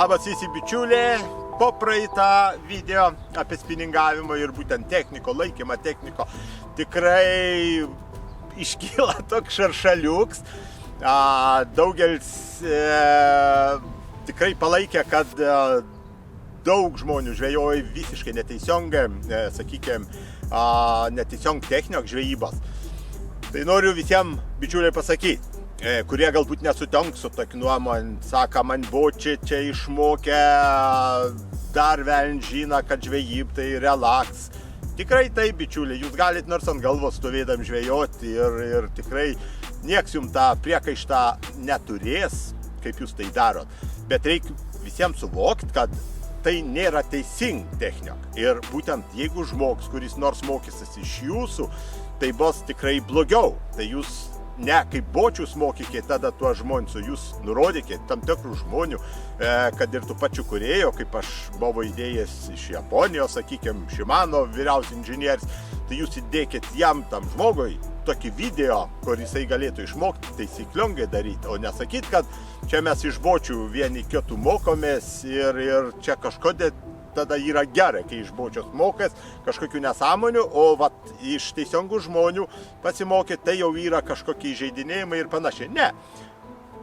Labas visi bičiuliai, po praeitą video apie spiningavimą ir būtent techniko, laikymą techniko tikrai iškyla toks šaršaliuks. Daugelis tikrai palaikė, kad daug žmonių žvejoja visiškai neteisingai, sakykime, neteisingai technikos žvejybos. Tai noriu visiems bičiuliai pasakyti, kurie galbūt nesutinka su tokiu nuomonė, sako, man bočiai čia išmokė, dar velnį žino, kad žvejyb tai relaks. Tikrai taip, bičiuliai, jūs galite nors ant galvos stovėdam žvejoti ir tikrai nieks jums tą priekaištą neturės, kaip jūs tai darot. Bet reikia visiems suvokti, kad tai nėra teisinga technika. Ir būtent jeigu žmogus, kuris nors mokysis iš jūsų, tai bus tikrai blogiau. Tai jūs ne kaip bočius mokykite tada tuos žmonės, jūs nurodykite tam tikrų žmonių, kad ir tų pačių kūrėjų, kaip aš buvau įdėjęs iš Japonijos, sakykime, Shimano vyriausias inžinierius, tai jūs įdėkit jam tam žmogui tokį video, kur jisai galėtų išmokti taisyklingai daryti, o nesakyti, kad čia mes iš bočių vieni kitų mokomės ir čia kažkodėl tada yra gerai, kai iš bočios mokės kažkokių nesąmonių, o vat, iš teisingų žmonių pasimokyti, tai jau yra kažkokie įžeidinėjimai ir panašiai. Ne.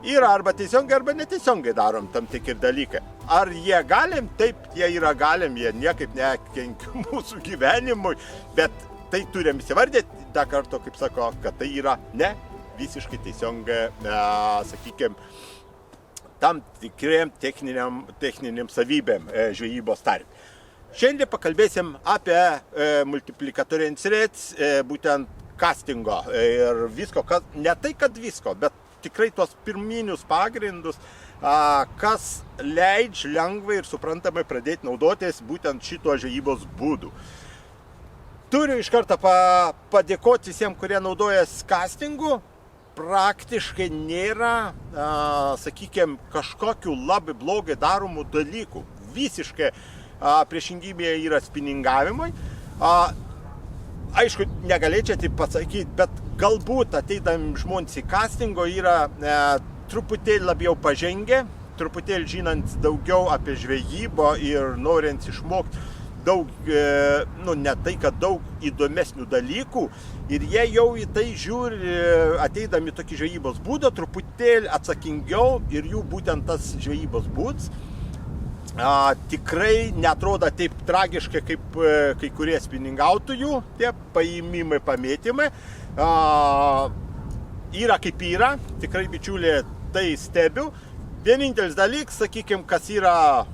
Yra arba teisingai, arba neteisingai darom tam tikri dalykai. Ar jie galim? Taip, jie yra galim, jie niekaip nekenkia mūsų gyvenimui, bet tai turim įsivardyti, dar kartą, kaip sako, kad tai yra ne visiškai teisingai, sakykime, tam tikriem techniniam savybėm žvejybos tarp. Šiandien pakalbėsim apie multiplikatorinis rets, būtent castingo ir visko, ne tai kad visko, bet tikrai tuos pirminius pagrindus, kas leidžia lengvai ir suprantamai pradėti naudotis būtent šito žvejybos būdu. Turiu iš karto padėkoti visiems, kurie naudojas castingu. Praktiškai nėra, sakykime, kažkokių labai blogai daromų dalykų. Visiškai priešingybė yra spiningavimui. Aišku, negalėčiau taip pasakyti, bet galbūt ateidami žmonės į castingo yra truputėlį labiau pažengę, truputėlį žinant daugiau apie žvejybą ir norint išmokti daug, ne tai, kad daug įdomesnių dalykų, ir jie jau į tai žiūri, ateidami tokį žvejybos būdą, truputėlį atsakingiau, ir jų būtent tas žvejybos būdas tikrai netrodo taip tragiškai, kaip kai kurie spiningautojų, tie paėmimai, pamėtimai. Yra kaip yra, tikrai bičiuliai tai stebiu. Vienintelis dalykas, sakykime, kas yra,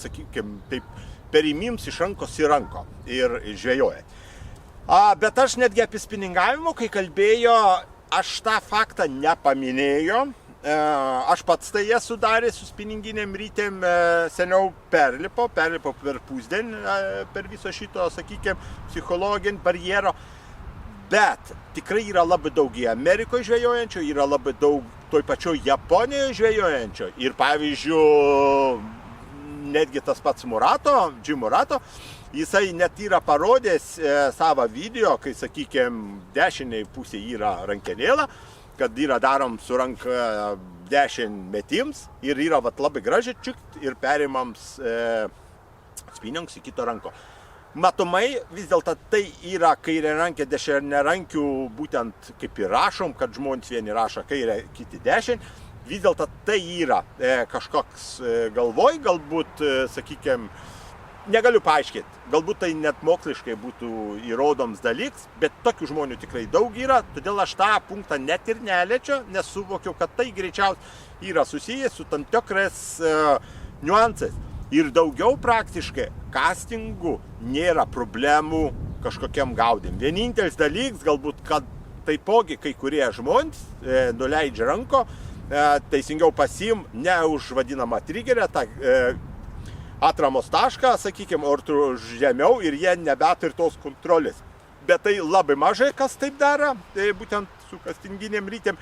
sakykime, taip, perimims iš rankos į ranko ir žvejoja. Bet aš netgi apie spiningavimą, kai kalbėjo, aš tą faktą nepaminėjau. Aš pats tai esu daręs su spininginiam rytėm, seniau perlipo per pusdienį, per viso šito, sakykime, psichologinį barjerą. Bet tikrai yra labai daug į Amerikoje žvejojančio, yra labai daug toj pačioj Japonijoje žvejojančio. Ir pavyzdžiui, netgi tas pats Jim Murato, jisai net yra parodęs savo video, kai, sakykime, dešiniai pusė yra rankenėlė, kad yra darom su ranka 10 metims ir yra labai gražiai čiukt ir perimams spinings į kito ranko. Matomai, vis dėlto tai yra kairė rankė, dešinė rankių, būtent kaip ir rašom, kad žmonės vieni rašo kairę, kiti dešinę. Vis dėlto tai yra kažkoks galvoj, galbūt, sakykime, negaliu paaiškinti, galbūt tai net moksliškai būtų įrodoms dalyks, bet tokių žmonių tikrai daug yra, todėl aš tą punktą net ir neliečiu, nes suvokiau, kad tai greičiausiai yra susijęs su tam tikrais niuansais. Ir daugiau praktiškai castingu nėra problemų kažkokiam gaudym. Vienintelis dalykas, galbūt, kad taipogi kai kurie žmonės nuleidžia ranko, teisingiau pasim ne už vadinamą triggerę, tą atramos tašką, sakykime, ar žemiau ir jie nebeturi tos kontrolės. Bet tai labai mažai kas taip daro, būtent su castinginiam rytėm.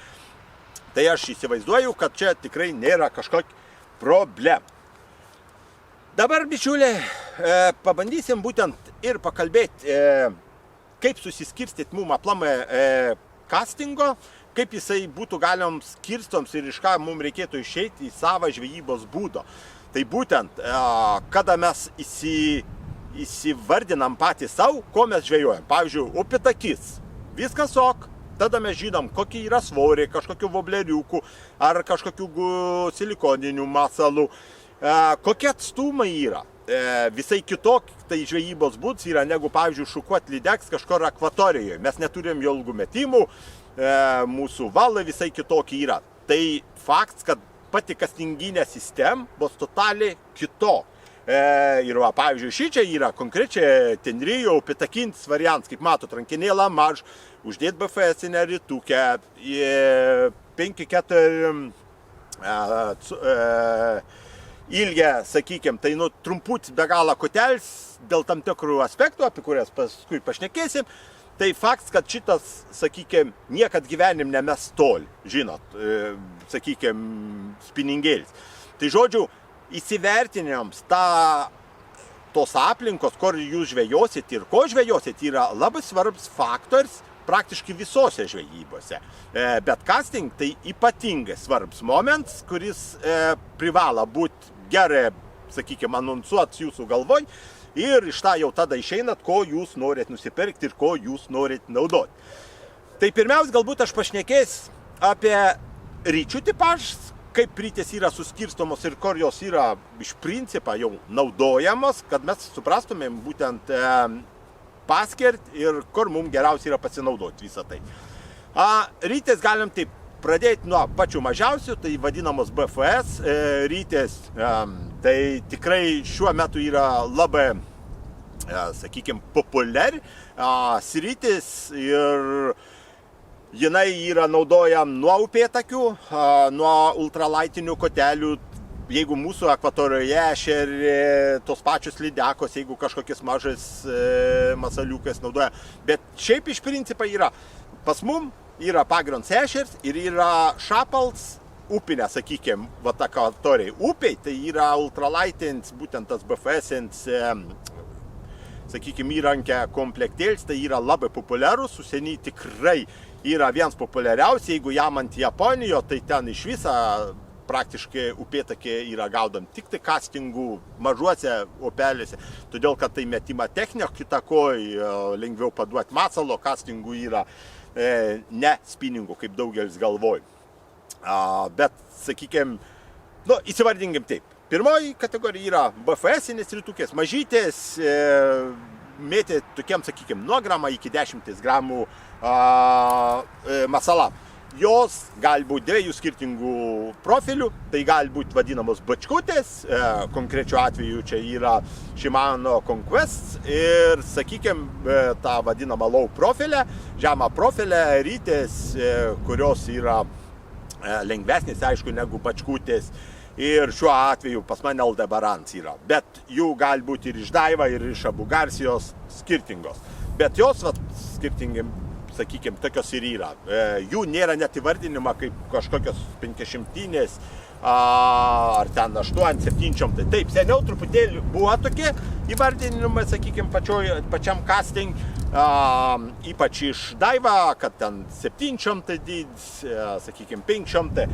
Tai aš įsivaizduoju, kad čia tikrai nėra kažkokia problema. Dabar, bičiuliai, pabandysim būtent ir pakalbėti, kaip susiskirstyti mum aplamai castingo, kaip jisai būtų galim skirstoms ir iš ką mums reikėtų išeiti į savo žvejybos būdo. Tai būtent, kada mes įsivardinam patys savo, ko mes žvejojam. Pavyzdžiui, upitakis. Viskas ok, tada mes žinom, kokie yra svoriai, kažkokių vobleriukų ar kažkokių silikoninių masalų, kokie atstumai yra. Visai kitokie tai žvejybos būdas yra, negu, pavyzdžiui, šukuot lydeks kažkur akvatorijoje. Mes neturim ilgų metimų, mūsų valai visai kitokie yra. Tai faktas, kad pati kastinginė sistema bus totaliai kito. Ir va, pavyzdžiui, šičia yra konkrečiai tenrijo upitakinis variantas, kaip matot, rankinėlą maž, uždėt BFS-inę rytukę, 5-4 ilgę, sakykime, tai trumput be galo kotelis dėl tam tikrų aspektų, apie kurias paskui pašnekėsim. Tai faktas, kad šitas, sakykime, niekad gyvenim nemes toli, žinot, sakykime, spiningėlis. Tai žodžiu, įsivertinėms tos aplinkos, kur jūs žvejosit ir ko žvejosit, yra labai svarbus faktorius praktiškai visose žvejybose. Bet casting tai ypatingai svarbus momentas, kuris privalo būti gerai, sakykime, anonsuotas jūsų galvoj ir iš tą jau tada išeinat, ko jūs norit nusipirkti ir ko jūs norit naudoti. Tai pirmiausia, galbūt aš pašnekės apie ryčių tipažus, kaip rytės yra suskirstomos ir kur jos yra iš principo jau naudojamos, kad mes suprastumėm būtent paskirtį ir kur mums geriausia yra pasinaudoti visą tai. Rytės galim taip pradėti nuo pačių mažiausių, tai vadinamos BFS rytės. Tai tikrai šiuo metu yra labai, sakykime, populiari sritis ir jinai yra naudojama nuo upėtakių, nuo ultralaitinių kotelių, jeigu mūsų akvatorijoje ešerį, tos pačios lydekos, jeigu kažkokias mažas masaliukas naudoja. Bet šiaip iš principo yra, pas mum yra pagrindas ešeris ir yra šapals upinė, sakykime, akvatoriai. Upiai tai yra ultralaitins, būtent tas BFS-ins, sakykime, įrankę komplektėlis, tai yra labai populiarus, užsieny tikrai yra vienas populiariausiai, jeigu jamant Japonijoje, tai ten iš viso praktiškai upėtakiai yra gaudam tik tai castingų mažuose upelėse, todėl kad tai metima technika, kitakoj lengviau paduoti masalo, castingų yra ne spinningų, kaip daugelis galvoja. Bet, sakykime, įsivardinkim taip. Pirmoji kategorija yra BFS-inės rytukės, mažytės, mėtė tokiam, sakykime, nuo gramą iki 10 gramų masalam. Jos gali būti dviejų skirtingų profilių, tai gali būti vadinamos bačkutės, konkrečiu atveju čia yra Shimano Conquest ir, sakykime, tą vadinamą low profilę, žemą profilę rytės, kurios yra lengvesnės, aišku, negu bačkutės. Ir šiuo atveju pas mane Aldebarans yra. Bet jų gali būti ir iš Daiva, ir iš Abu Garsijos skirtingos. Bet jos, skirtingi, sakykime, tokios ir yra. Jų nėra net įvardinima kaip kažkokios 500-inės ar ten 800-700. Taip, seniau truputėlį buvo tokie įvardinimai, sakykime, pačiam casting, ypač iš Daiva, kad ten 700 dydis, sakykime, 500.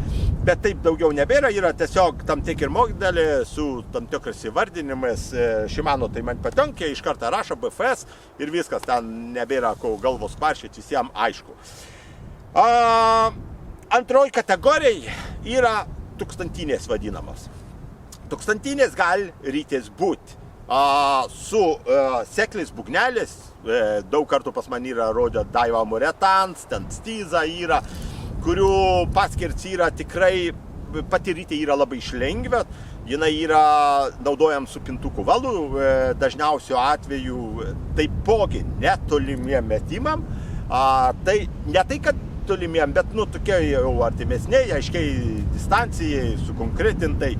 Bet taip daugiau nebėra, yra tiesiog tam tikri modeliai su tam tikrais įvardinimais. Shimano tai man patinka, iš karto rašo BFS ir viskas, ten nebėra ko galvos kvaršyti, visiems aišku. Antroji kategorija yra tūkstantinės vadinamos. Tūkstantinės gali rytės būti su sekliais būgnelės, daug kartų pas man yra rodę Daiva Moretans, ten Stiza yra, kurių paskirtis yra tikrai, pati rytė yra labai išlengvę, jinai yra naudojama su pintukų valu, dažniausiu atveju taipogi netolimiem metimam, tai ne tai, kad tolimiem, bet tokie jau artimesniai, aiškiai distancijai, sukonkretintai.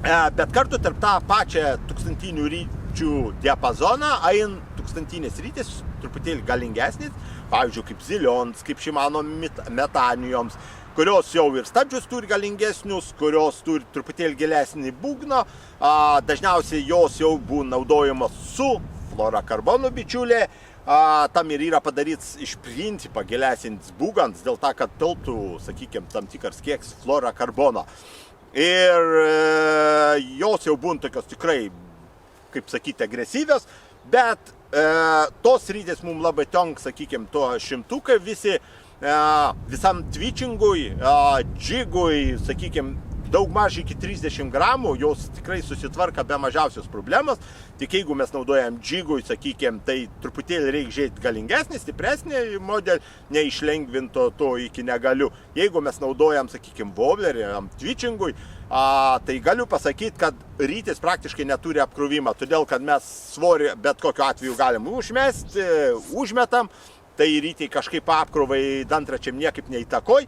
Bet kartu tarp tą pačią tūkstantinių ryčių diapazoną eina tūkstantinės rytės, truputėlį galingesnės, pavyzdžiui, kaip Zilions, kaip Shimano Metanijoms, kurios jau ir stabdžius turi galingesnius, kurios turi truputėlį gilesnį būgną. Dažniausiai jos jau būna naudojamos su fluorokarbonu bičiulė. Tam ir yra padaryts iš principo gilesnis būgans, dėl to, kad tilptų, sakykime, tam tikras kiekis fluorokarbono. ir jos jau būna tokios tikrai, kaip sakyti, agresyvios, bet tos rytis mums labai tonk, sakykime, to šimtukai visi, visam twitchingui, džigui, sakykime, daug maž iki 30 gramų, jos tikrai susitvarka be mažiausios problemos, tik jeigu mes naudojam džigui, sakykime, tai truputėlį reikia žiūrėti galingesnį, stipresnį modelį, neišlengvinto to iki negaliu. Jeigu mes naudojam, sakykime, wobblerį, twitchingui, tai galiu pasakyti, kad rytis praktiškai neturi apkrovimą, todėl kad mes svorį bet kokiu atveju galim užmesti, užmetam, tai rytai kažkaip apkrovai dantračiam niekaip neįtakoj.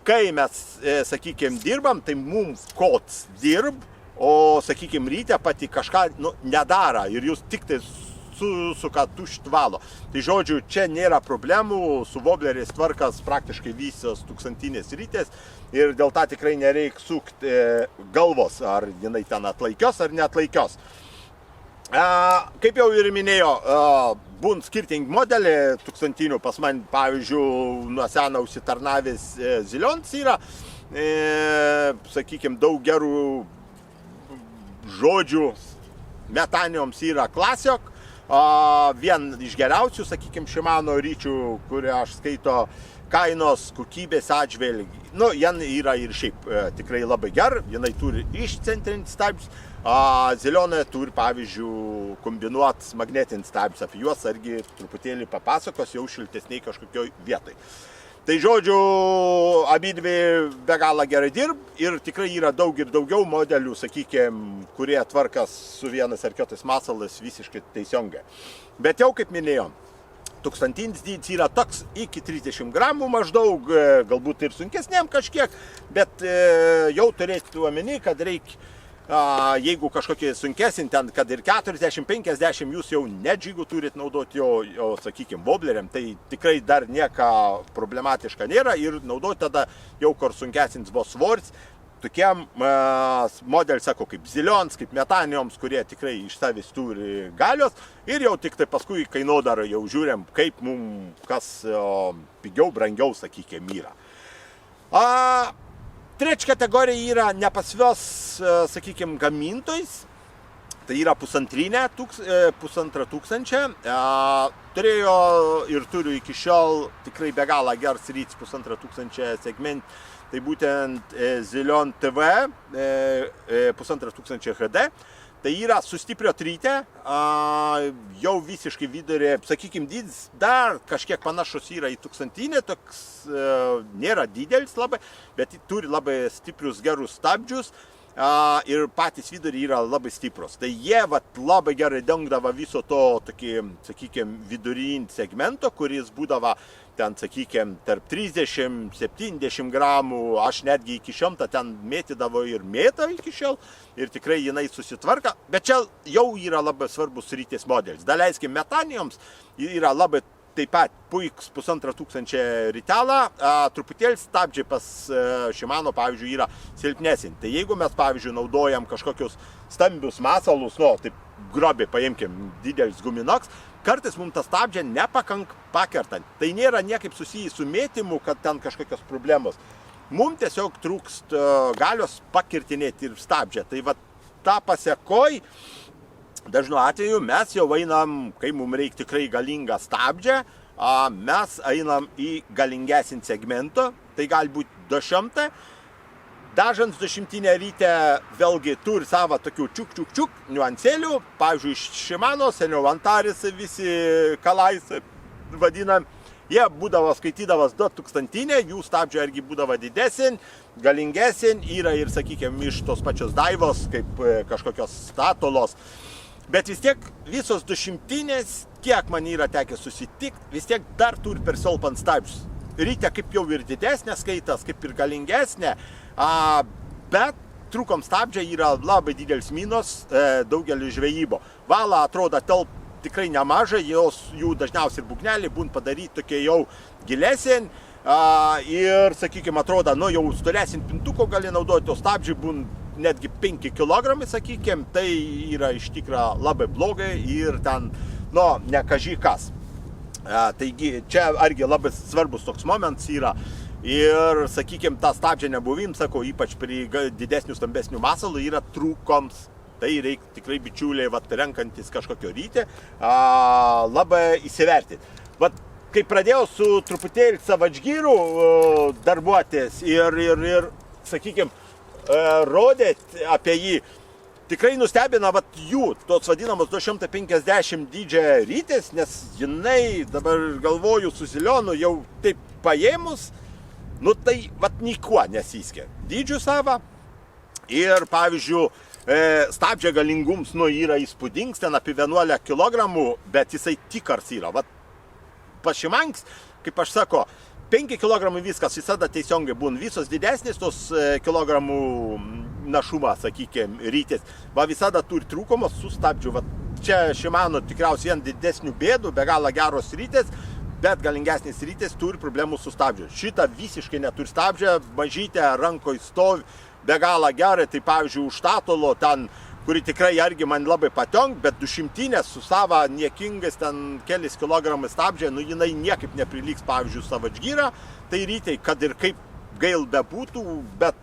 Kai mes, sakykime, dirbam, tai mums kots dirb, o, sakykime, ryte pati kažką nedara ir jūs tik tai susuka tuštvalo. Tai žodžiu, čia nėra problemų, su wobbleriais tvarkas praktiškai visos tūkstantinės rytės ir dėl to tikrai nereikia sukti galvos, ar jinai ten atlaikios ar neatlaikios. Kaip jau ir minėjo, būn skirtingi modeliai tūkstantinių, pas man, pavyzdžiui, nuo seno užsitarnavęs Zilions yra, sakykime, daug gerų žodžių metanijoms yra Classic, vien iš geriausių, sakykime, Shimano ryčių, kurie aš skaito kainos, kokybės atžvelgi. Nu, jin yra ir šiaip tikrai labai ger, jinai turi išcentrinti stabdžius, Zilionė turi, pavyzdžiui, kombinuotas magnetinis stabdžius, apie juos argi truputėlį papasakos jau šiltesniai kažkokioj vietoj. Tai žodžiu, abidvi be galo gerai dirb ir tikrai yra daug ir daugiau modelių, sakykime, kurie tvarkas su vienas ar kitais masalas visiškai teisingai. Bet jau, kaip minėjom, tūkstantinis dydis yra toks iki 30 gramų maždaug, galbūt ir sunkesniam kažkiek, bet jau turėti omeny, kad reikia, jeigu kažkokie sunkesin, ten, kad ir 40-50 jūs jau ne džigų turit naudoti, jau sakykime, wobbleriam, tai tikrai dar nieka problematiška nėra ir naudoti tada jau, kur sunkesins buvo svoris, tokiem modeliai, sako, kaip Zilions, kaip metanijoms, kurie tikrai iš savęs turi galios ir jau tik tai paskui kainodarą jau žiūrėm, kaip mums kas pigiau, brangiau, sakykime, yra. Trečia kategorija yra nepasvios, sakykime, gamintojais, tai yra pusantro tūkstančio. Turėjo ir turiu iki šiol tikrai be galo geras rytis 1500 segment. Tai būtent Zilion TV 1500 HD. Tai yra sustiprio rytė, jau visiškai vidurė, sakykime, dydis dar kažkiek panašus yra į tūkstantinę, toks nėra didelis labai, bet turi labai stiprius gerus stabdžius ir patys viduriai yra labai stiprus. Tai jie labai gerai dengdavo viso to, tokį, sakykime, vidurinį segmento, kuris būdavo ten, sakykime, tarp 30-70 gramų, aš netgi iki 100 ten mėtydavo ir mėtą iki šiol ir tikrai jinai susitvarka, bet čia jau yra labai svarbus rytis modelis. Daleiskim, metanijoms yra labai taip pat puiks 1500 ritelą, truputėlį stabdžiai pas Shimano, pavyzdžiui, yra silpnesni. Tai jeigu mes, pavyzdžiui, naudojam kažkokius stambius masalus, taip grobiai paimkim didelis guminoks, kartais mums tas stabdžiai nepakank pakertant. Tai nėra niekaip susijęs su mėtymu, kad ten kažkokios problemos. Mums tiesiog trūkst galios pakirtinėti ir stabdžią. Tai tą pasekoj, dažnu atveju mes jau einam, kai mums reikia tikrai galingą stabdžią, mes einam į galingesnį segmentą, tai gali būti 200. Dažant 200 rytę vėlgi turi savo tokių čiuk niuansėlių, pavyzdžiui, iš Shimano, seniau Antaris visi kalais vadinam, jie būdavo skaitydavas 2000, jų stabdžio irgi būdavo didesnį, galingesnį, yra ir, sakykime, iš tos pačios daivos, kaip kažkokios statolos. Bet vis tiek visos 200, kiek man yra tekę susitikti, vis tiek dar turi per silpant stabdžius. Ryte kaip jau ir didesnė skaitas, kaip ir galingesnė, bet trūkom stabdžiai yra labai didelis minus daugelį žvejybo. Vala atrodo telp tikrai nemažai, jų dažniausiai ir būgneliai būna padaryti tokie jau gilesnį ir, sakykime, atrodo, jau storesnį pintuko gali naudoti, o stabdžiai būna netgi 5 kg, sakykime, tai yra iš tikrųjų labai blogai ir ten, ne kažį kas. Taigi, čia argi labai svarbus toks momentas yra, Ir, sakykime, tą stabdžią nebuvim, sakau, ypač prie didesnių, stambesnių masalų yra trūkoms. Tai reikia tikrai bičiuliai, renkantis kažkokio rytį, labai įsivertinti. Kai pradėjau su truputėlį savačgyrų darbuotis ir sakykime, rodėt apie jį, tikrai nustebina jų, tos vadinamos 250 dydžio rytis, nes jinai, dabar galvoju, su Zilionu jau taip paėmus, tai niekuo nesiskiria. Dydžių savo ir, pavyzdžiui, stabdžio galingums yra įspūdings, ten apie 11 kg, bet jisai tikars yra. Pašimanks, kaip aš sako, 5 kg viskas visada teisingai būna, visos didesnės tos kilogramų našumą, sakykime, rytis. Visada turi trūkumus su stabdžiu. Čia Shimano tikriausiai vien didesnių bėdų, be galo geros rytis, bet galingesnis rytis turi problemų su stabdžiu. Šitą visiškai neturi stabdžio, mažytė rankoje stovi, be galo gerai, tai pavyzdžiui, užtatolo ten, kuri tikrai irgi man labai patinka, bet 200 su savo niekingais ten kelis kilogramais stabdžiai, jinai niekaip nepriliks, pavyzdžiui, savačgyrą, tai rytai, kad ir kaip gail bebūtų, bet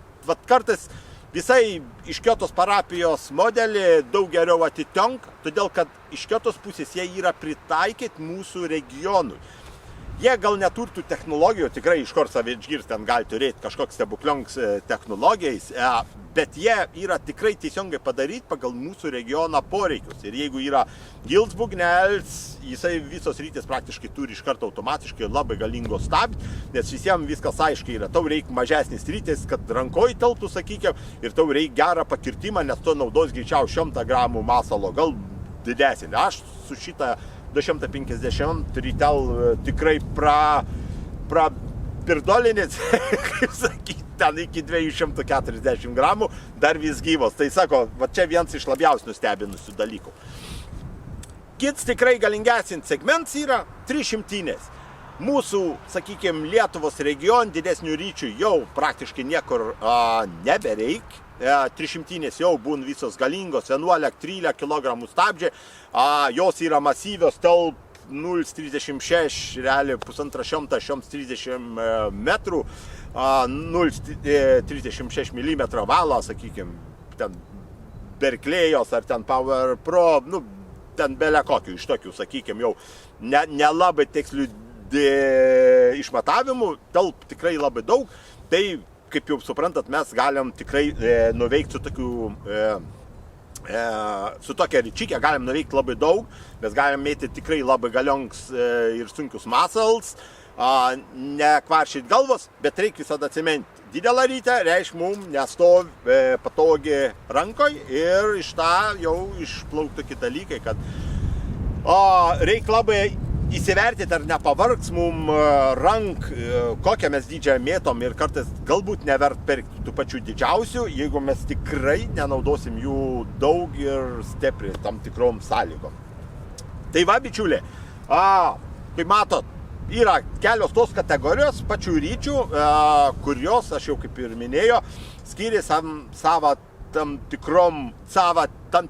kartais visai iš Kiotos parapijos modelį daug geriau atitinka, todėl kad iš Kiotos pusės jie yra pritaikyti mūsų regionui. Jie gal neturtų technologijų, tikrai iš kur savačgyrs ten gali turėti kažkoks stebuklionks technologijais, bet jie yra tikrai teisingai padaryti pagal mūsų regiono poreikius. Ir jeigu yra gils būgnelis, jisai visos rytis praktiškai turi iš karto automatiškai labai galingos stabdį, nes visiems viskas aiškiai yra. Tau reikia mažesnis rytis, kad rankoj teltų, sakykime, ir tau reikia gerą pakirtimą, nes to naudos greičiausiai 100 gramų masalo, gal didesnį. Aš su šitą 250 rytel tikrai pirdolinės, kaip sakyti, ten iki 240 gramų dar vis gyvos. Tai sako, čia vienas iš labiausiai nustebinusių dalykų. Kits tikrai galingesnis segmentas yra 300. Mūsų, sakykime, Lietuvos region didesnių ryčių jau praktiškai niekur nebereik. 300 jau būna visos galingos, 11-13 kg stabdžiai, jos yra masyvios, telp 0,36, realiai 150-130 metrų, 0,36 mm valą, sakykime, ten Berklėjos ar ten Power Pro, ten belė kokių iš tokių, sakykime, jau nelabai tikslių išmatavimų, telp tikrai labai daug, tai kaip jau suprantat, mes galim tikrai nuveikti su tokia ryčikė, galim nuveikti labai daug, mes galim mėti tikrai labai galiongs ir sunkius muscles, nekvaršyti galvos, bet reikia visada atsiminti. Didelą rytę reiškia mums nestovi patogi rankoj ir iš tą jau išplauktų kiti dalykai, kad reikia labai įsivertinti, ar nepavargs mums kokią mes dydžią mėtom ir kartais galbūt nevert perkti tų pačių didžiausių, jeigu mes tikrai nenaudosim jų daug ir stipriai tam tikrom sąlygom. Tai bičiuliai, kaip matot, yra kelios tos kategorijos pačių ryčių, kurios, aš jau kaip ir minėjau, skiriasi savo tam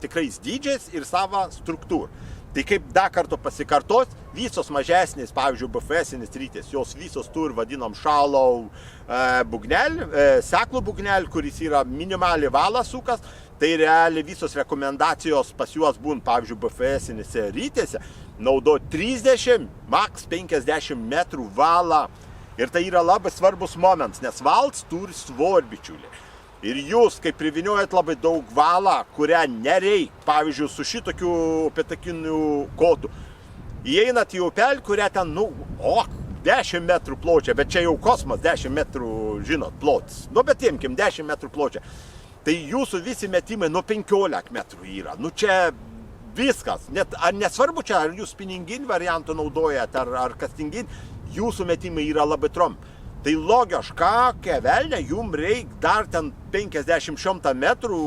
tikrais dydžiais ir savo struktūrą. Tai kaip dar kartą pasikartos, visos mažesnės, pavyzdžiui, BFS-inės rytis, jos visos turi vadinam shallow būgnelį, seklų būgnelį, kuris yra minimaliai valas sukas, tai realiai visos rekomendacijos pas juos būna, pavyzdžiui, BFS-inėse rytėse, naudo 30, maks 50 metrų valą. Ir tai yra labai svarbus momentas, nes valas turi svorį, bičiuliai. Ir jūs, kai priviniojat labai daug valą, kurią nereik, pavyzdžiui, su šitokiu upėtakiniu kotu, įeinat į upelį, kurią ten, 10 metrų pločia, bet čia jau kosmos 10 metrų, žinot, plotis. Bet imkim 10 metrų pločia. Tai jūsų visi metimai nuo 15 metrų yra. Čia viskas. Ar nesvarbu čia, ar jūs spiningin variantą naudojat, ar kastingin, jūsų metimai yra labai trumpi. Tai logiška, kevelnė, jums reikia dar ten 50-100 metrų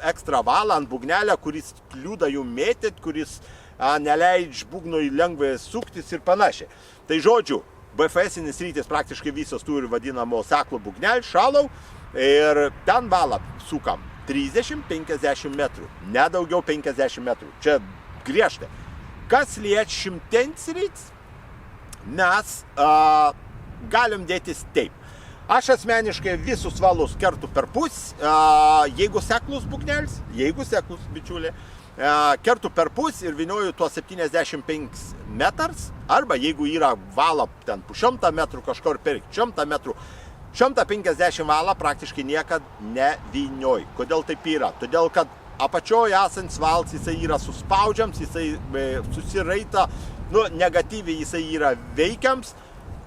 ekstra valą ant būgnelę, kuris kliūda jums mėtyti, kuris neleidžia būgnui lengvai suktis ir panašiai. Tai žodžiu, BFS-inis rytis praktiškai visos turi vadinamo seklų būgnelį, shallow, ir ten valą sukam 30-50 metrų, nedaugiau 50 metrų. Čia griežtai. Kas liečia 100 rytis, mes galim dėtis taip. Aš asmeniškai visus valus kertu per pus, jeigu seklus būgnelis, jeigu seklus bičiulė, kertu per pus ir vynioju tuos 75 metars, arba jeigu yra vala ten 100 metrų kažkur per 100 metrų, 150 valą praktiškai niekad nevynioju. Kodėl taip yra? Todėl, kad apačioje esant vals jisai yra suspaudžiams, jisai susiraita, negatyviai jisai yra veikiams.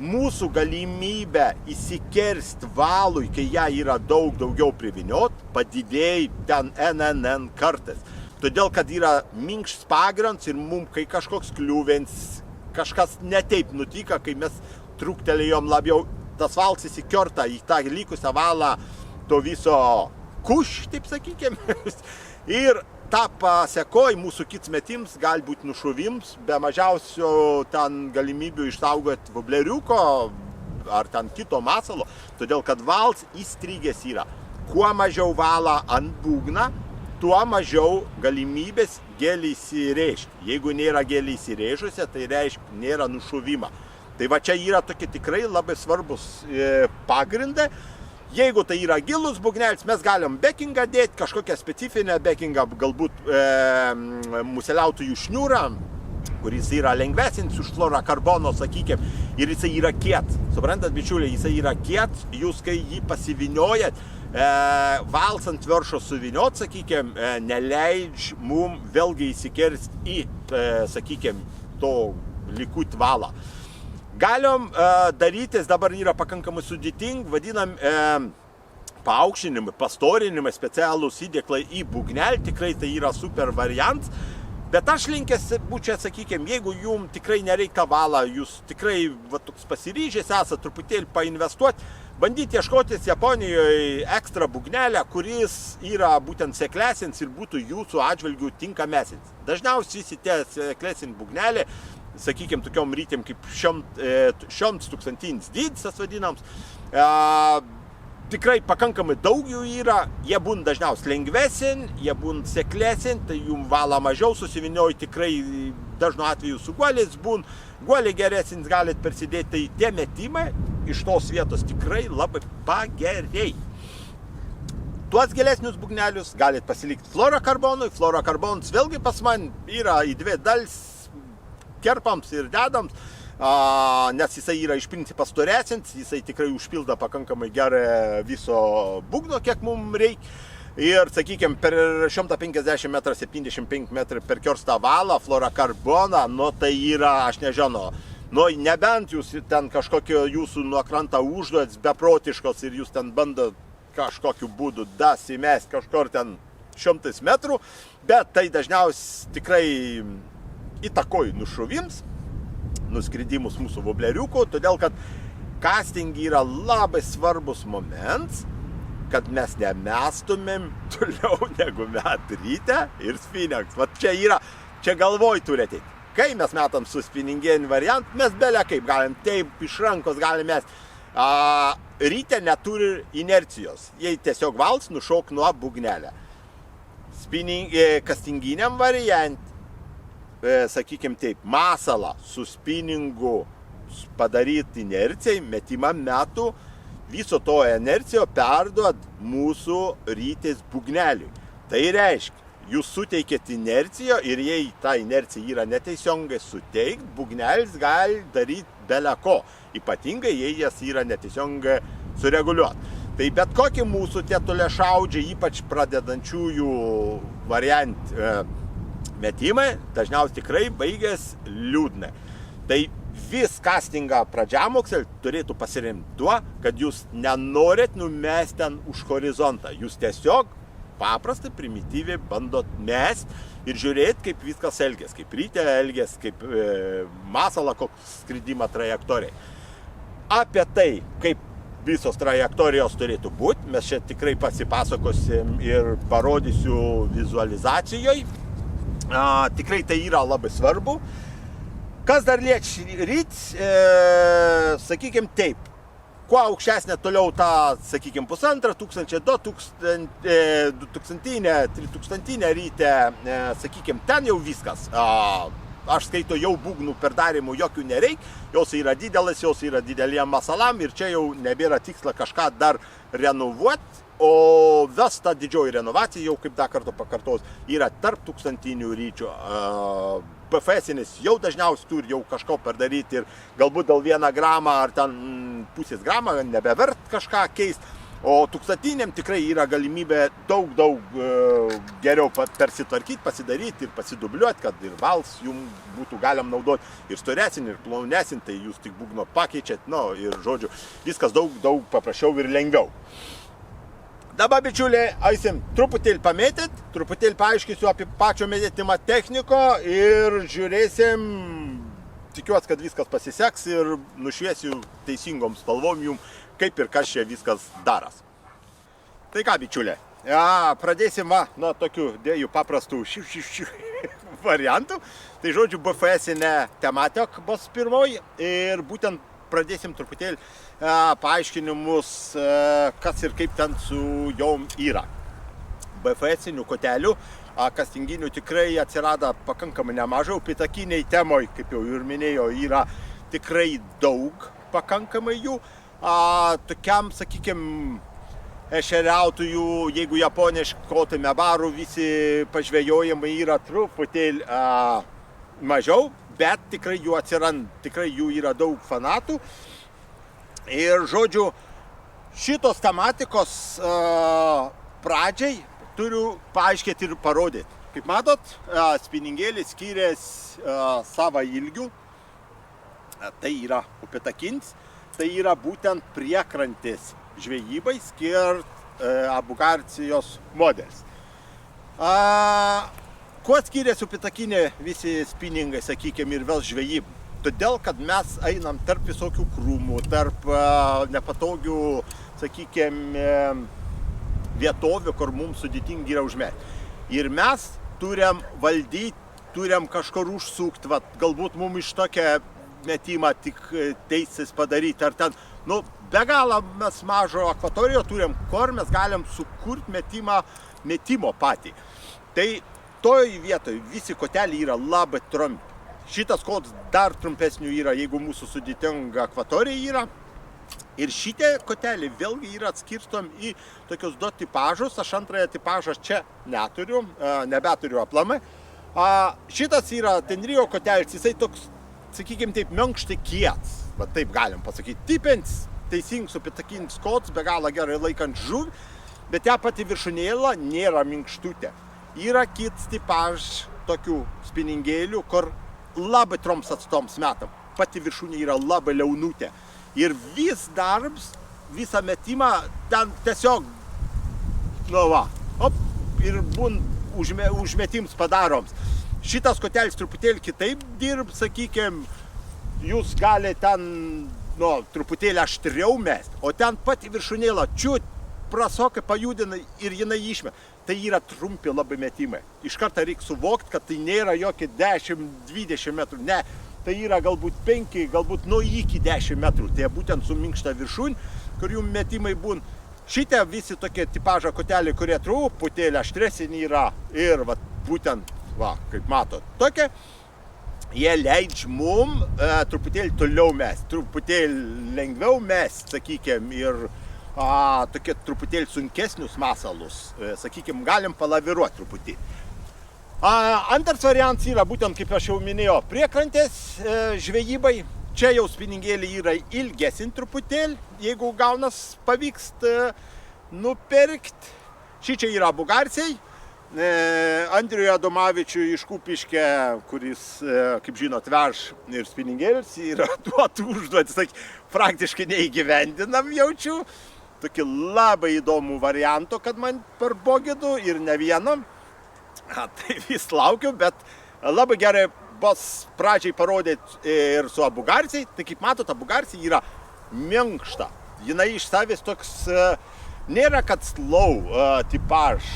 Mūsų galimybė įsikerst valui, kai ją yra daugiau priviniot, padidėja ten NNN kartais. Todėl, kad yra minkštas pagrindas ir mums, kai kažkoks kliūvens, kažkas netaip nutika, kai mes truktelėjom labiau, tas vals įsikerta į tą likusią valą to viso kuš, taip sakykime. Ir ta pasekoj mūsų kits metims gali būti nušovims, be mažiausio ten galimybių išsaugoti vobleriuko ar ten kito masalo, todėl kad vals įstrigęs yra. Kuo mažiau valą ant būgną, tuo mažiau galimybės gėlį įsirėžti. Jeigu nėra gėlį įsirėžusi, tai reiškia nėra nušovimą. Tai va čia yra tokie tikrai labai svarbus pagrindai. Jeigu tai yra gilus būgnelis, mes galim bekingą dėti, kažkokią specifinę bekingą, galbūt museliautojų šniūrą, kuris yra lengvesnis už fluorokarbono, sakykime, ir jisai yra kiet. Suprantat, bičiuliai, jisai yra kiet, jūs kai jį pasiviniojat, vals ant viršo suviniot, sakykime, neleidž mum vėlgi įsikerst į, sakykime, to likut valą. Galim darytis, dabar yra pakankamai sudėting, vadinam paaukštinimai, pastorinimai, specialūs įdėklai į būgnelį, tikrai tai yra super variantas. Bet aš linkęs būčiau, sakykime, jeigu jums tikrai nereikia valą, jūs tikrai toks pasiryžęs esate truputėlį painvestuoti, bandyti ieškotis Japonijoje ekstra būgnelę, kuris yra būtent seklesins ir būtų jūsų atžvilgių tinkamesnis. Dažniausiai visi tie seklesins būgnelė, sakykime, tokiom rytėm kaip 100-tūkstantinis dydis, tas vadinams, tikrai pakankamai daug jų yra, jie būna dažniausiai lengvesin, jie būna seklesin, tai jums valą mažiau susivinioji, tikrai dažnu atveju su guoliais būna, guoliai geresnis galite persidėti, tai tie metimai iš tos vietos tikrai labai pagerėja. Tuos gilesnius būgnelius galite pasilikti fluorokarbonui, fluorokarbonas vėlgi pas man yra į dvi dalis, kerpams ir dedams, nes jisai yra iš principo storesnis, jisai tikrai užpilda pakankamai gerą viso būgno, kiek mums reikia. Ir, sakykime, per 150 metrų, 75 metrų per kerstą valą fluorokarboną, tai yra, aš nežinau, nebent jūs ten kažkokio jūsų nuo krantą užduotis beprotiškos ir jūs ten bandot kažkokiu būdu dasimest kažkur ten 100 metrų, bet tai dažniausiai tikrai įtakoja nušovims, nuskridimus mūsų vobleriuko, todėl kad casting yra labai svarbus moments, kad mes nemestumėm toliau negu met ryte ir spinningas. Vat čia yra, čia galvoj turėti. Kai mes metam su spinningėnį variant, mes belia kaip galim, taip iš rankos galim mest. Ryte neturi inercijos, jei tiesiog vals nušok nuo būgnelę. Castinginiam variant, sakykime taip, masalą su spinningu padaryti inercijai, metimą metų, viso to inercijo perduot mūsų rytės būgneliui. Tai reiškia, jūs suteikėt inerciją ir jei ta inercija yra neteisingai suteikt, būgnelis gali daryti beleko, ypatingai jei jas yra neteisingai sureguliuoti. Tai bet kokie mūsų tie toliašaudžiai, ypač pradedančiųjų variant metimai, dažniausiai tikrai baigės liūdnai. Tai vis castingą pradžiamokslį turėtų pasiremti tuo, kad jūs nenorit numesti ten už horizontą. Jūs tiesiog paprastai, primityviai bandot mest ir žiūrėti, kaip viskas elgės, kaip ryte elgės, kaip masalą, koks skridimo trajektoriai. Apie tai, kaip visos trajektorijos turėtų būti, mes čia tikrai pasipasakosim ir parodysiu vizualizacijoje. Tikrai tai yra labai svarbu. Kas dar liečia ryt, sakykime taip, kuo aukštesnė toliau ta, sakykime, 1500, 2000, 3000 ryte, sakykime, ten jau viskas. aš skaito, jau būgnų perdarimų jokių nereik, jos yra didelis, jos yra dideliem masalam ir čia jau nebėra tiksla kažką dar renovuoti, o vesta didžioji renovacija, jau kaip dar kartą pakartos, yra tarp tūkstantinių ryčių. BFS-inis jau dažniausiai turi jau kažko padaryti ir galbūt dėl 1 gramą ar ten pusės gramą nebevert kažką keisti. O tūkstantiniam tikrai yra galimybė daug geriau persitvarkyti, pasidaryti ir pasidubliuoti, kad ir vals jums būtų galim naudoti ir storesnį, ir plonesnį, tai jūs tik būgno pakeičiat, ir žodžiu, viskas daug paprasčiau ir lengviau. Dabar, bičiuliai, eisim truputėlį pamėtyt, truputėlį paaiškinsiu apie pačio mėtymo techniko ir žiūrėsim, tikiuosi, kad viskas pasiseks ir nušviesiu teisingom spalvom jums, kaip ir kas čia viskas daras. Tai ką, bičiuliai, pradėsim nuo tokių dviejų paprastų variantų. Tai žodžiu, BFS-inė tematika bus pirmoji ir būtent pradėsim truputėlį paaiškinimus, kas ir kaip ten su jom yra. BFS-inių kotelių, kastinginių tikrai atsirado pakankamai nemažai, upėtakiniai temoj, kaip jau ir minėjau, yra tikrai daug pakankamai jų. Tokiam, sakykime, ešeriautojų, jeigu japoniško, tai mebarų visi pažvejojimai yra truputėlį mažiau, bet tikrai jų atsiranda, tikrai jų yra daug fanatų. Ir žodžiu, šitos tematikos pradžiai turiu paaiškinti ir parodyti. Kaip matot, spiningėlis skiriasi savo ilgių, tai yra upėtakinis. Tai yra būtent priekrantės žvejybai skirt abugarcijos modelis. Kuo skiriasi upėtakinė visi spiningai, sakykime, ir vėl žvejybai? Todėl, kad mes einam tarp visokių krūmų, tarp nepatogių, sakykime, vietovių, kur mums sudėtingi yra užmesti. Ir mes turim valdyti, turim kažkur užsukti, galbūt mums iš tokia metimą tik teisis padaryti, ar ten, be galo mes mažo akvatorijo turim, kur mes galim sukurti metimo patį. Tai toj vietoj visi koteliai yra labai trumpi. Šitas kodas dar trumpesnių yra, jeigu mūsų sudėtinga akvatorija yra. Ir šitie koteliai vėlgi yra atskirstom į tokius 2 tipažus. Aš antrąją tipažą čia nebeturiu aplamai. Šitas yra Tenrio kotelis, jisai toks, sakykime taip, minkštai kietas, taip galim pasakyti. Tipens, teisingas upėtakinis kodas, be galo gerai laikant žuvį, bet ją pati viršūnėlė nėra minkštutė. Yra kits tipaž tokių spiningėlių, kur labai trumps atstoms metam. Pati viršūnė yra labai liaunutė. Ir vis darbs, visą metimą, ten tiesiog, ir būn užmetims padaroms. Šitas kotelis truputėlį kitaip dirb, sakykime, jūs gali ten, truputėlį aštriau mest, o ten pati viršūnėlė čiut prasokai pajudina ir jinai išmet. Tai yra trumpi labai metimai. Iš karto reikia suvokti, kad tai nėra jokie 10-20 metrų, ne. Tai yra galbūt 5, galbūt iki 10 metrų. Tai būtent su minkšta viršūnė, kur jų metimai būn. Šitie visi tokie tipažo koteliai, kurie truputėlį aštresni yra ir būtent, kaip matot, tokie, jie leidž mum truputėlį toliau mest, truputėlį lengviau mest, sakykime, ir tokie truputėlį sunkesnius masalus, sakykime, galim palaviruoti truputį. Antras variantas yra būtent, kaip aš jau minėjau, priekrantės žvejybai. Čia jau spiningėliai yra ilgesnį truputėlį, jeigu gaunas pavyksta nupirkti. Šičia yra abugarsiai. Andriui Adomavičiui iš Kupiškio, kuris, kaip žinot, vež ir spiningėlis, yra duotų užduotis, praktiškai neįgyvendinam jaučiu. Tokį labai įdomų variantą, kad man parbogėdu ir ne vienam. Tai vis laukiu, bet labai gerai bus pradžiai parodyti ir su abugarsiai. Tai kaip matot, abugarsiai yra minkšta. Jinai iš savęs toks, nėra kad slow tipaž.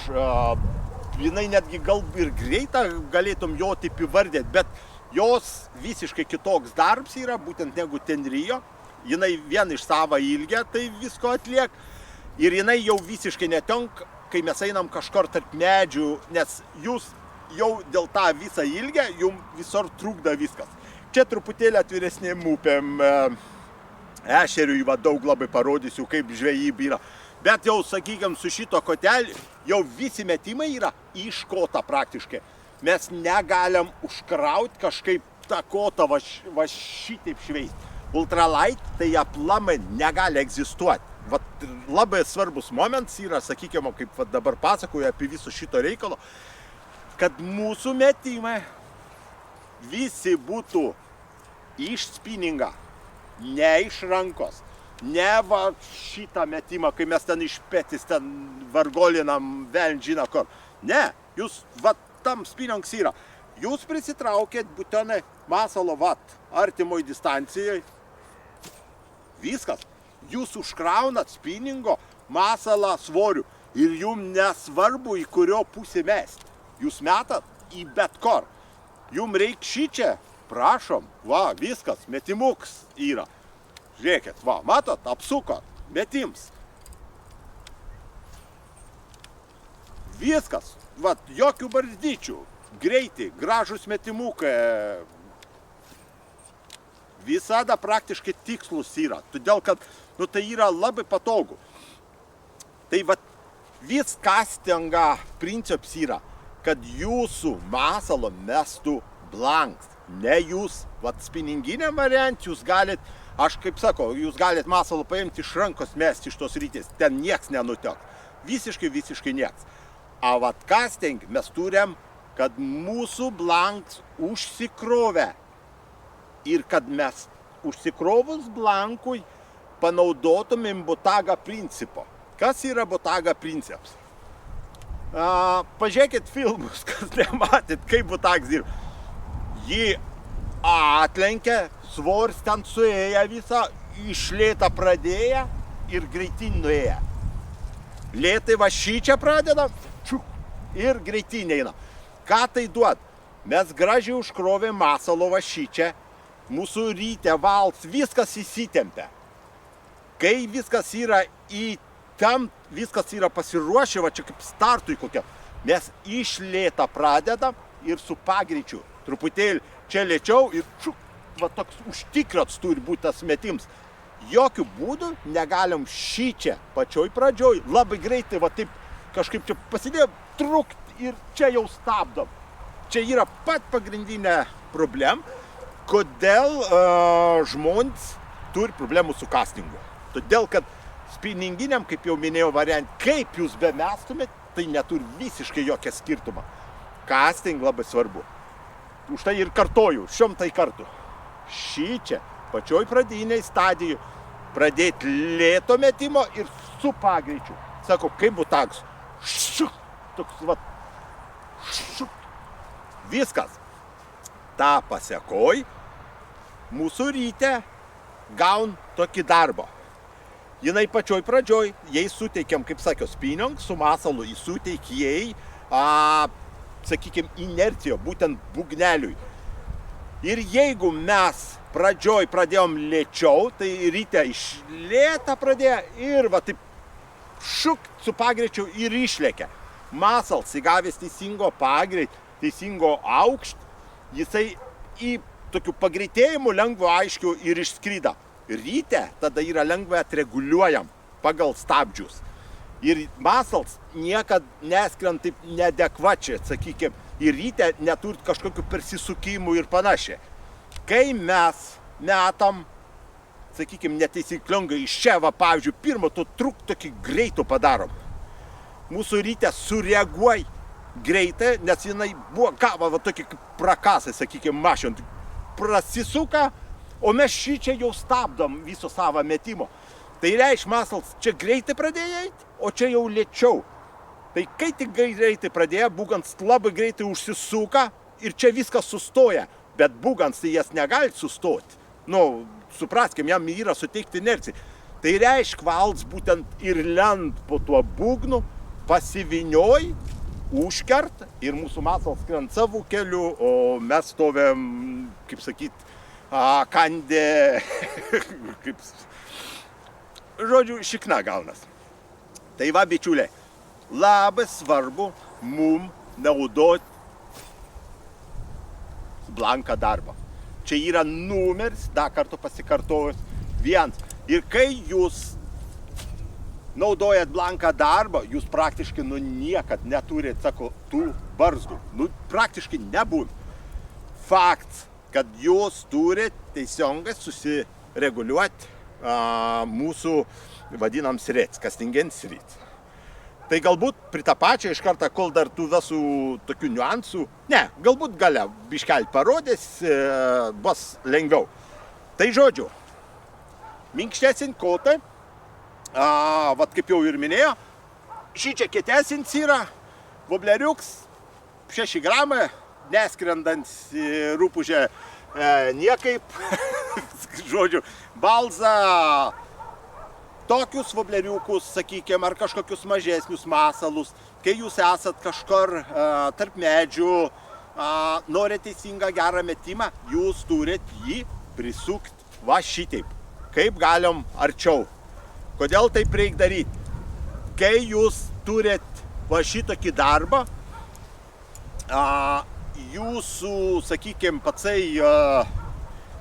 Jinai netgi gal ir greitą galėtum jo taip įvardėti, bet jos visiškai kitoks darbs yra, būtent negu Tenrio. Jinai vien iš savo ilgę tai visko atliek. Ir jinai jau visiškai netenka, kai mes einam kažkur tarp medžių, nes jūs jau dėl tą visą ilgę jums visur trukda viskas. Čia truputėlį atviresnėm upėm, ešeriui daug labai parodysiu, kaip žvejyba yra. Bet jau, sakykime, su šito kotelį jau visi metimai yra iškota praktiškai. Mes negalim užkrauti kažkaip tą kotą va šitaip šveisti. Ultralight tai aplamai negali egzistuoti. Vat labai svarbus momentas yra, sakykime, kaip dabar pasakoju apie viso šito reikalo, kad mūsų metimai visi būtų iš spinningo, ne iš rankos. Ne va šitą metimą, kai mes ten iš petis ten vargolinam, velnžina kur. Ne, jūs va tam spinnings yra. Jūs prisitraukėt būtinai masalo artimoj distancijoj. Viskas. Jūs užkraunat spinningo masalą svorių ir jums nesvarbu, į kurio pusę mesti. Jūs metat į bet kur. Jums reikia šičia, prašom, va, viskas, metimuks yra. Žiūrėkit, va, matot, apsukot, metims. Viskas, va, jokių barzdyčių, greiti, gražus metimukai. Visada praktiškai tikslus yra, todėl kad, tai yra labai patogu. Tai va, vis castingo principas yra, kad jūsų masalo mestų blanks. Ne jūs, va, spinninginiam variant, jūs galit, aš kaip sakau, jūs galit masalą paimti iš rankos, mesti iš tos rytis, ten nieks nenuteks. Visiškai nieks. A vat casting mes turim, kad mūsų blanks užsikrovė. Ir kad mes užsikrovus blankui panaudotumėm botaga principą. Kas yra botaga principas? Pažiūrėkit filmus, kas nematėt, kaip botagas dirba. Jį atlenkia, svoris ten suėję visą, iš lėtą pradėję ir greitin nuėję. Lėtai va šičia pradeda ir greitin eina. Ką tai duod? Mes gražiai užkrovėm masalo va šičia, mūsų ryte vals, viskas įsitempia. Kai viskas yra viskas yra pasiruošę, va čia kaip startui kokia, mes iš lėtą pradedam ir su pagreičiu. Truputėlį čia lėčiau ir va toks užtikrats turi būti tas metims. Jokių būdų negalim šičia pačioj pradžioj, labai greitai va taip kažkaip čia pasidėjo trukt ir čia jau stabdom. Čia yra pat pagrindinė problema, kodėl žmonės turi problemų su castingu. Todėl, kad spinninginiam, kaip jau minėjau variant, kaip jūs bemestumėt, tai neturi visiškai jokio skirtumo. Casting labai svarbu. Už tai ir kartoju 100 kartų. Šičia, pačioj pradiniai stadijai, pradėti lėto metimo ir su pagreičiu. Sako, kaip botagas. Toks va. Viskas. Ta pasekoj, mūsų ryte gaun tokį darbą. Jinai pačioj pradžioj, jai suteikiam, kaip sakiau, spinning su masalu, jis suteik jai, sakykime, inerciją, būtent būgneliui. Ir jeigu mes pradžioj pradėjom lėčiau, tai ryte iš lėtą pradėjo ir va taip su pagreičiu ir išlėkia. Masals įgavęs teisingo pagreitį, teisingo aukštį, jisai į tokių pagreitėjimų lengvo aiškių ir išskryda. Ryte tada yra lengvai atreguliuojam pagal stabdžius. Ir masals niekad neskrend taip neadekvačiai, sakykime, ir ryte neturit kažkokių persisukimų ir panašiai. Kai mes metam, sakykime, neteisyklingai iš čia, va, pavyzdžiui, pirmą tokį greitų padarom. Mūsų ryte sureaguoj greitai, nes jinai buvo, va, tokį prakasai, sakykime, mašint, prasisuka, o mes šičia jau stabdom viso savo metimo. Tai reiškia, masals čia greitai pradėjo eiti, o čia jau lėčiau. Tai kai tik greitai pradėjo, būgans labai greitai užsisuka ir čia viskas sustoja. Bet būgans tai jas negali sustoti. Supraskim, jam yra suteikti inerciją. Tai reiškia, vals būtent ir lent po tuo būgnu, pasivinioj, užkert ir mūsų masals skrend savo keliu, o mes stovėm, kaip sakyt, kandė, kaip, žodžiu, šikna gaunas. Tai va, bičiuliai, labai svarbu mum naudoti blanką darbą. Čia yra numeris, dar kartą pasikartojus, 1. Ir kai jūs naudojat blanką darbą, jūs praktiškai niekad neturite, sako, tų barzdų. Praktiškai nebūna. Faktas, kad jūs turite teisingai susireguliuoti mūsų vadinam srėts, kastingens srėts. Tai galbūt pritapačia iš karto, kol dar tų visų tokių niuansų. Ne, galbūt galia biškelį parodės, bus lengviau. Tai žodžiu, minkštesnį kotą, vat kaip jau ir minėjo, šį čia kietesnis yra, vobleriuks, 6 gramai, neskrendant rūpužę niekaip, žodžiu, balza, tokius vobleriukus, sakykime, ar kažkokius mažesnius masalus, kai jūs esat kažkur tarp medžių, norite teisingą gerą metimą, jūs turit jį prisukti va šitaip, kaip galim arčiau. Kodėl taip reikia daryti? Kai jūs turit va šitokį darbą, jūsų, sakykime, patsai,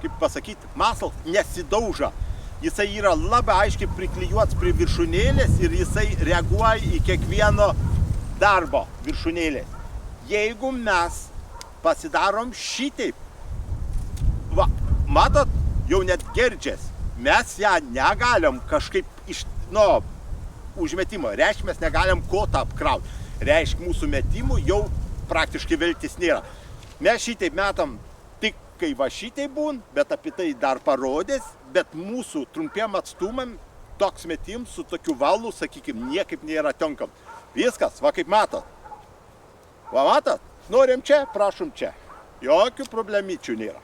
kaip pasakyti, masalas nesidauža. Jisai yra labai aiškiai priklijuotas prie viršūnėlės ir jisai reaguoja į kiekvieno darbo viršūnėlės. Jeigu mes pasidarom šitaip, va, matot, jau net gerdžias, mes ją negalim kažkaip užmetimo, reiškia, mes negalim kotą apkrauti. Reiškia, mūsų metimų jau praktiškai viltis nėra. Mes šitaip metam tik kai va šitai būn, bet apie tai dar parodės, bet mūsų trumpiem atstumam toks metims su tokiu valu, sakykime, niekaip nėra tenkam. Viskas, va kaip matot. Va matot, norim čia, prašom čia. Jokių problemyčių nėra.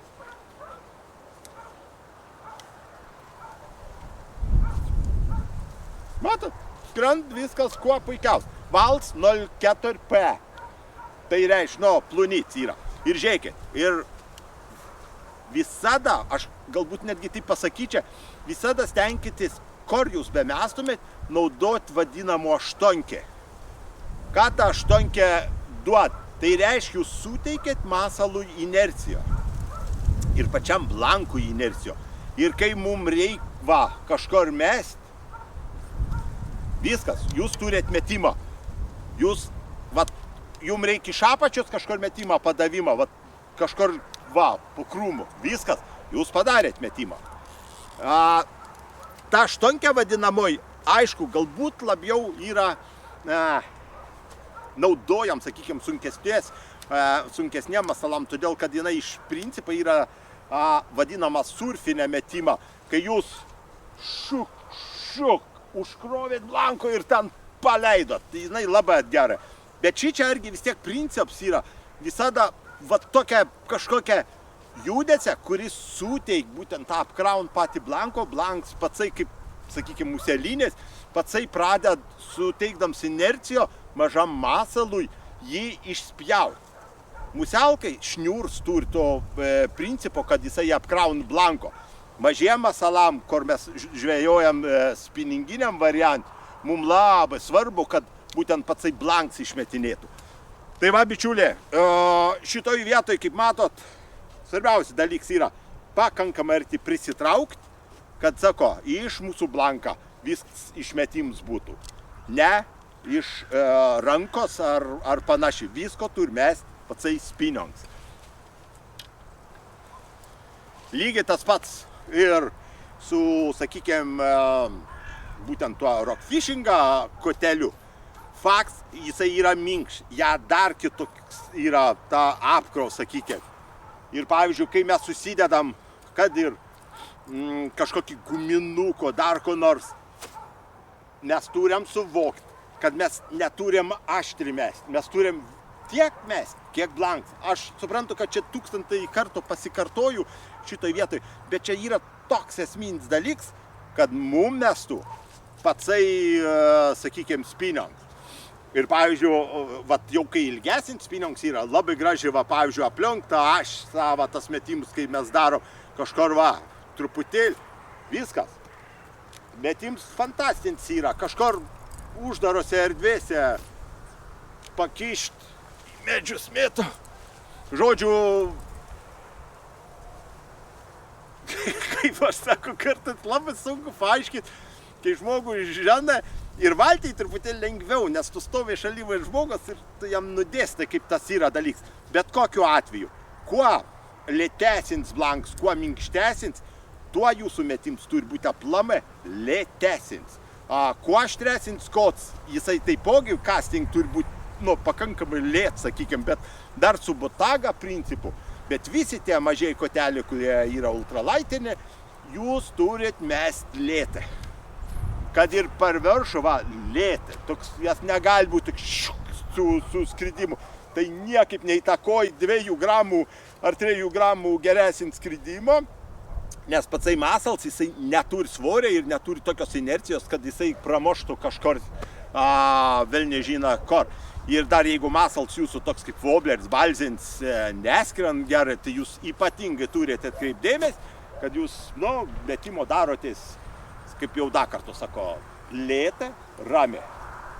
Matot, skrend viskas kuo puikiausia. Vals 04P. Tai reiškia, plunits yra. Ir žiūrėkit, ir visada, aš galbūt netgi taip pasakyčiau, visada stenkitės, kur jūs bemestumėt, naudoti vadinamo aštonkę. Ką ta aštonkė duot? Tai reiškia, jūs suteikėt masalui inerciją. Ir pačiam blankui inerciją. Ir kai mums reikia kažkur mest, viskas, jūs turėt metimą. Jūs, jums reikia iš apačios kažkur metimą, padavimą, kažkur po krūmų. Viskas, jūs padarėt metimą. Ta aštonkė vadinamoji, aišku, galbūt labiau yra naudojam, sakykime, sunkesniem masalam, todėl kad jinai iš principo yra vadinama surfinė metimą, kai jūs šuk, užkrovėt blanko ir ten paleidot. Tai jinai labai gera. Bet čia irgi vis tiek principas yra visada tokia kažkokia judesė, kuris suteik būtent tą apkraun patį blanko, blanks patsai kaip, sakykime, muselinės, patsai pradeda suteikdams inercijo mažam masalui jį išspjauti. Muselkai šniūrs turi to principo, kad jisai apkraun blanko. Mažiem masalam, kur mes žvejojam spininginiam variantui, mums labai svarbu, kad būtent patsai blanks išmetinėtų. Tai va, bičiulė, šitoj vietoj, kaip matot, svarbiausias dalykas yra pakankamai arti prisitraukti, kad, sako, iš mūsų blanką viskas išmetims būtų. Ne iš rankos ar panašiai. Visko turi mest patsai spiniongs. Lygiai tas pats ir su, sakykime, būtent tuo rockfishinga koteliu. Faktas, jisai yra minkš, ją dar kitoks yra ta apkrova, sakykime. Ir pavyzdžiui, kai mes susidedam, kad ir kažkokį guminuko, dar ko nors, mes turim suvokti, kad mes neturim aštri mest. Mes turim tiek mest, kiek blanks. Aš suprantu, kad čia 1000 kartų pasikartoju šitoj vietoj, bet čia yra toks esminis dalykas, kad mum mestų patsai, sakykime, spiniongs. Ir pavyzdžiui, jau kai ilgesnis spiniongs yra, labai gražiai, pavyzdžiui, aplink tą aš savo tas metimus, kai mes darom kažkur, truputėlį, viskas. Metims fantastinis yra, kažkur uždarose erdvėse pakišti medžius mėto. Žodžiu, kaip aš sakau, kartais labai sunku paaiškinti, kai žmogus žino ir valtį truputėlį lengviau, nes tu stovi šalyvai žmogus ir tu jam nudėstai, kaip tas yra dalyks. Bet kokiu atveju, kuo lėtesnis blanks, kuo minkštesnis, tuo jūsų metims turi būti aplamai lėtesnis. Kuo aštresnis kots, jisai taipogi casting turi būti pakankamai lėt, sakykime, bet dar su botaga principu. Bet visi tie mažiai koteliai, kurie yra ultralaitinė, jūs turit mest lėtai. Kad ir per viršų, lėtai. Toks, jas negali būti su skridimu. Tai niekaip neįtakoja 2 gramų ar 3 gramų geresnį skridimą. Nes patsai muscles, jisai neturi svorio ir neturi tokios inercijos, kad jisai pramoštų kažkur vėl nežino kur. Ir dar jeigu muscles jūsų toks kaip wobbleris, balzins, neskrend gerai, tai jūs ypatingai turite atkreipti dėmesį, kad jūs, metimo darotės, kaip jau dar kartą sako, lėtai, ramiai.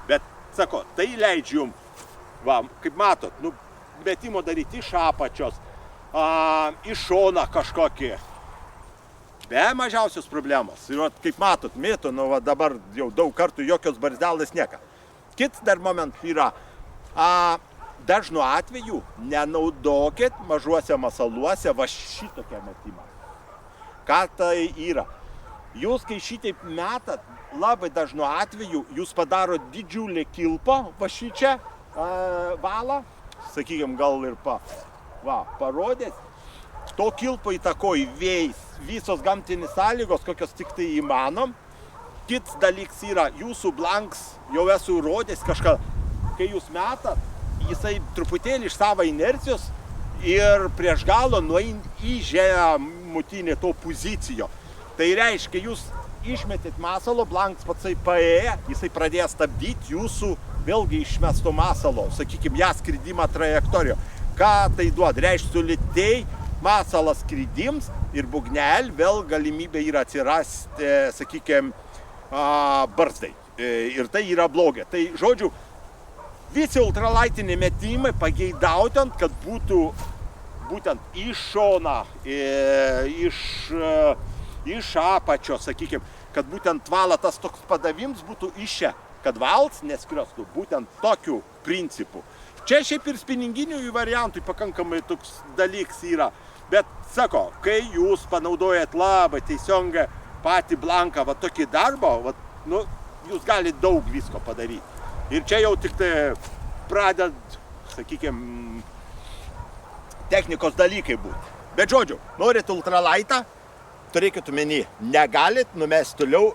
Bet, sako, tai leidžia jums, kaip matot, metimo daryti iš apačios, iš šoną kažkokį. Be mažiausios problemos. Ir kaip matot, mėtų, dabar jau daug kartų jokios barzdelės nieka. Kits dar moment yra, dažnu atveju nenaudokit mažuose masaluose šitokią metimą. Ką tai yra? Jūs, kai šitaip metat, labai dažnu atveju jūs padaro didžiulį kilpą šičia valą, sakykime, gal ir parodės. To kilpo įtakoja vėjas, visos gamtinės sąlygos, kokios tik tai įmanom. Kits dalyks yra, jūsų blanks, jau esu rodęs kažką, kai jūs metat, jisai truputėlį iš savo inercijos ir prieš galo nueina į žemutinę to poziciją. Tai reiškia, jūs išmetėt masalo, blanks patsai paėję, jisai pradėjo stabdyti jūsų vėlgi išmesto masalo, sakykime, ją skridimą trajektoriją. Ką tai duoda? Reiškia, sulėtėjai masalas skridims ir būgnel vėl galimybė yra atsirasti, sakykime, barzdai. Ir tai yra blogai. Tai, žodžiu, visi ultralaitiniai metimai pageidautant, kad būtų būtent iš šoną, iš apačios, sakykime, kad būtent valatas toks padavims būtų iš čia, kad vals neskriostų būtent tokiu principu. Čia šiaip ir spininginių variantų pakankamai toks dalyks yra. Bet, sako, kai jūs panaudojat labai teisingai patį blanką, tokį darbą, jūs galite daug visko padaryti. Ir čia jau tik tai pradeda, sakykime, technikos dalykai būti. Bet žodžiu, norit ultralaitą, turėkit omeny, negalit numesti toliau,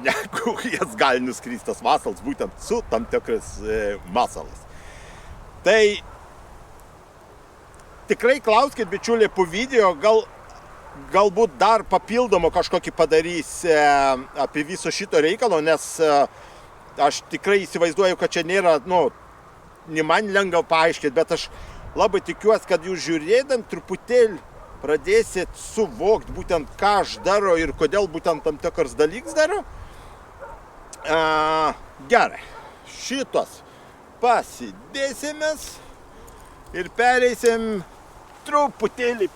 negu jas gali nuskristas masalas, būtent su tam tikras masalas. Tai tikrai klauskit, bičiuliai, po video, galbūt dar papildomo kažkokį padarys apie viso šito reikalo, nes aš tikrai įsivaizduoju, kad čia nėra, ne man lengva paaiškinti, bet aš labai tikiuosi, kad jūs žiūrėdami truputėlį pradėsit suvokti būtent ką aš daro ir kodėl būtent tam tikras dalykas daro. Gerai, šitos pasidėsimės ir pereisim truputėlį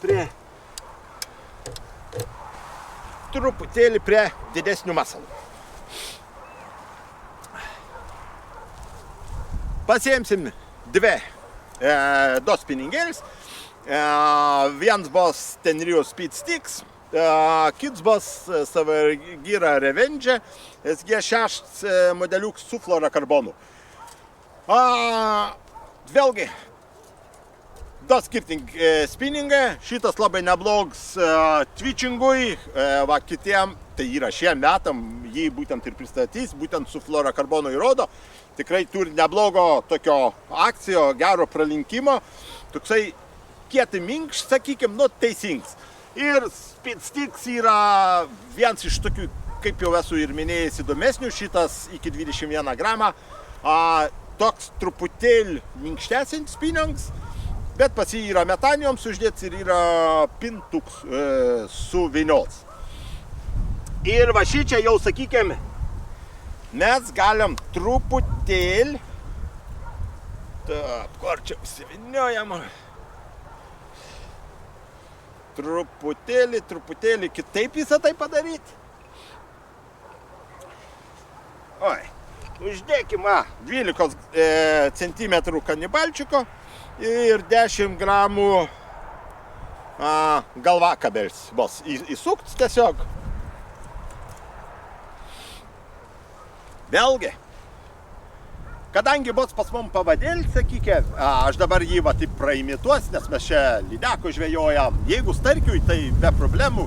prie didesnių masalų. Pasiimsim du spiningėlius. Vienas bus Tenrio Speed Sticks, kits bus Savagira Revenge SG6 modeliuk su fluorokarbonu. Vėlgi, du skirtingi spinningai, šitas labai neblogs twitchingui, kitiem, tai yra šiem metam, jį būtent ir pristatys, būtent su fluorokarbonu įrodo, tikrai turi neblogo tokio akcijo, gero pralinkimo, toksai kietai minkšt, sakykime, teisingas. Ir Speed Sticks yra vienas iš tokių, kaip jau esu ir minėjęs, įdomesnių, šitas iki 21 gramą, toks truputėlį minkštesnis spinningas, bet pas jį yra metanijoms uždėts ir yra pintuks suvyniots. Ir va šičia jau, sakykime, mes galim truputėlį, kur čia užsivyniojama, truputėlį kitaip visą tai padaryti. Oi, uždėkime 12 cm kanibalčiko ir 10 gramų galvakabelis. Bus įsukt tiesiog. Vėlgi, kadangi bus pas mum pavadėlis, sakykė, aš dabar jį va taip praimituos, nes mes čia lydeko žvejojam. Jeigu starkiui, tai be problemų.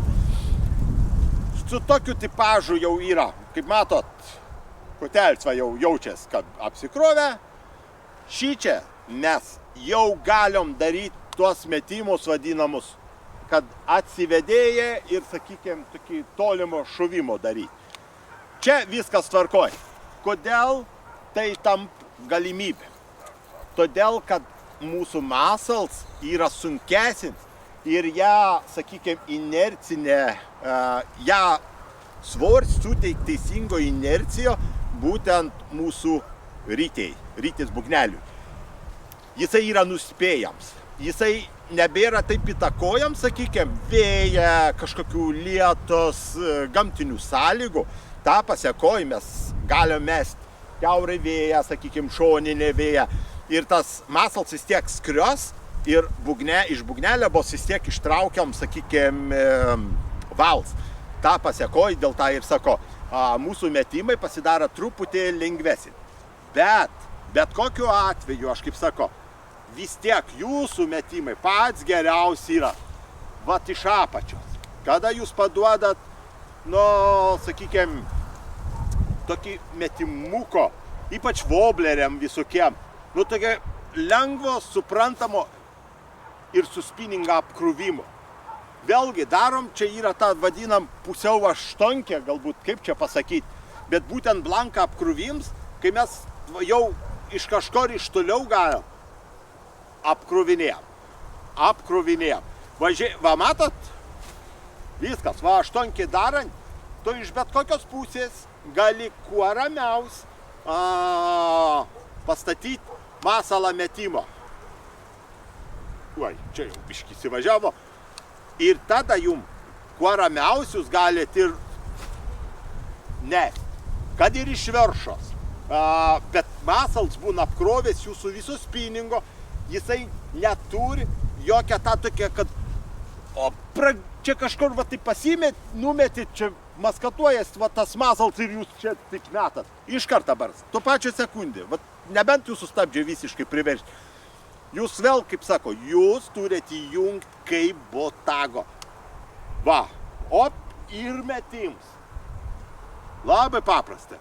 Su tokiu tipažu jau yra, kaip matot, kotelis va jau jaučias, kad apsikrovė. Šičia mes jau galim daryti tuos metimus vadinamus, kad atsivedėja ir, sakykime, tokį tolimo šuvimo daryti. Čia viskas tvarkoj. Kodėl tai tamp galimybė? Todėl, kad mūsų muscles yra sunkesnis ir ją, sakykime, inercinė, ją svoris suteik teisingo inercijo būtent mūsų rytis būgneliui. Jisai yra nuspėjams. Jisai nebėra taip įtakojams, sakykime, vėja, kažkokių lietos, gamtinių sąlygų. Ta pasekoj mes galim mesti kiaurą vėją, sakykime, šoninę vėją. Ir tas muscles vis tiek skrios ir iš būgnelio bus vis tiek ištraukiam, sakykime, vals. Ta pasekoj, dėl tą ir sako, mūsų metimai pasidaro truputį lengvesni. Bet kokiu atveju, aš kaip sako, vis tiek jūsų metimai pats geriausi yra vat iš apačios. Kada jūs paduodat, sakykime, tokį metimuko, ypač wobleriam visokiem, tokia lengvo, suprantamo ir su spinningo apkrovimu. Vėlgi, darom, čia yra tą vadinam pusiau aštonkė, galbūt kaip čia pasakyti, bet būtent blanką apkrovims, kai mes jau iš kažkur iš toliau galim, apkrovinėjam. Va matot, viskas, va aštonkį darant, tu iš bet kokios pusės gali kuo ramiaus pastatyti masalą metimo. Oi, čia jau biškį įsivažiavo. Ir tada jum kuo ramiausius galite ir kad ir iš viršos. Bet muscles būna apkrovęs jūsų viso spinningo, jisai neturi jokią tą tokią, kad čia kažkur va taip pasimėt, numetit, čia maskatuojas va tas muscles ir jūs čia tik metat. Iš karto bars, tuo pačią sekundę, nebent jūsų stabdžiai visiškai priversti. Jūs vėl, kaip sako, jūs turite įjungti kaip botago. Va, ir metims. Labai paprasta.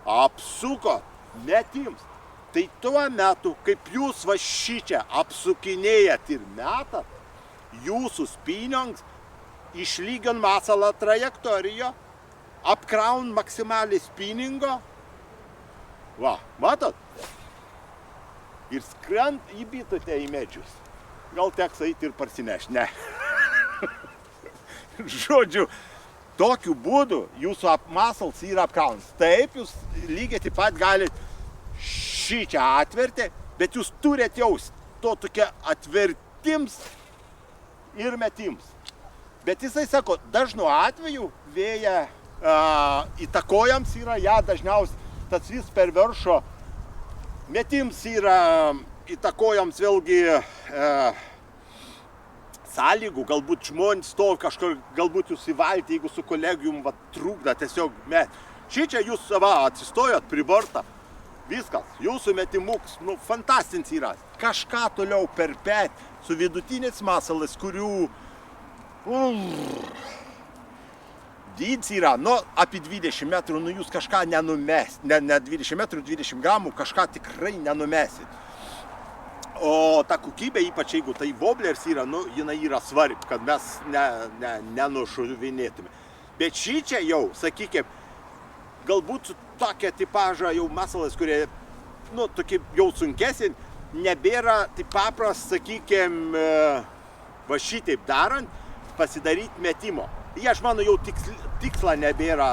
Apsukot, metims. Tai tuo metu, kaip jūs va šičia apsukinėjat ir metat, jūsų spinningas išlygion masalą trajektoriją, apkraun maksimaliai spinningo. Va, matot? Ir skrend įbytote į medžius. Gal teks eiti ir parsinešti? Ne. Žodžiu, tokiu būdu jūsų muscles yra apkraunas. Taip, jūs lygiai taip pat galite šičia atverti, bet jūs turite jausti to tokia atvertims ir metims. Bet jisai sako, dažnu atveju vėja įtakojams yra, ją dažniausiai tas vis per viršų. Metims yra įtakojams vėlgi sąlygų, galbūt žmonės to kažkur, galbūt jūs įvalti, jeigu su kolegijum trukda tiesiog met. Šičia jūs atsistojot prie bortą, viskas, jūsų metimuks, fantastinis yra. Kažką toliau per petį su vidutinis muscles, kurių dydis yra, apie 20 metrų, jūs kažką nenumesit, ne 20 metrų, 20 gramų, kažką tikrai nenumesit. O ta kokybė, ypač jeigu tai wobleris yra, jinai yra svarbi, kad mes nenušuvinėtume. Bet šičia jau, sakykime, galbūt su tokia tipaža jau muscles, kurie, tokie jau sunkesni, nebėra taip papras, sakykime, va šitaip darant, pasidaryti metimo. Aš manau, jau tiksla nebėra,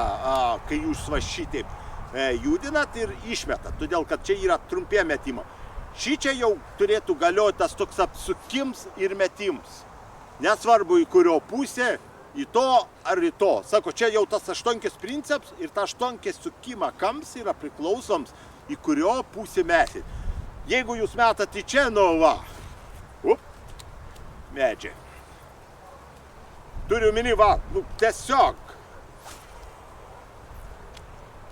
kai jūs va šitaip judinat ir išmetat, todėl kad čia yra trumpie metimo. Šičia jau turėtų galioti tas toks apsukims ir metims. Nesvarbu į kurio pusę, į to ar į to. Sako, čia jau tas aštuonkės principas ir ta aštuonkės sukimą kams yra priklausoms, į kurio pusę mesit. Jeigu jūs metat į čia, nu va, medžiai. Turiu mini, va, nu tiesiog.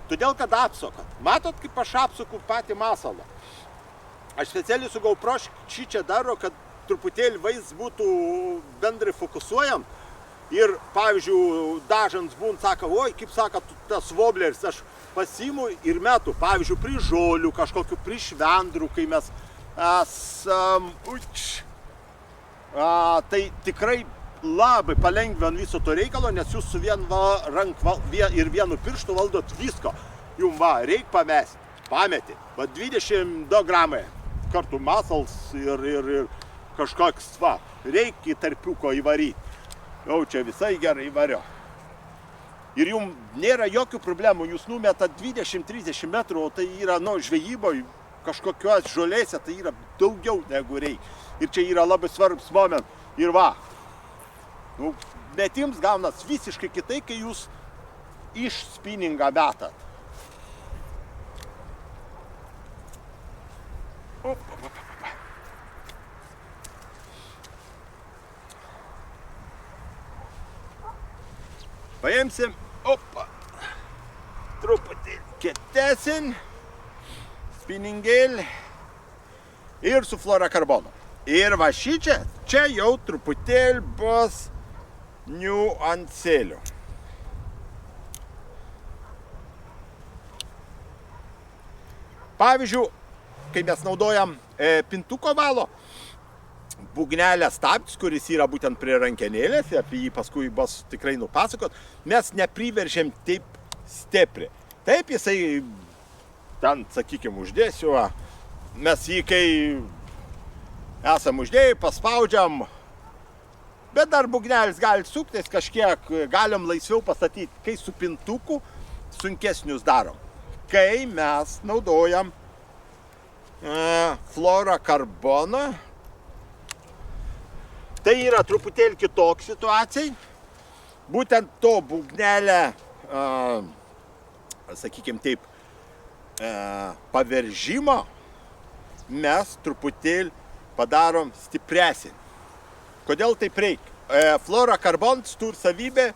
Todėl, kad apsukat. Matot, kaip aš apsuku patį masalą. Aš specialiai su GoPro šičia daro, kad truputėlį vaizdas būtų bendrai fokusuojant. Ir, pavyzdžiui, dažant būn, sako, oi, kaip sako, tas wobleris, aš pasiimu ir metu, pavyzdžiui, prie žolių, kažkokiu prie švendrų, kai mes esam, tai tikrai labai palengvina viso to reikalo, nes jūs su ir vienu pirštu valdot visko. Jums va, reik pamesti, pameti, va 22 gramai kartų masals ir kažkoks, va, reik į tarpiuko įvaryti. Jau čia visai gerai įvario. Ir jums nėra jokių problemų, jūs numetat 20-30 metrų, o tai yra, nu, žvejyboje, kažkokios žolėse, tai yra daugiau negu reik. Ir čia yra labai svarbus momentas. Ir va, nu, metims gaunas visiškai kitai, kai jūs iš spinningą metat. Paimsim, truputį kietesnį spinningėlį ir su fluorokarbonu. Ir va šičia, čia jau truputėlį bus niuansėlių. Pavyzdžiui, kai mes naudojam pintuko valo, būgnelę stabdis, kuris yra būtent prie rankenėlės, apie jį paskui bus tikrai nupasakot, mes nepriveržiam taip stipriai. Taip jisai ten, sakykime, uždėsiu, mes jį kai esam uždėjai, paspaudžiam, bet dar būgnelis gali suktis, kažkiek galim laisviau pastatyti, kai su pintuku sunkesnius darom. Kai mes naudojam fluorokarboną, tai yra truputėlį kitoks situacijai. Būtent to būgnelę, sakykime taip, paveržimo mes truputėlį padarom stipresnį. Kodėl taip reikia? Fluorokarbonas turi savybę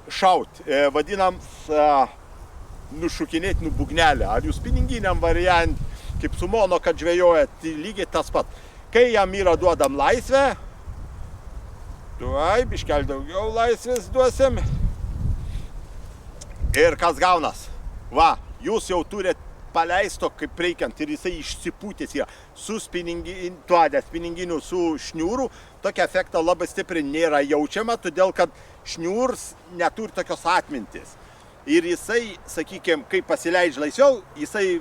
šaut, vadinam nušukinėtinų būgnelę. Ar jūs spinninginiam variant, kaip su mono, kad žvejojat, tai lygiai tas pat. Kai jam yra duodam laisvę, tuoj, biškel daugiau laisvės duosim. Ir kas gaunas? Va, jūs jau turit paleisto kaip reikiant ir jisai išsipūtęs yra su spinninginiu, su šniūru. Tokio efekto labai stipriai nėra jaučiama, todėl kad šniūrs neturi tokios atminties. Ir jisai, sakykime, kai pasileidžia laisviau, jisai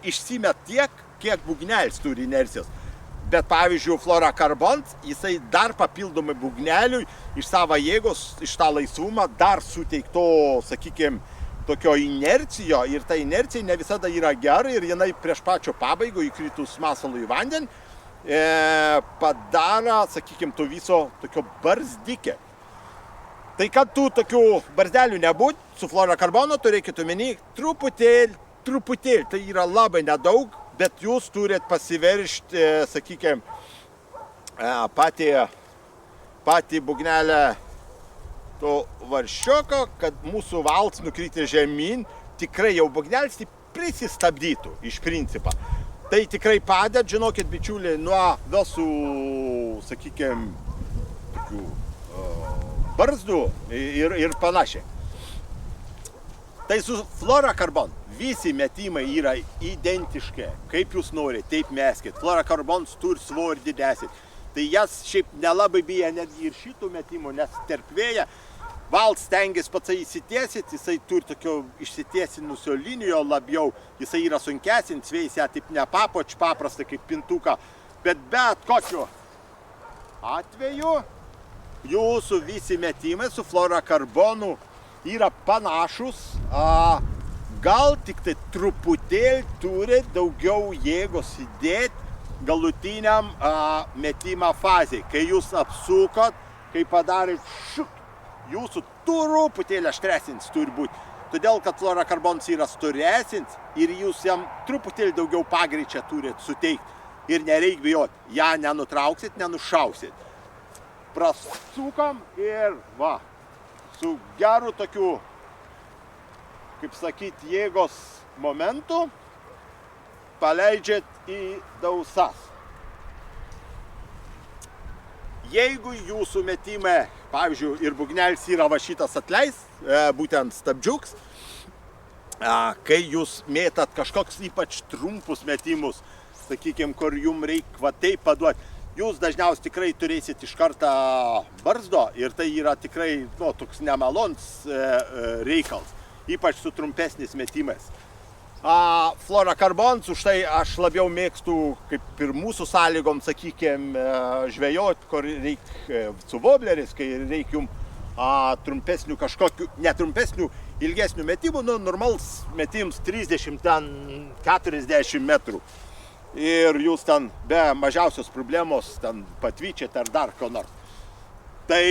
išsimet tiek, kiek būgnelis turi inercijos. Bet pavyzdžiui, fluorokarbons, jisai dar papildomai būgneliui iš savo jėgos, iš tą laisvumą dar suteikto, sakykime, tokio inercijo. Ir ta inercija ne visada yra gera ir jinai prieš pačio pabaigų įkritus masalui į vandenį padaro, sakykime, to viso tokio barzdikė. Tai kad tų tokių barzdelių nebūt, su fluorokarbonu turėkit omeny truputėlį, tai yra labai nedaug, bet jūs turit pasiveržti, sakykime, patį būgnelę to varščioko, kad mūsų valts nukritė žemyn, tikrai jau būgnelis prisistabdytų iš principo. Tai tikrai padeda, žinokit, bičiuliai, nuo visų, sakykime, tokių barzdų ir panašiai. Tai su fluorokarbonu visi metimai yra identiški. Kaip jūs norite, taip meskit. Fluorokarbonas turi svorį didesnį. Tai jas šiaip nelabai bijo netgi ir šitų metimų, nes terpvėja valts stengiasi pats įsitiesit, jisai turi tokio išsitiesinusio linijo labiau, jisai yra sunkesnis, vėjas ją taip nepapoč paprastai kaip pintuką, bet kokiu atveju jūsų visi metimai su fluorokarbonu yra panašus, gal tik tai truputėlį turi daugiau jėgos įdėti galutiniam metimo fazėj. Kai jūs apsukot, kai padarėt šuk, jūsų truputėlį aštresnis turi būti. Todėl, kad fluorokarbonas yra storesnis ir jūs jam truputėlį daugiau pagreičio turit suteikti. Ir nereik bijoti, ją nenutrauksit, nenušausit. Prasukam ir va, su geru tokiu, kaip sakyt, jėgos momentu paleidžiat į dausas. Jeigu jūsų metime, pavyzdžiui, ir būgnelis yra va šitas atleis, būtent stabdžiuks, kai jūs mėtat kažkoks ypač trumpus metimus, sakykime, kur jums reikia va taip paduoti, jūs dažniausiai tikrai turėsit iš karto barzdo ir tai yra tikrai toks nemalons reikalas, ypač su trumpesnis metimais. Fluorokarbonas, už tai aš labiau mėgstu, kaip ir mūsų sąlygom, sakykime, žvejot, kur reikia su wobleris, kai reikia jums trumpesnių kažkokių, netrumpesnių, ilgesnių metimų, normalus metims 30-40 metrų. Ir jūs ten be mažiausios problemos ten patvyčiat ar dar ko nors. Tai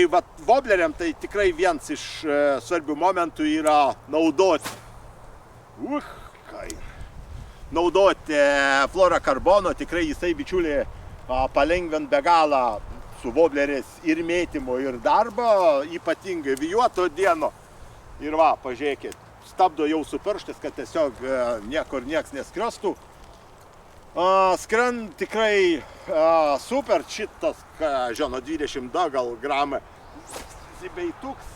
wobleriam tai tikrai vienas iš svarbių momentų yra naudoti. Naudoti fluorokarbono, tikrai jisai bičiuliai palengvint be galą su wobleris ir mėtymo ir darbo, ypatingai vėjuoto dieno. Ir va, pažiūrėkit, stabdo jau su pirštais, kad tiesiog niekur nieks neskriostų. Skrend tikrai super, šitas, žino, 22 gal gramą, beituks,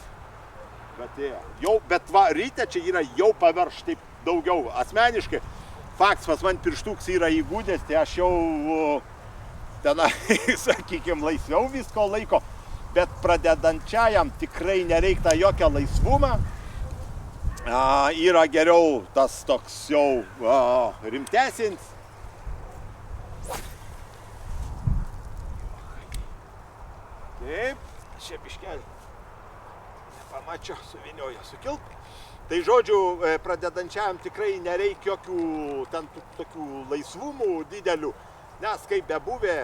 bet va, ryte čia yra jau pavirš taip daugiau asmeniškai. Faktas, pas man pirštuks yra įgūdęs, tai aš jau tenai, sakykime, laisviau visko laiko, bet pradedančiajam tikrai nereikta jokio laisvumą. Yra geriau tas toks jau rimtesnis. Taip, čia biškelį nepamačiau, suviniojo sukilp. Tai žodžiu, pradedančiajam tikrai nereikia jokių ten tokių laisvumų didelių, nes kaip bebuvę,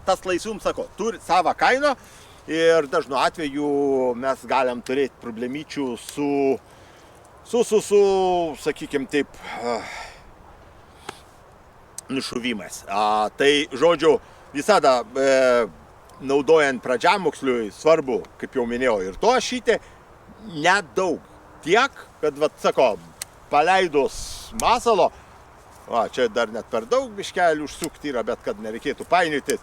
tas laisvums, sako, turi savo kainą ir dažnu atveju mes galim turėti problemyčių su, sakykime taip, nušuvimais. Tai, žodžiu, visada naudojant pradžiamoksliui svarbu, kaip jau minėjau, ir to šitė nedaug. Tiek, kad, sako, paleidus masalo, čia dar net per daug biškelį užsukti yra, bet kad nereikėtų painiotis.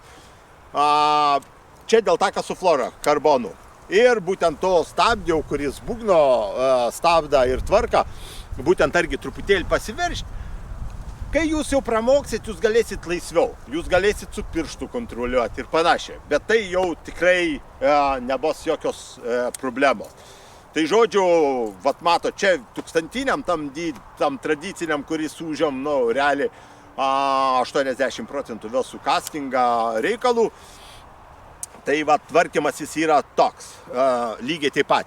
Čia dėl taka su fluorokarbonu. Ir būtent to stabdžiau, kuris būgno stabdą ir tvarka, būtent argi truputėlį pasiveršti. Kai jūs jau pramoksit, jūs galėsit laisviau, jūs galėsit su pirštu kontroliuoti ir panašiai, bet tai jau tikrai nebus jokios problemos. Tai žodžiu, mato, čia tūkstantiniam, tam tradiciniam, kuris užėm, realiai 80% vėl su castinga reikalų, tai tvarkymasis yra toks, lygiai taip pat.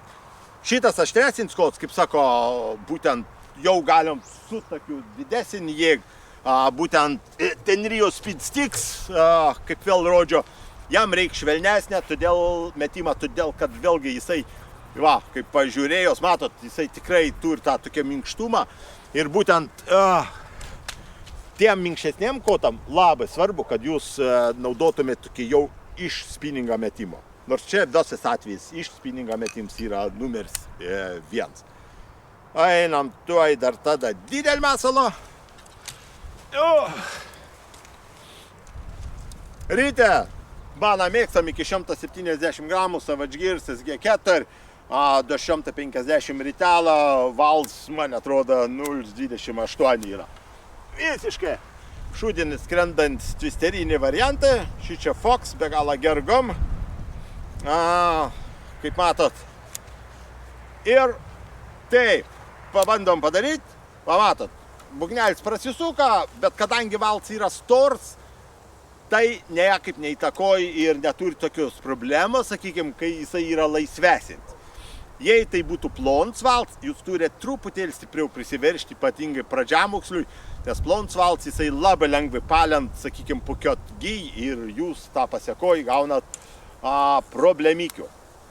Šitas aštresnis kods, kaip sako, būtent jau galim su tokiu didesnį jėgą, būtent Tenrio Speed Sticks, kaip vėl rodžio, jam reikia švelnesnė, metimą, todėl kad vėlgi jisai, kaip pažiūrėjus, matot, jisai tikrai turi tą tokią minkštumą ir būtent tiem minkštesniem kotam labai svarbu, kad jūs naudotumėte tokį jau iš spinningo metimo. Nors čia visas atvejis iš spinningo metims yra numeris 1. Einam tuoj dar tada didelį masalo. Ryte mano mėgstam iki 170 gramų Savage G4, 250 ritelą, vals, man atrodo, 0,28 yra. Visiškai šūdinis skrendant twisterinį variantą, šį čia Fox, be galo gergom, kaip matot. Ir taip, pabandom padaryti, pamatot, būgnelis prasisuka, bet kadangi valts yra stors, tai niekaip neįtakoja ir neturi tokios problemos, sakykime, kai jisai yra laisvesnis. Jei tai būtų plons valts, jūs turite truputėlį stipriau prisiveršti, ypatingai pradžiamoksliui, nes plons valts jisai labai lengvai palent, sakykime, pukiot gyj ir jūs tą pasiekoj gaunat problemikių.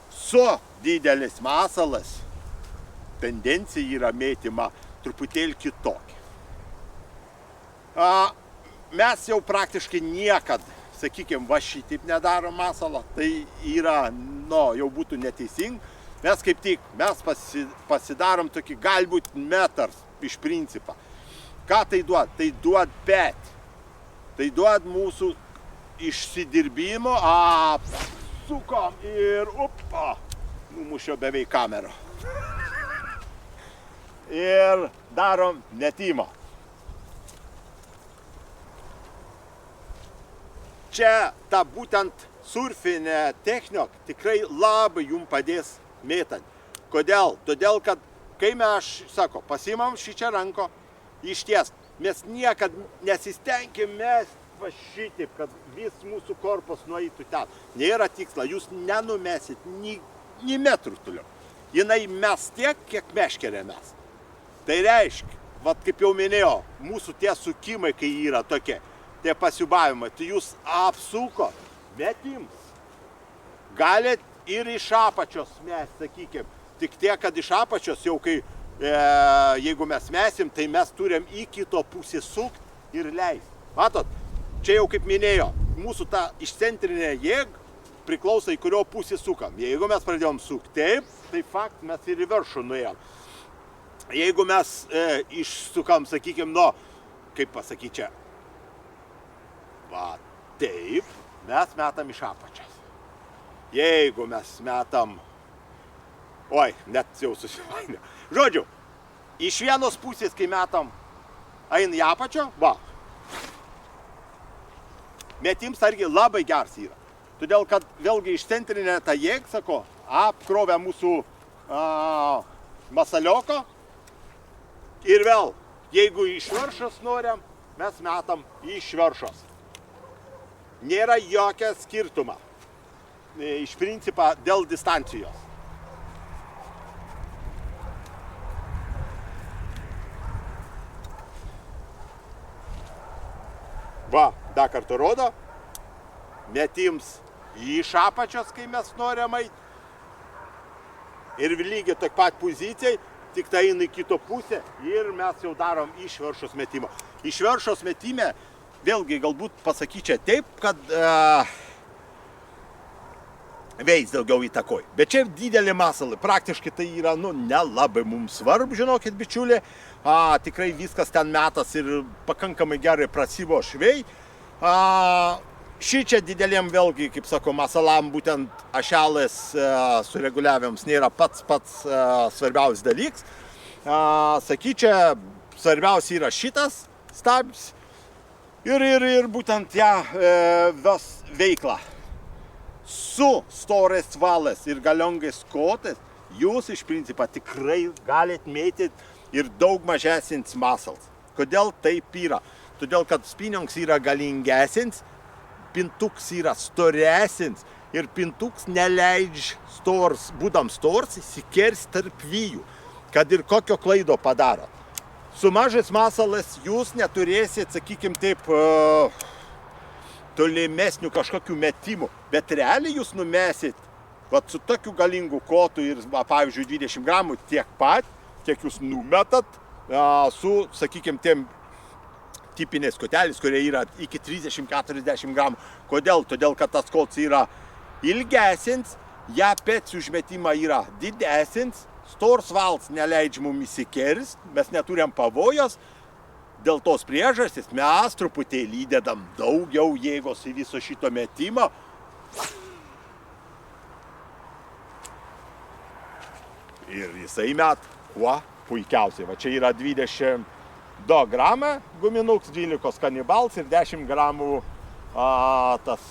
Su didelis masalas tendencija yra mėtyma truputėlį kitokia. Mes jau praktiškai niekad, sakykime, va šitaip nedarom masalą, tai yra, jau būtų neteisinga. Mes kaip tik, mes pasidarom tokį galbūt metars iš principą. Ką tai duod? Tai duod bet. Tai duod mūsų išsidirbimo, sukom ir numušiau beveik kamerą. Ir darom metimą. Čia ta būtent surfinė technika tikrai labai jums padės mėtant. Kodėl? Todėl, kad kai mes, pasimam šičia ranko, išties, mes niekad nesistengim mest va šitaip, kad vis mūsų korpus nueitų ten. Nėra tiksla, jūs nenumesit ni metrų toliau. Jinai mes tiek, kiek meškerė mes. Tai reiškia, vat kaip jau minėjau, mūsų tie sukimai, kai yra tokie, tie pasiubavimai, tai jūs apsukot, metims. Galit ir iš apačios mes, sakykime, tik tiek, kad iš apačios jau kai, jeigu mes mesim, tai mes turim į kito pusę sukt ir leist. Matot, čia jau kaip minėjo, mūsų ta išcentrinė jėga priklauso į kurio pusę sukam. Jeigu mes pradėjom sukti taip, tai fakt mes ir į viršų nuėjom. Jeigu mes išsukam, sakykime, kaip pasakyti čia, va taip, mes metam iš apačios. Jeigu mes metam, net jau susivainė. Žodžiu, iš vienos pusės, kai metam, eina į apačią, metims argi labai geras yra. Todėl, kad vėlgi išcentrinė ta jėga, apkrovė mūsų masalioką. Ir vėl, jeigu iš viršos norim, mes metam iš viršos. Nėra jokio skirtumo. Iš principo dėl distancijos. Dar kartą rodo. Metims iš apačios, kai mes norim eit. Ir lygiai tak pat pozicijai, tik tai eina į kito pusę ir mes jau darom iš viršos metimo. Iš viršos metime, vėlgi galbūt pasakyčiau taip, kad veiks daugiau įtakoj. Bet čia didelį masalą. Praktiškai tai yra, nelabai mums svarbu, žinokit, bičiuliai. Tikrai viskas ten metas ir pakankamai gerai prasivo švei. Šičia didelėm vėlgi, kaip sako, masalam būtent ašelės sureguliavimas nėra pats svarbiausias dalykas. Sakyčia, svarbiausia yra šitas stabis ir būtent ves veikla. Su storės valės ir galingais kotais jūs iš principo tikrai galite mėtyti ir daug mažesnis masals. Kodėl taip yra? Todėl, kad spiniongs yra galingesnis, pintuks yra storesnis ir pintuks neleidžia būdam stors įsikersti tarp vyjų, kad ir kokio klaido padaro. Su mažais masalas jūs neturėsit, sakykim taip, tolimesnių kažkokių metimų, bet realiai jūs numesit su tokiu galingu kotu ir, pavyzdžiui, 20 gramų tiek pat, kiek jūs numetat su, sakykim, tiem tipinės kotelis, kurie yra iki 30-40 gramų. Kodėl? Todėl, kad tas kotas yra ilgesnis, pėts užmetimą yra didesnis, stors valts neleidžia mums įsikerst, mes neturim pavojos. Dėl tos priežastys mes truputėlį įdedam daugiau jėgos į viso šito metimą. Ir jisai met kuo puikiausiai. Va čia yra 22 gramą guminuks, 12 kanibals ir 10 gramų tas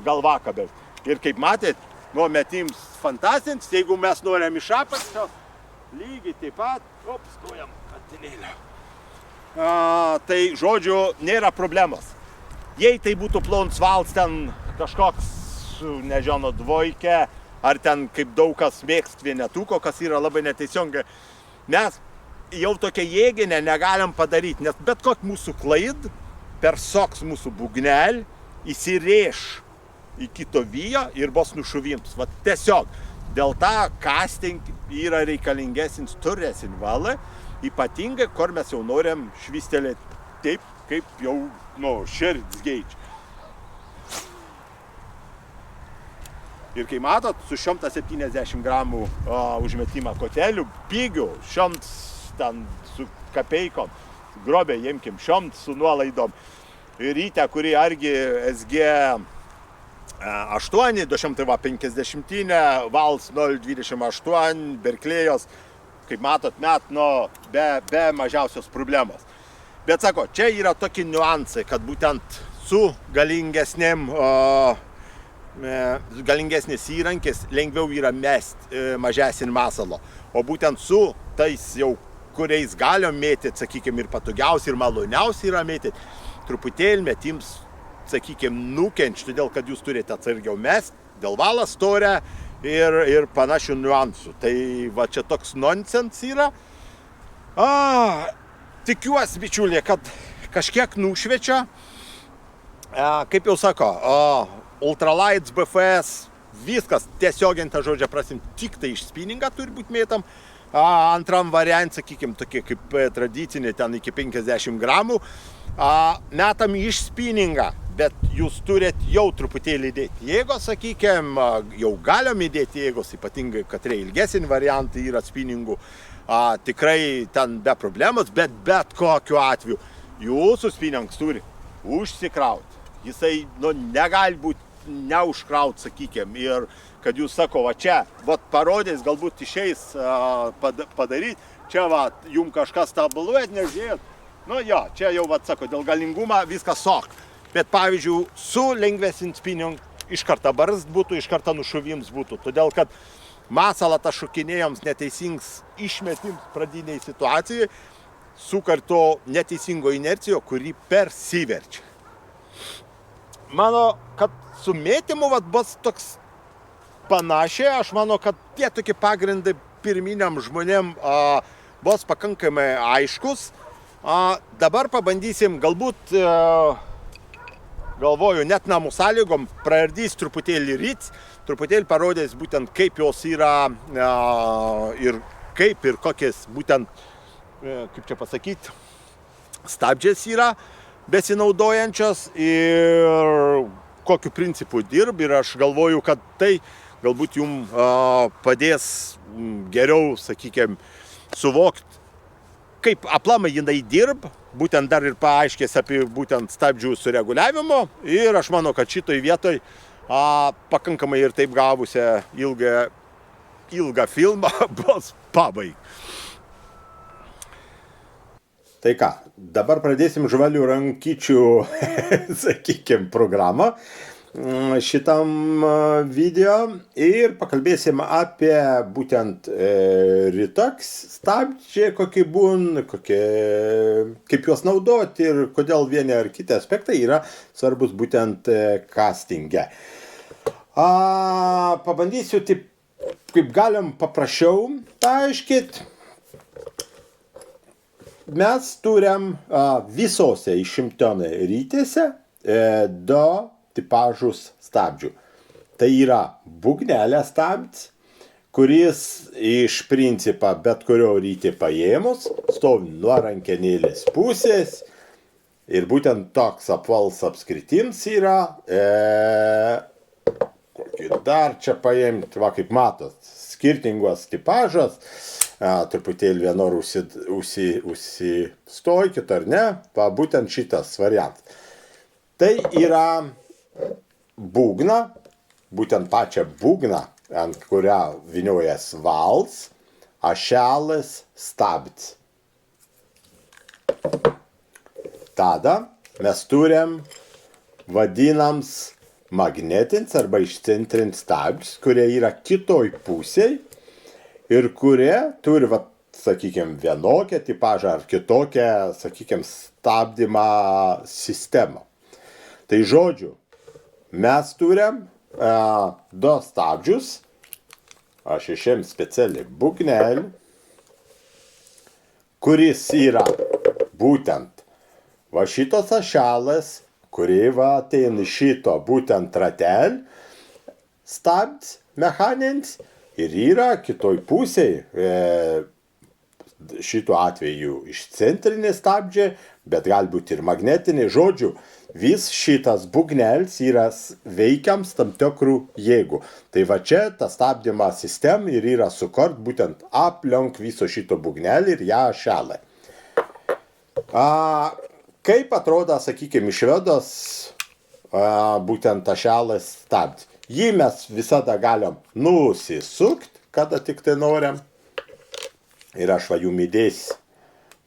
galvakabelis. Ir kaip matėt, metims fantastinis, jeigu mes norim iš apačios, lygiai taip pat, stojam katinėlę. Tai, žodžiu, nėra problemos. Jei tai būtų plons valts ten kažkoks, nežinau, dvojke, ar ten kaip daug kas mėgst vienetuko, kas yra labai neteisinga. Mes jau tokią jėginę negalim padaryti, nes bet kokį mūsų klaid per soks mūsų būgnelį įsirėš į kito vyjo ir bus nušuvintus. Va tiesiog dėl to casting yra reikalingesnis turesnis valai, ypatingai, kur mes jau norim švistelėti taip, kaip jau širdis geidžia. Ir kai matot, su 170 gramų užmetimą kotelių, pigių, 100 ten su kapeikom, grobiai imkim, 100 su nuolaidom. Ir ryte, kuri argi SG 8, 250, Vals 028, Berklėjos, kaip matot, be mažiausios problemos. Bet sako, čia yra tokie niuansai, kad būtent su galingesnis įrankis lengviau yra mesti mažesnį masalo. O būtent su tais jau, kuriais galim mėtyti, sakykime, ir patogiausiai, ir maloniausiai yra mėtyti, truputėlį metims, sakykime, nukenčia, todėl kad jūs turite atsargiau mesti, dėl valo storę ir panašių niuansų. Tai va čia toks nonsens yra. Tikiuosi, bičiuliai, kad kažkiek nušviečia. Kaip jau sako, ultralights, BFS, viskas tiesioginta žodžia prasim, tik tai iš spinninga turi būti mėtam. Antram variant, sakykime, tokie kaip tradiciniai, ten iki 50 gramų, metam iš spinninga, bet jūs turit jau truputėlį įdėti jėgos, sakykime, jau galim įdėti jėgos, ypatingai, kad ilgesnį variantą yra spinningų, tikrai ten be problemos, bet kokiu atveju jūsų spinningas turi užsikrauti. Jisai negali būti neužkraut, sakykime, ir kad jūs sako, va čia, va parodės, galbūt išeis padaryti, čia va, jums kažkas stabiluojat, nežiūrėt, čia jau, va, sako, dėl galingumą viskas sok. Bet, pavyzdžiui, su lengvesnį spinning iš karto barst būtų, iš karto nušuvims būtų, todėl kad masalą tą šokinėjams neteisingas išmetims pradiniai situacijai sukarto neteisingo inercijo, kuri persiverčia. Mano, kad su mėtymu bus toks panašiai, aš manau, kad tie tokie pagrindai pirminiam žmonėm bus pakankamai aiškus. Dabar pabandysim, galbūt, galvoju, net namų sąlygom praardys truputėlį ryts, truputėlį parodės būtent kaip jos yra ir kaip ir kokias būtent, kaip čia pasakyti, stabdžias yra besinaudojančios ir kokiu principu dirb. Ir aš galvoju, kad tai galbūt jums padės geriau, sakykime, suvokti, kaip aplamai jinai dirb, būtent dar ir paaiškės apie būtent stabdžių sureguliavimo. Ir aš manau, kad šitoj vietoj pakankamai ir taip gavusią ilgą filmą bus pabaig. Tai ką, dabar pradėsim žvalių rankyčių, sakykime, programą šitam video ir pakalbėsim apie būtent Ritox stabdžiai, kokie būn, kaip juos naudoti ir kodėl vieni ar kiti aspektai yra svarbus būtent castinge. Pabandysiu taip, kaip galim paprasčiau paaiškyti. Mes turim visose išimtinai rytėse du tipažus stabdžių. Tai yra būgnelė stabdis, kuris iš principo bet kurio rytį paėmus stovi nuo rankenėlės pusės ir būtent toks apvals apskritims yra. Kokį dar čia paimti, va kaip matot, skirtingos tipažas. Truputėlį vienor užsistokit ar ne, va būtent šitas variantas. Tai yra būgna, būtent pačią būgną, ant kurią vyniojas vals, ašelas, stabdis. Tada mes turim vadinams magnetins arba išcentrins stabdis, kurie yra kitoj pusėj. Ir kurie turi, sakykime, vienokią tipažą ar kitokią, sakykime, stabdymą sistemą. Tai žodžiu, mes turim du stabdžius, aš išėm specialiai būgnelį, kuris yra būtent va šitos ašalas, kuri va ateina šito būtent ratelį, stabdis mechaninis ir yra kitoj pusėje, šituo atveju išcentrinė stabdžiai, bet galbūt ir magnetinė. Žodžiu, vis šitas būgnelis yra veikiams tam tikrų jėgų. Tai va čia ta stabdymo sistema ir yra sukurt būtent aplink viso šito būgnelį ir ją ašalą. Kaip atrodo, sakykime, išvedos būtent ašalas stabdis. Jį mes visada galim nusisukt, kada tik tai norim. Ir aš va jum įdėsiu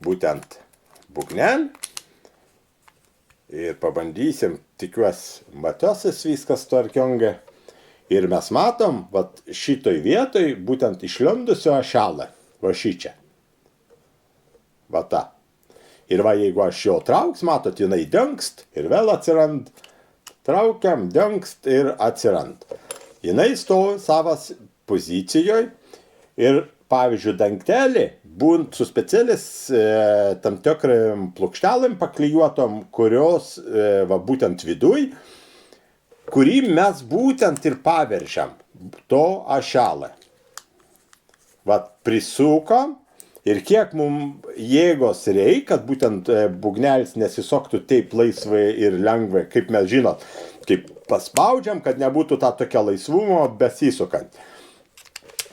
būtent būgnelį. Ir pabandysim, tikiuosi, matosis viskas tvarkingai. Ir mes matom, va šitoj vietoj būtent išlindusio ašalą. Va šičia. Va ta. Ir va jeigu aš jo trauks, matot, jinai dingst ir vėl atsirand. Traukiam, dingst ir atsirand. Jinai stovi savas pozicijoje ir pavyzdžiui, dangtelį, būtent su specialis tam tikram plokštelėm paklijuotom, kurios va būtent viduj, kurį mes būtent ir paveržiam to ašalą. Va prisukom ir kiek mums jėgos reikia, kad būtent būgnelis nesisoktų taip laisvai ir lengvai, kaip mes žinot, kaip paspaudžiam, kad nebūtų tą tokia laisvumo besisukant.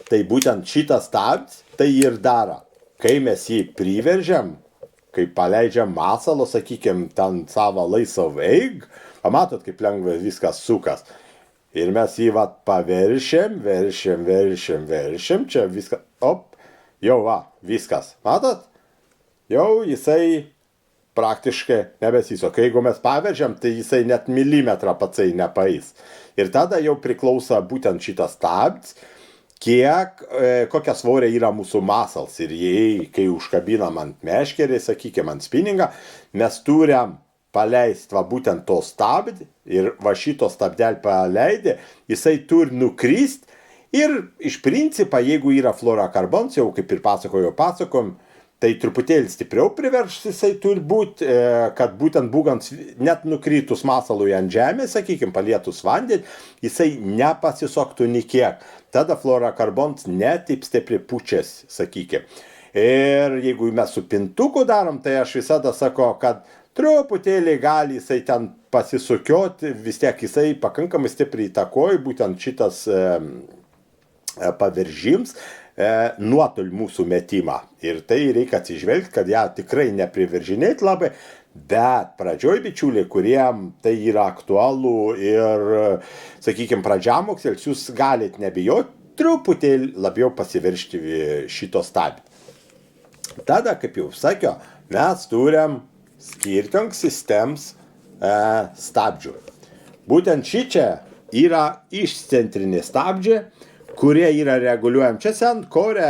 Tai būtent šitas stabdis tai ir daro. Kai mes jį priveržiam, kai paleidžiam masalo, sakykime, ten savo laisvą eigą, pamatot, kaip lengvai viskas sukas. Ir mes jį va paveršiam, veršiam, čia viskas, jau va, viskas. Matot? Jau jisai praktiškai nebesisoka. Jeigu mes paveržiam, tai jisai net milimetrą patsai nepaeis. Ir tada jau priklauso būtent šitas stabdis, kiek, kokia svorė yra mūsų masals. Ir jei, kai užkabinam ant meškerį, sakykime, ant spinningą, mes turim paleisti va būtent to stabdį ir va šito stabdelį paleidė, jisai turi nukrist ir iš principo, jeigu yra fluorokarbons, jau kaip ir pasakom, tai truputėlį stipriau priverš jisai turi būti, kad būtent būgant net nukritus masalui ant žemės, sakykime, palietus vandenį, jisai nepasisoktų nikiek. Tada fluorokarbons netaip stipriai pučiasi, sakykime. Ir jeigu mes su pintuku darom, tai aš visada sakau, kad truputėlį gali jisai ten pasisukioti, vis tiek jisai pakankamai stipriai įtakoja būtent šitas paveržims nuotolį mūsų metimą. Ir tai reikia atsižvelgti, kad ją tikrai nepriveržinėti labai, bet pradžioj, bičiuliai, kuriem tai yra aktualu ir, sakykime, pradžiamokslis, jūs galit nebijoti truputėlį labiau pasiveržti šito stabdį. Tada, kaip jau sakiau, mes turim skirtingas sistemas stabdžių. Būtent šičia yra išcentrinė stabdžiai, kurie yra reguliuojami. Čia Senkore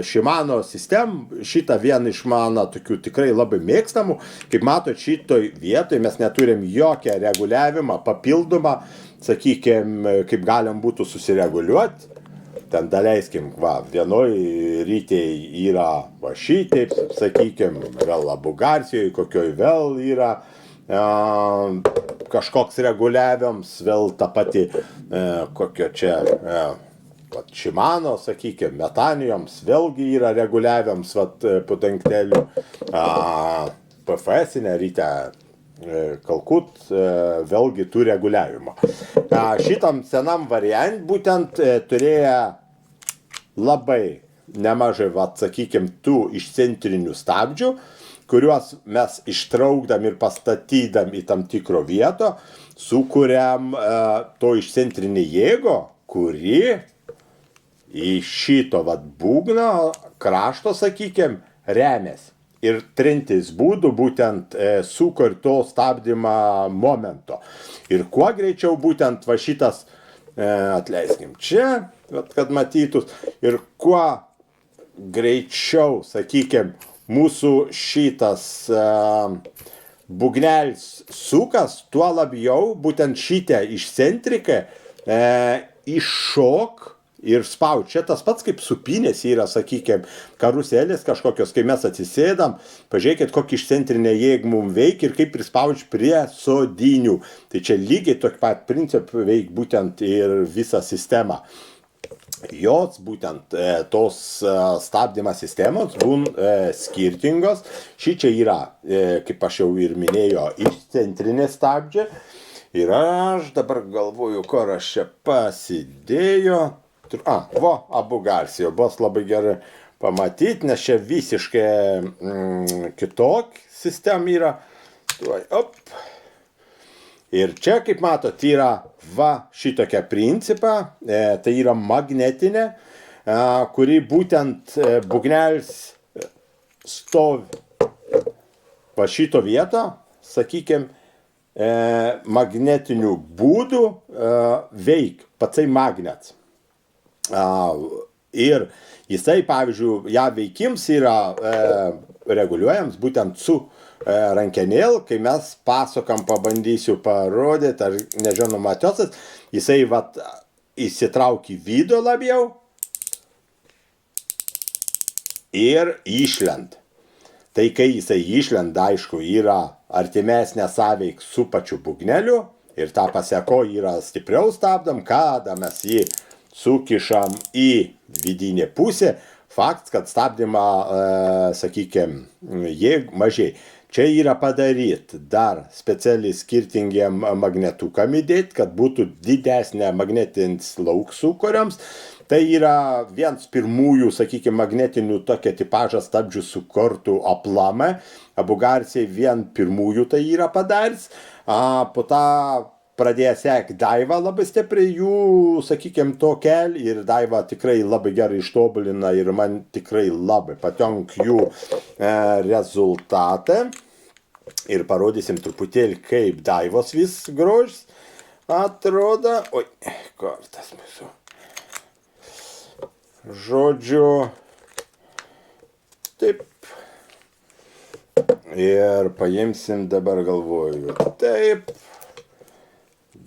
Shimano sistem, šitą vieną iš mano tokių tikrai labai mėgstamų. Kaip matot, šitoj vietoj mes neturim jokią reguliavimą, papildomą, sakykime, kaip galim būtų susireguliuoti. Ten daleiskim, va, vienoj rytėj yra va šitaip, sakykime, vėl abu garsijoje, kokioj vėl yra kažkoks reguliavimas, vėl ta pati, kokio čia Shimano, sakykime, metanijoms vėlgi yra reguliavimams po dangtelių, PFS-inė rytę Kalkut vėlgi tų reguliavimo. Šitam senam variant būtent turėjo labai nemažai, sakykime, tų išcentrinių stabdžių, kuriuos mes ištraukdam ir pastatydam į tam tikro vieto, sukuriam to išcentrinį jėgo, kuri į šito būgno krašto, sakykime, remiasi. Ir trintis būdų būtent sukurt to stabdymą momento. Ir kuo greičiau būtent va šitas, atleiskim čia, kad matytus, ir kuo greičiau, sakykime, mūsų šitas būgnelis sukas, tuo labiau būtent šitą išcentriką iššok ir spaudžia. Čia tas pats kaip supinės yra, sakykime, karuselės kažkokios, kai mes atsisėdam, pažiūrėkit, kokį išcentrinę jėgą mums veikia ir kaip prispaudžia prie sodinių. Tai čia lygiai tokį pat principą veikia būtent ir visą sistemą. Jos būtent tos stabdymo sistemos būna skirtingos. Ši čia yra, kaip aš jau ir minėjau, išcentrinė stabdžia. Ir aš dabar galvoju, kur aš čia pasidėjau. Abu garsijo, bus labai gerai pamatyti, nes čia visiškai kitokia sistema yra. Ir čia, kaip matot, yra šitokia principa, tai yra magnetinė, kuri būtent būgnelis stovi šito vieto, sakykime, magnetinių būdų veik patsai magnets. Ir jisai, pavyzdžiui, ją veikims yra reguliuojams būtent su rankenėl, kai mes pasukam, pabandysiu parodyti, ar nežinau, matiosis, jisai įsitraukia į vidų labiau ir išlenda. Tai kai jisai išlenda, aišku, yra artimesnė sąveik su pačiu būgneliu ir tą paseko yra stipriau stabdom, kada mes jį sukišam į vidinę pusę, faktas, kad stabdymą, sakykime, mažiai. Čia yra padaryti dar specialiai skirtingiem magnetukam įdėti, kad būtų didesnė magnetinis lauks sukuriams. Tai yra vienas pirmųjų, sakykime, magnetinių tokia tipažą stabdžių sukurtų aplamai. Abu garsiai vien pirmųjų tai yra padarys. Po tą pradėjo sekti Daiva labai stipriai jų, sakykime, to kelią. Ir Daiva tikrai labai gerai ištobulina ir man tikrai labai patinka jų rezultatą. Ir parodysim truputėlį, kaip Daivos vis grožis atrodo. Oi, kortas mūsų. Žodžiu, taip. Ir paimsim dabar, galvoju, taip.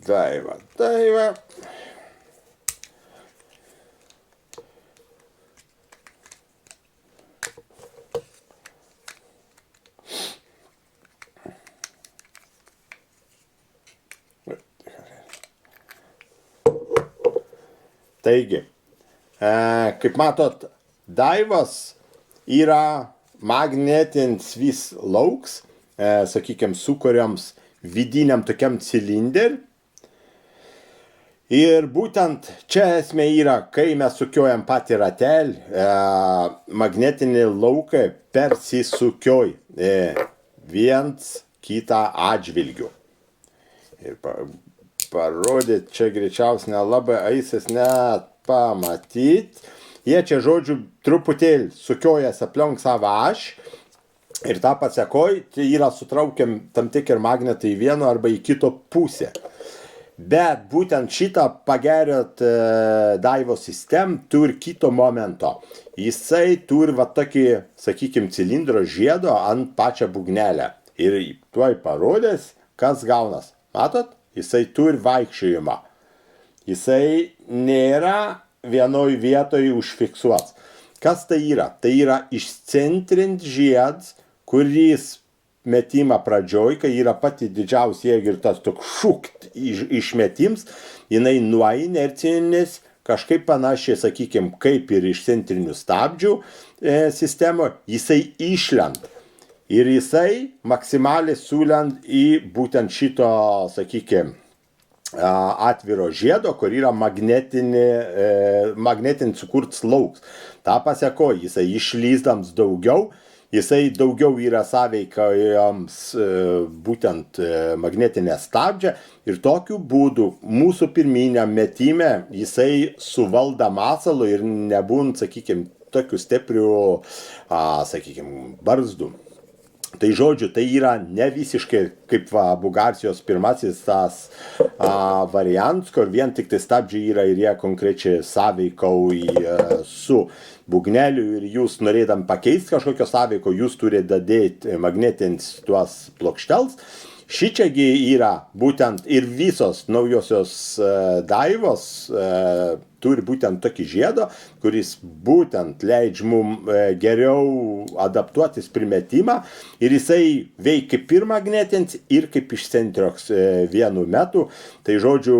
Daiva. Taigi, kaip matot, Daivos yra magnetinis vis lauks, sakykime, sukuriams vidiniam tokiam cilindrui. Ir būtent čia esmė yra, kai mes sukiojam patį ratelį, magnetinį lauką persisukioj viens kitą atžvilgiu. Ir parodyti, čia greičiausiai nelabai eisis net pamatyti. Jie čia, žodžiu, truputėlį sukiojas aplink savo ašį ir tą pasekoj, tai yra sutraukiam tam tikrą magnetą į vieną arba į kito pusę. Bet būtent šitą pagerint Daivos sistemą turi kito momento. Jisai turi tokį, sakykime, cilindro žiedo ant pačią būgnelę. Ir tuoj parodės, kas gaunas. Matot? Jisai turi vaikščiojimą. Jisai nėra vienoj vietoj užfiksuots. Kas tai yra? Tai yra išcentrint žiedas, kuris metimą pradžioj, kai yra pati didžiausia jėga ir tas toks šukt išmetims, jinai nuo inercinės kažkaip panašiai, sakykime, kaip ir iš centrinių stabdžių sistemo, jisai išlend. Ir jisai maksimaliai sulend į būtent šito, sakykime, atviro žiedo, kur yra magnetinis sukurtas lauks. Ta paseko, jisai išlysdams daugiau, jisai daugiau yra sąveikojams būtent magnetinė stabdžia ir tokiu būdu mūsų pirminiam metime jisai suvalda masalų ir nebūna, sakykime, tokių stiprių, sakykime, barzdų. Tai žodžiu, tai yra ne visiškai kaip Bugarsijos pirmasis tas variantas, kur vien tik tai stabdžiai yra ir jie konkrečiai sąveikauja su būgneliu ir jūs norėdam pakeisti kažkokio sąveiko, jūs turite dadėti magnetins tuos plokštels. Šičiagi yra būtent ir visos naujosios Daivos turi būtent tokį žiedą, kuris būtent leidžia mum geriau adaptuotis primetimą ir jisai veikia kaip ir magnetins, ir kaip išcentrioks vienu metu. Tai žodžiu,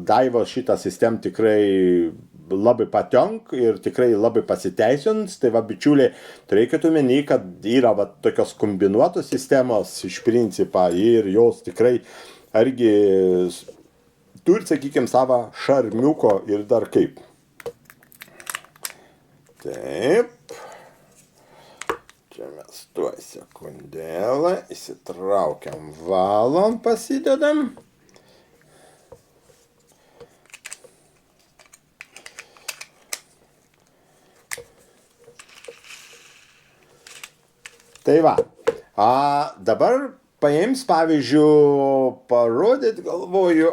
Daivos šitą sistemą tikrai labai patenk ir tikrai labai pasiteisins. Tai bičiuliai, turėkite omeny, kad yra tokios kombinuotos sistemos iš principo ir jos tikrai argi turi, sakykime, savo šarmiuko ir dar kaip. Taip. Čia mes tuoj sekundėlę įsitraukiam, valom, pasidedam. Tai va, dabar paims, pavyzdžiui, parodyti, galvoju,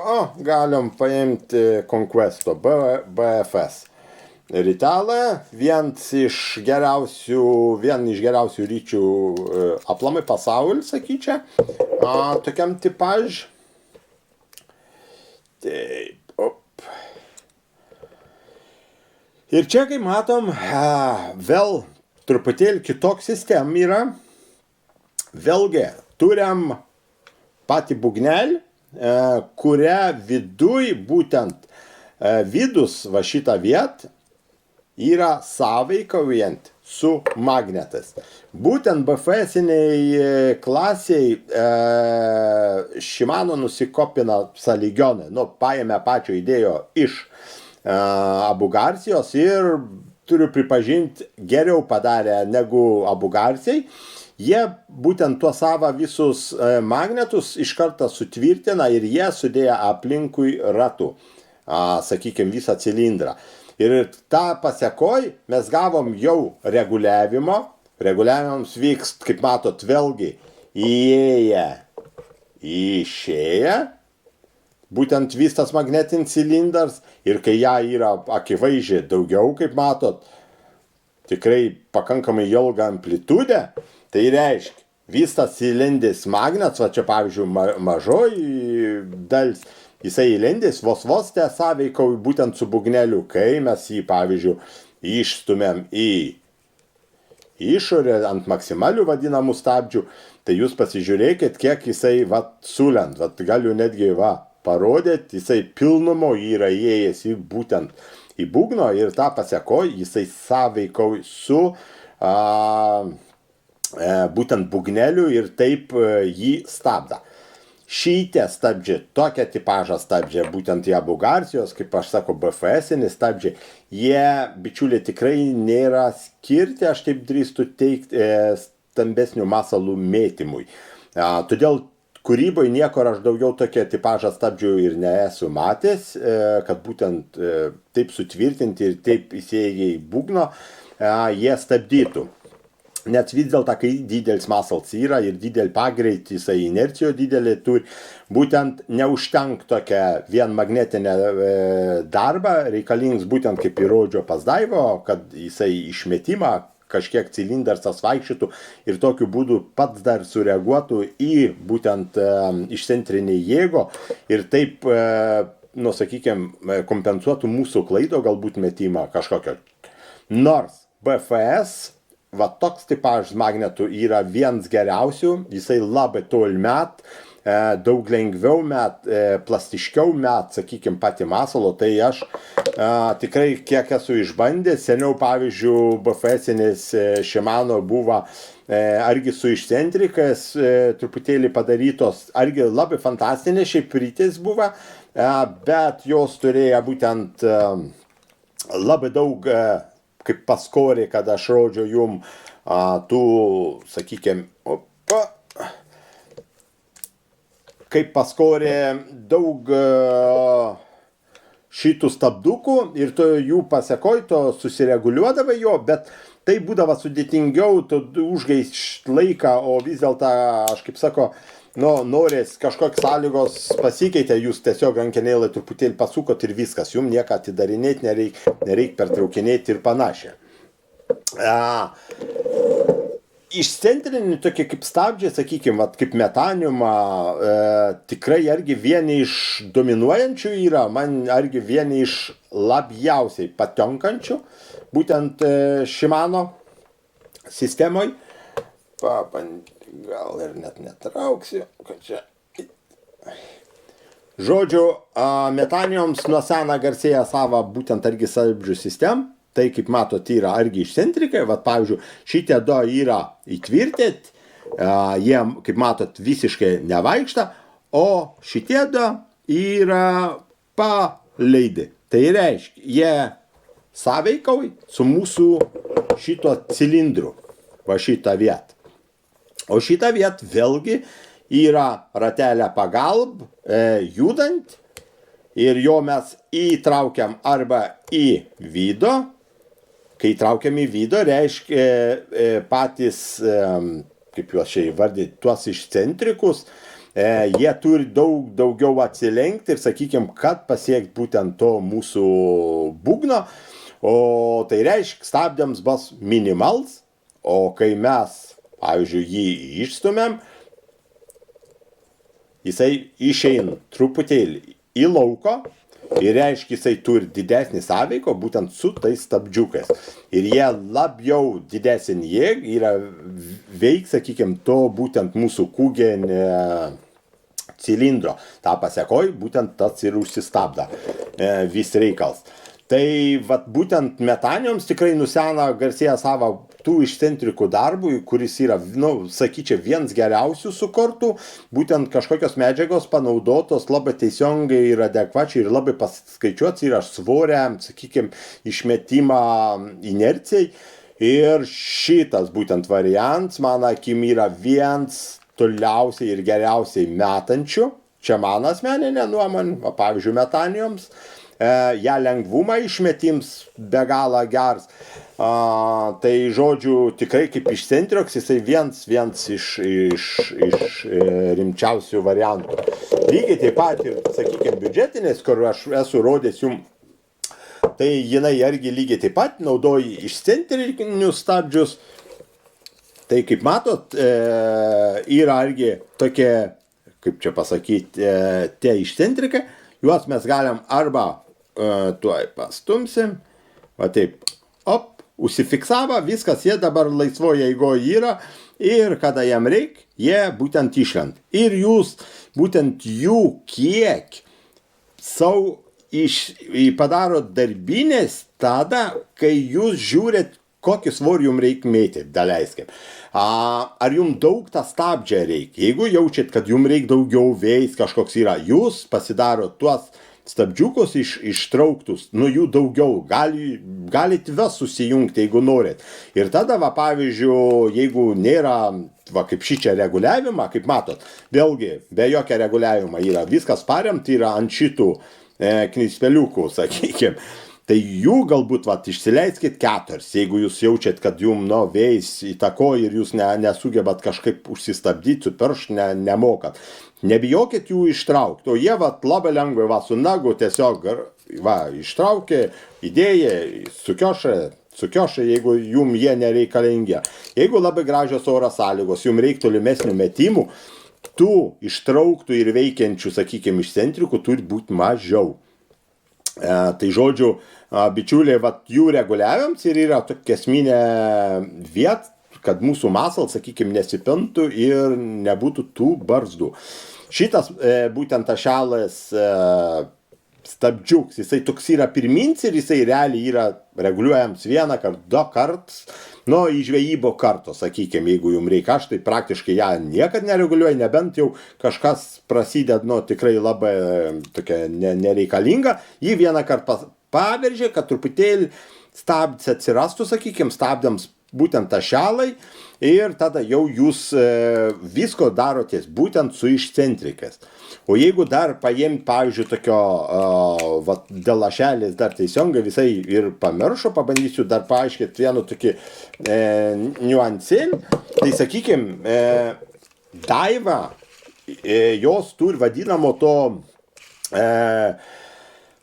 galim paimti Conquesto BFS. Ritalą, vienas iš geriausių ryčių aplamai pasaulyje, sakyčiau, tokiam tipaž. Taip, op. Ir čia, kaip matom, vėl truputėlį kitoks sistema yra. Vėlgi, turim patį būgnelį, kurią viduj būtent vidus va šitą vietą yra sąveikaujant su magnetais. Būtent BFS-iniai klasiai Shimano nusikopina sąlyginai, paėmė pačio idėjo iš Abu Garcijos ir turiu pripažinti, geriau padarė negu Abu Garcijai. Jie būtent tuos savo visus magnetus iš karto sutvirtina ir jie sudėję aplinkui ratų, sakykime, visą cilindrą. Ir tą pasekoj mes gavom jau reguliavimo. Reguliavimams vyks, kaip matot, vėlgi įėję, išėję. Būtent visas magnetinis cilindras ir kai ją yra akivaizdžiai daugiau, kaip matot, tikrai pakankamai ilga amplitudė, tai reiškia, visas įlendęs magnetas, va čia pavyzdžiui mažoji dalis, jisai įlendęs vos te sąveikauja būtent su būgneliu, kai mes jį pavyzdžiui išstumėm į išorę ant maksimalių vadinamų stabdžių, tai jūs pasižiūrėkit, kiek jisai sulent, galiu netgi parodyti, jisai pilnumo yra įėjęs į būtent į būgno ir tą pasekoj jisai sąveikauja su būtent būgneliu ir taip jį stabda. Šitie stabdžiai, tokia tipažą stabdžiai, būtent į Abu Garcijos, kaip aš sako, BFS-ini stabdžiai, jie, bičiuliai, tikrai nėra skirti, aš taip drįstu teikti, stambesnių masalų mėtymui. Todėl kūryboje niekur aš daugiau tokia tipažą stabdžių ir nesu matęs, kad būtent taip sutvirtinti ir taip įsėję į būgno, jie stabdytų. Net vis dėlto, kai didelis masals yra ir didelį pagreitį, jisai inercijo didelį turi, būtent neužtenk tokią vien magnetinę darbą, reikalings būtent kaip įrodžio pas Daivo, kad jisai išmetimą kažkiek cilindras vaikščiotų ir tokiu būdu pats dar sureaguotų į būtent išcentrinį jėgo ir taip, sakykime, kompensuotų mūsų klaido galbūt metimą kažkokio. Nors BFS toks tipažas magnetų yra vienas geriausių, jisai labai tol met, daug lengviau met, plastiškiau met, sakykime, pati masalo, tai aš tikrai kiek esu išbandęs, seniau pavyzdžiui BFS-inis Shimano buvo argi su išcentrikas truputėlį padarytos, argi labai fantastinės šiaip rytis buvo, bet jos turėjo būtent labai daug kaip paskorė, kad aš rodžiau jum tų, sakykime, kaip paskorė daug šitų stabdukų ir to jų pasekoj, to susireguliuodavo jo, bet tai būdavo sudėtingiau, tu užgaišt laiką, o vis dėlto, aš kaip sako, norės kažkokios sąlygos pasikeitė, jūs tiesiog rankenėlį truputėlį pasukot ir viskas, jums nieką atidarinėti nereik pertraukinėti ir panašiai. Išcentrinį tokie kaip stabdžiai, sakykime, kaip metaniumą, tikrai argi vieni iš dominuojančių yra, man argi vieni iš labiausiai patenkančių, būtent Shimano sistemoje. Gal ir net netrauksiu, kad čia. Žodžiu, metanijoms nuo sena garsėja savo būtent argi stabdžių sistemą. Tai, kaip matot, yra argi išcentrikai, vat, pavyzdžiui, šitie du yra įtvirtėti, jie, kaip matot, visiškai nevaikšta, o šitie du yra paleidi. Tai reiškia, jie sąveikauja su mūsų šito cilindru, va šitą vietą. O šitą vietą vėlgi yra ratelė pagalb, judant, ir jo mes įtraukiam arba į vidų. Kai įtraukiam į vidų, reiškia patys, kaip juos čia įvardyti, tuos išcentrikus, jie turi daugiau atsilenkti ir, sakykime, kad pasiekti būtent to mūsų būgno, o tai reiškia, stabdėms bus minimals, o kai mes, pavyzdžiui, jį išstumėm, jisai išeina truputėlį į lauką, ir reiškia, jisai turi didesnį sąveiko būtent su tais stabdžiukais. Ir jie labiau didesnį jėgą yra veik, sakykime, to būtent mūsų kūgenį cilindro. Ta pasekoj, būtent tas ir užsistabda vis reikals. Tai vat, būtent metanijoms tikrai nusena garsėja savo tų išcentrikų darbų, kuris yra, sakyčiau, vienas geriausių sukurtų, būtent kažkokios medžiagos panaudotos labai teisingai ir adekvačiai ir labai paskaičiuots yra svoriam, sakykime, išmetimą inercijai. Ir šitas būtent variantas, mano akim, yra vienas toliausiai ir geriausiai metančių. Čia mano asmeninė nuomonė, pavyzdžiui, metanijoms. Ja lengvumą išmetims be galo gers. Tai žodžiu, tikrai kaip išcentrioks, jisai vienas iš rimčiausių variantų. Lygiai taip pat ir, sakykime, biudžetinės, kur aš esu rodęs jums, tai jinai irgi lygiai taip pat naudoja išcentrinius stabdžius. Tai kaip matot, yra irgi tokie, kaip čia pasakyti, tie išcentrikai, juos mes galim arba tuoj pastumsim, va taip, užsifiksavo, viskas, jie dabar laisvoje eigoje yra ir kada jam reikia, jie būtent išlenda. Ir jūs būtent jų kiek savo padaro darbinės tada, kai jūs žiūrit, kokį svorį jums reikia mėtyti, daleiskime. Ar jums daug tą stabdžią reikia? Jeigu jaučiat, kad jums reikia daugiau vėjas kažkoks yra, jūs pasidaro tuos stabdžiukus ištrauktus, jų daugiau, galit ves susijungti, jeigu norit. Ir tada, va, pavyzdžiui, jeigu nėra, va, kaip šičia reguliavimą, kaip matot, vėlgi, be jokio reguliavimo yra viskas paremta, yra ant šitų knispeliukų, sakykime. Tai jų galbūt išsileiskit 4, jeigu jūs jaučiat, kad jums vėjas įtakoja ir jūs nesugebat kažkaip užsistabdyti, su pirštu nemokat. Nebijokit jų ištraukti, o jie labai lengvai su nagu tiesiog ištraukė, įdėję, sukiošė, jeigu jums jie nereikalingi. Jeigu labai gražios oro sąlygos, jums reikia tolimesnių metimų, tų ištrauktų ir veikiančių, sakykime, išcentrikų turi būti mažiau. Tai žodžiu, bičiuliai, jų reguliavimams ir yra tokia esminė vieta, kad mūsų masal, sakykime, nesipintų ir nebūtų tų barzdų. Šitas būtent ašalas stabdžiuks, jisai toks yra pirmins ir jisai realiai yra reguliuojams 1 kart, 2 kartus, į žvejybo karto, sakykime, jeigu jums reikia, aš tai praktiškai ją niekad nereguliuoju, nebent jau kažkas prasideda, tikrai labai tokia nereikalinga, jį 1 kartą paveržė, kad truputėlį stabdis atsirastų, sakykime, stabdėms būtent ašalai ir tada jau jūs visko darotės būtent su išcentrikais. O jeigu dar paimti, pavyzdžiui, tokio dėl ašelės dar teisingai visai ir pamiršo, pabandysiu dar paaiškinti vieną tokį niuansėlį, tai sakykime, daiva, jos turi vadinamo to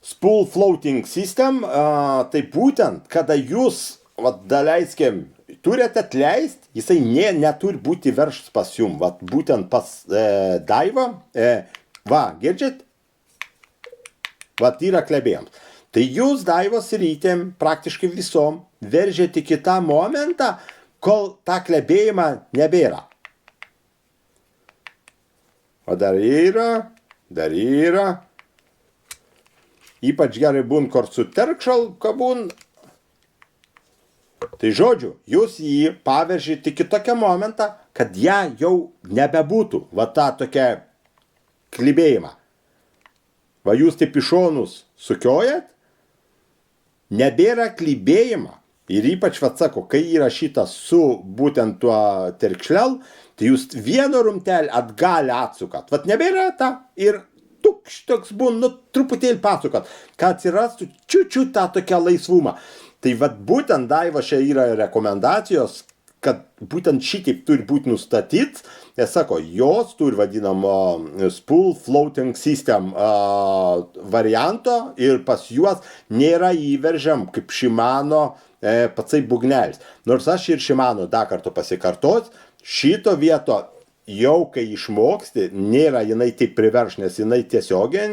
spool floating system, tai būtent, kada jūs, daleiskim, turite atleisti, jisai neturi būti verštas pas jum. Vat būtent pas Daivą, girdžiat? Vat yra klebėjams. Tai jūs Daivos rytėm praktiškai visom veržėte iki tą momentą, kol tą klebėjimą nebėra. O dar yra. Ypač gerai būn, kur su terkšal kabūn. Tai žodžiu, jūs jį paveržėte iki tokio momentą, kad ją jau nebebūtų. Va tą tokią klibėjimą. Va jūs taip iš šonus sukiojat, nebėra klibėjimą. Ir ypač, sako, kai yra šitas su būtent tuo terkšlel, tai jūs vieno rumtelį atgal atsukat. Vat nebėra tą ir toks būn, truputėlį pasukat, kad atsirastų čiučiu tą tokią laisvumą. Tai vat būtent Daiva čia yra rekomendacijos, kad būtent šitaip turi būti nustatyt. Jis sako, jos turi vadinamo spool floating system varianto ir pas juos nėra įveržiam kaip Shimano patsai būgnelis. Nors aš ir Shimano dar kartą pasikartos, šito vieto jau kai išmoksti, nėra jinai taip priverš, nes jinai tiesiogiai,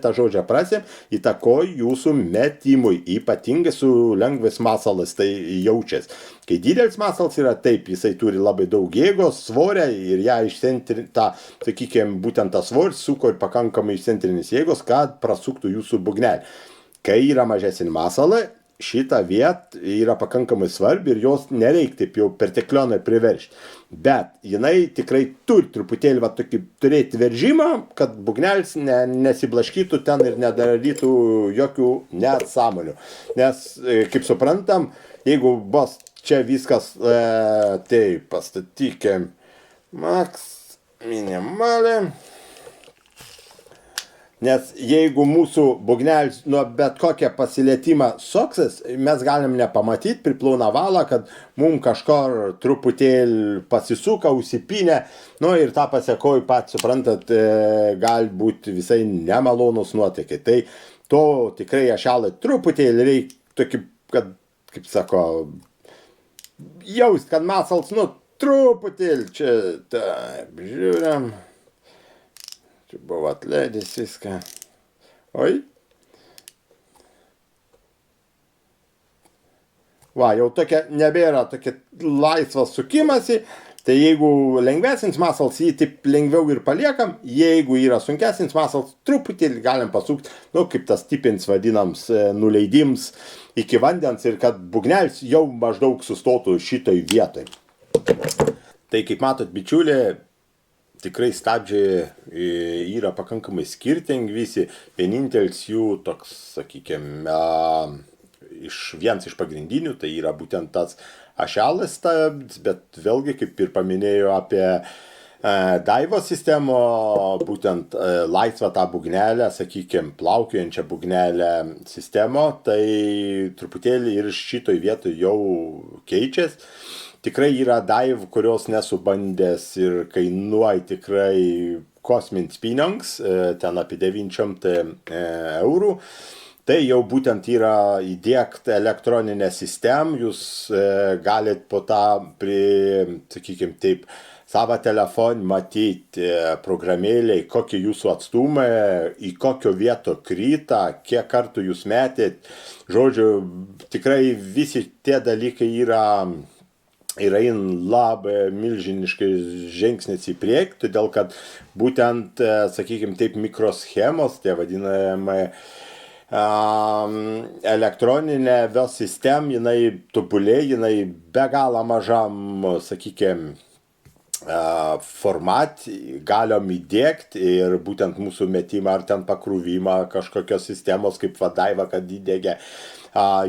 tą žodžią prasme, įtakoja jūsų metimui, ypatingai su lengvais masalas tai jaučiasi. Kai didelis masalas yra taip, jisai turi labai daug jėgos, svorio ir ją sakykime, būtent tą svorį suko ir pakankamai išcentrinės jėgos, kad prasuktų jūsų būgnelį. Kai yra mažesni masalai, šitą vietą yra pakankamai svarbi ir jos nereikia taip jau perteklionai priveršti. Bet jinai tikrai turi truputėlį tokį turėti veržimą, kad būgnelis nesiblaškytų ten ir nedarytų jokių nesąmonių. Nes, kaip suprantam, jeigu bus čia viskas, tai pastatykime max minimalį. Nes jeigu mūsų būgnelis nuo bet kokią pasilietimą soksis, mes galim nepamatyti, priplauna valą, kad mums kažkur truputėlį pasisuka, užsipinė, ir tą pasekoj pat, suprantat, gali būti visai nemalonus nuotykiai. Tai to tikrai ašalai truputėlį reikia tokį, kad, kaip sako, jaust, kad masals, truputėlį čia, taip, žiūrim. Čia buvo atleidęs viską. Oi. Va, jau tokia nebėra tokia laisvas sukimasi. Tai jeigu lengvesnis masals, jį taip lengviau ir paliekam. Jeigu yra sunkesnis masals, truputėlį galim pasukti, kaip tas tipinis vadinams nuleidims iki vandens ir kad būgnelis jau maždaug sustotų šitoj vietoj. Tai kaip matot, bičiuliai, tikrai stabdžiai yra pakankamai skirtingi visi. Vienintelis jų toks, sakykime, vienas iš pagrindinių, tai yra būtent tas ašelas stabdis, bet vėlgi, kaip ir paminėjau apie Daivos sistemo, būtent laisvą tą būgnelę, sakykime, plaukiojančią būgnelę sistemo, tai truputėlį ir šitoj vietoj jau keičiasi. Tikrai yra Daivų, kurios nesu bandęs ir kainuoja tikrai kosminius pinigus, ten apie 900 eurų. Tai jau būtent yra įdiegta elektroninė sistema, jūs galite po tą, sakykime taip, savo telefoną matyti programėlėje, kokie jūsų atstumai, į kokio vieto kryta, kiek kartų jūs metėt. Žodžiu, tikrai visi tie dalykai yra labai milžiniškai žingsnis į priekį, todėl kad būtent, sakykime taip, mikroschemos, tie vadinamai elektroninė vėl sistema, jinai tobulėja, jinai be galo mažam, sakykime, format galim įdiegti ir būtent mūsų metimą ar ten pakrūvimą kažkokios sistemos kaip Daiva, kad įdiegia.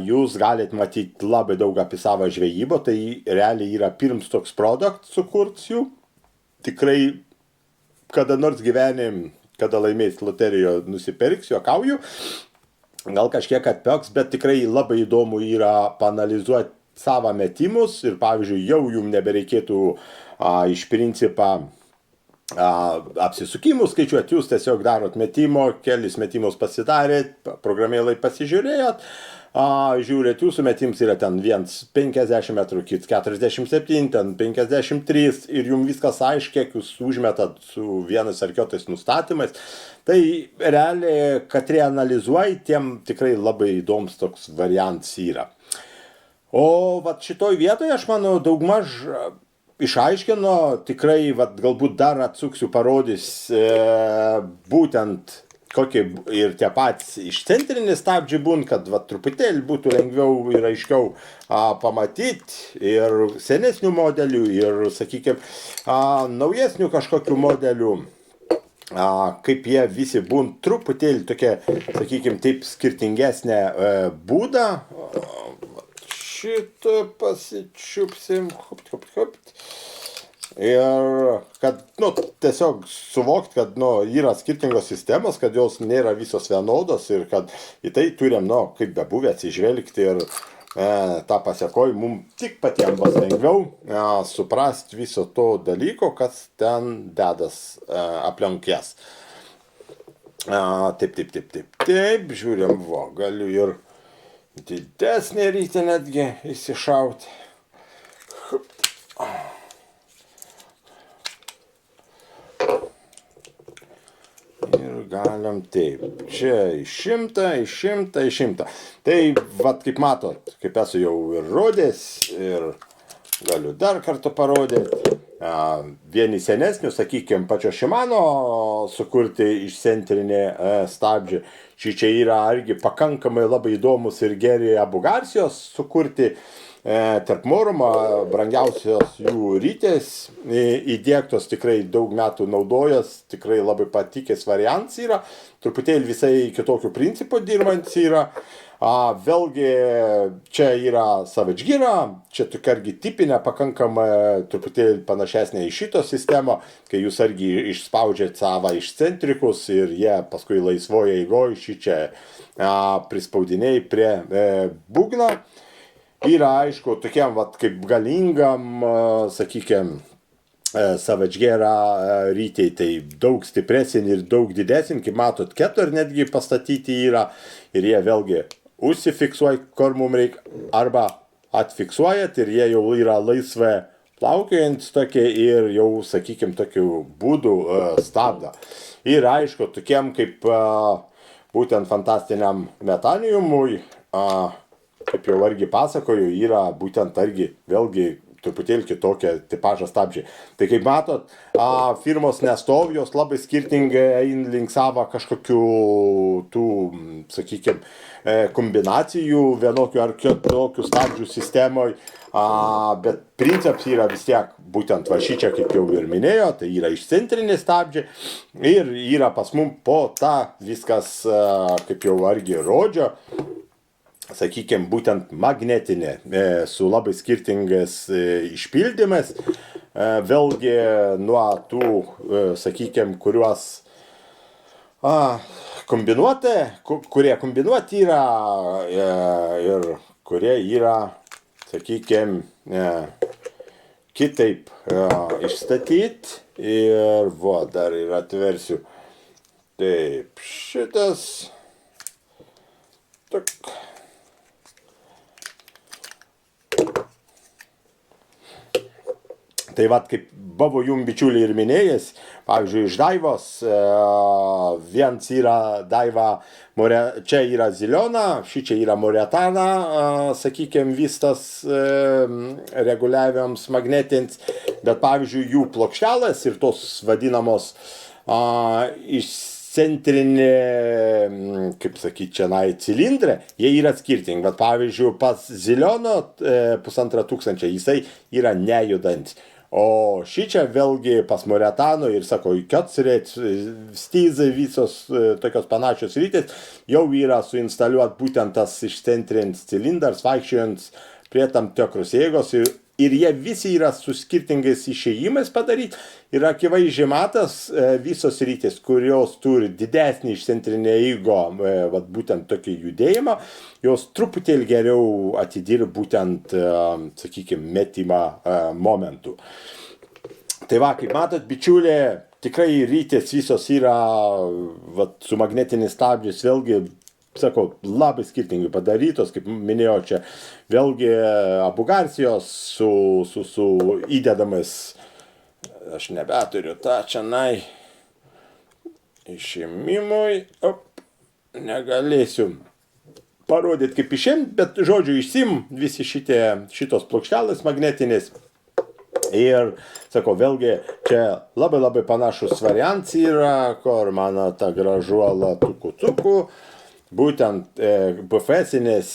Jūs galite matyti labai daug apie savo žvejybą, tai realiai yra pirms toks produktas sukurts jų. Tikrai, kada nors gyvenim, kada laimės loterijo nusipirks, juokauju, gal kažkiek atpirks, bet tikrai labai įdomu yra paanalizuoti savo metimus ir, pavyzdžiui, jau jums nebereikėtų iš principą apsisukimus skaičiuoti, jūs tiesiog darot metimo, kelis metimus pasidarėt, programėlai pasižiūrėjot, žiūrėt, jūsų metims yra ten 50 metrų, kits 47, ten 53 ir jums viskas aiškiai, kiek jūs užmetat su vienais ar kitais nustatymais. Tai realiai, katrie analizuoji, tiem tikrai labai įdomus toks variantas yra. O vat šitoj vietoje, aš manau, daugmaž išaiškino, tikrai, vat, galbūt dar atsuksiu, parodys būtent kokie ir tie patys išcentriniai stabdžiai būn, kad vat, truputėlį būtų lengviau ir aiškiau pamatyti ir senesnių modelių, ir, sakykime, naujesnių kažkokių modelių, kaip jie visi būn truputėlį tokie, sakykime, taip skirtingesnė būdą. Šitą pasičiupsim, ir kad, tiesiog suvokti, kad, yra skirtingos sistemos, kad jos nėra visos vienodos ir kad į tai turim, kaip bebuvę atsižvelgti ir tą pasiekoju, mums tik patiems bus lengviau suprasti viso to dalyko, kas ten dedas aplink jas. Taip, žiūrim, galiu ir didesnė rytė netgi įsišauti. Ir galim taip. Čia išimta. Tai, vat, kaip matot, kaip esu jau ir rodęs, ir galiu dar kartą parodyti. Vieni senesnių, sakykime, pačio Shimano sukurti išcentrinį stabdžių. Čia yra irgi pakankamai labai įdomus ir geri Abu Garcijos sukurti. Tarp Morumo brangiausios jų rytės įdiegtos, tikrai daug metų naudojas, tikrai labai patikęs variantas yra. Truputėlį visai kitokių principų dirbantis yra. Vėlgi čia yra Savage Gear, čia tokia irgi tipinė, pakankamai truputėlį panašesnė į šito sistemą, kai jūs irgi išspaudžiat savo išcentrikus ir jie paskui laisvoje eigoje šičia prispaudiniai prie būgno. Yra, aišku, tokiam kaip galingam, sakykime, Savage Gear rytei, tai daug stipresnį ir daug didesnį, kaip matot, ketur netgi pastatyti yra ir jie vėlgi užsifiksuoja, kur mums reikia, arba atfiksuojat ir jie jau yra laisvai plaukiojant tokie ir jau, sakykime, tokių būdų stabdo. Ir aišku, tokiem kaip būtent fantastiniam metaniumui, kaip jau irgi pasakoju, yra būtent irgi vėlgi truputėlį kitokie tipažo stabdžiai. Tai kaip matot, firmos nestovi, jos labai skirtingai eina link savo kažkokių tų, sakykime, kombinacijų vienokių ar kitokių stabdžių sistemoje, bet principas yra vis tiek būtent va šičia, kaip jau ir minėjo, tai yra išcentriniai stabdžiai ir yra pas mum po tą viskas, kaip jau irgi rodžio, sakykime, būtent magnetinė, su labai skirtingais išpildymais, vėlgi nuo tų, sakykime, kuriuos kurie kombinuoti yra ir kurie yra, sakykime, kitaip išstatyti ir dar ir atversiu. Taip, šitas Tai vat, kaip buvo jum bičiuliai ir minėjęs, pavyzdžiui, iš Daivos, viens yra Daiva, čia yra Ziliona, šičia yra Moretana, sakykime, vistas reguliavimams magnetins, bet pavyzdžiui, jų plokštelės ir tos vadinamos išcentrinė, kaip sakyti, čia cilindrė, jie yra skirtingi, bet pavyzdžiui, pas Ziliono 1500 jisai yra nejudantis. O šičia vėlgi pas Moretano ir, sako, Kiotsrėt, Stizai, visos tokios panašios rytis, jau yra suinstaliuot būtent tas išcentrinis cilindras, vaikščiojant prie tam tikros jėgos ir jie visi yra su skirtingais išėjimais padaryti. Ir akivaizdžiai matas visos rytis, kurios turi didesnį išcentrinę eigą, būtent tokį judėjimą, jos truputėlį geriau atidirba būtent, sakykime, metimą momentų. Tai va, kaip matot, bičiulė, tikrai rytės visos yra su magnetiniais stabdžiais, vėlgi, sakau, labai skirtingai padarytos, kaip minėjau, čia vėlgi abu garsijos su įdedamais, aš nebeturiu tą čianai išėmimui, negalėsiu parodyti kaip išėmti, bet žodžiu išsim visi šitos plokštelės magnetinės. Ir, sakau, vėlgi, čia labai panašus variantas yra, kur mano ta gražuola tuku, būtent BFS-inės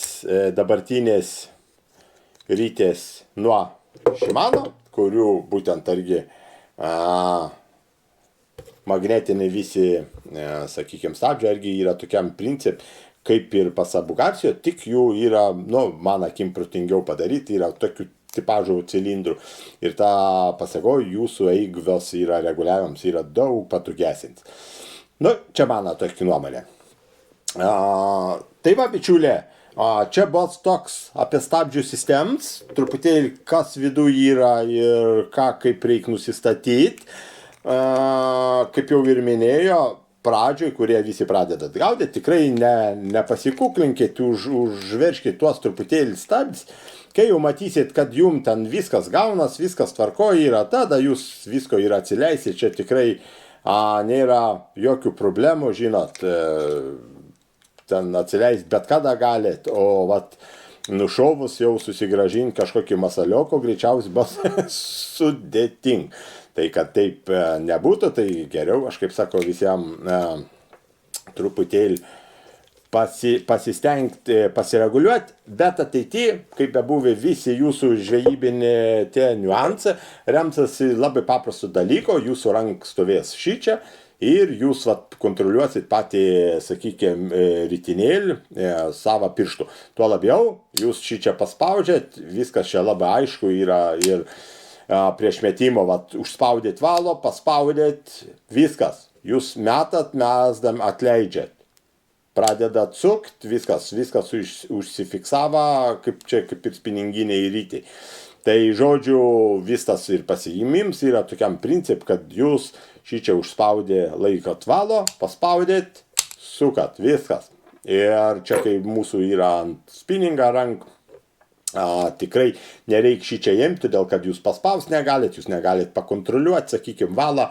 dabartinės rytės nuo Shimano, kurių būtent argi magnetiniai visi, sakykime, stabdžiai irgi yra tokiam princip, kaip ir pas abu garsijo, tik jų yra, man akim protingiau padaryti, yra tokių tipažų cilindrų. Ir ta pasako, jūsų eigvels yra reguliavimams, yra daug patogesnis. Čia mano tokia nuomonė. Tai va, bičiulė, čia buvo toks apie stabdžių sistemas, truputėlį kas vidu yra ir ką kaip reikia nusistatyti. Kaip jau ir minėjo, pradžioj, kurie visi pradedat gaudyti, tikrai nepasikuklinkit, užverškit tuos truputėlį stabdis. Kai jau matysit, kad jum ten viskas gaunas, viskas tvarkoje yra, tada jūs visko ir atsileisit, čia tikrai nėra jokių problemų, žinot, ten atsileist bet kada galit, o vat nušovus jau susigražinti kažkokį masalioko, greičiausiai bus sudėting. Tai kad taip nebūtų, tai geriau, aš kaip sako, visiems truputėlį pasistengti, pasireguliuoti, bet ateityje, kaip bebuvę visi jūsų žvejybiniai tie niuansai, remsasi labai paprastu dalyko, jūsų rank stovės šičia ir jūs kontroliuosit patį, sakykime, ritinėlį savo pirštų. Tuo labiau, jūs šičia paspaudžiat, viskas čia labai aišku yra ir prieš metimo, užspaudėt valo, paspaudėt, viskas. Jūs metat, mesdam atleidžiat. Pradedat sukt, viskas užsifiksavo, kaip ir spininginiai rytai. Tai žodžiu, viskas ir pasiimims yra tokiam princip, kad jūs šičia užspaudė laikot valo, paspaudėt, sukat, viskas. Ir čia kai mūsų yra ant spinningo rankų, tikrai nereikia šičia imti, todėl kad jūs paspaus negalit, jūs negalit pakontroliuoti, sakykime, valą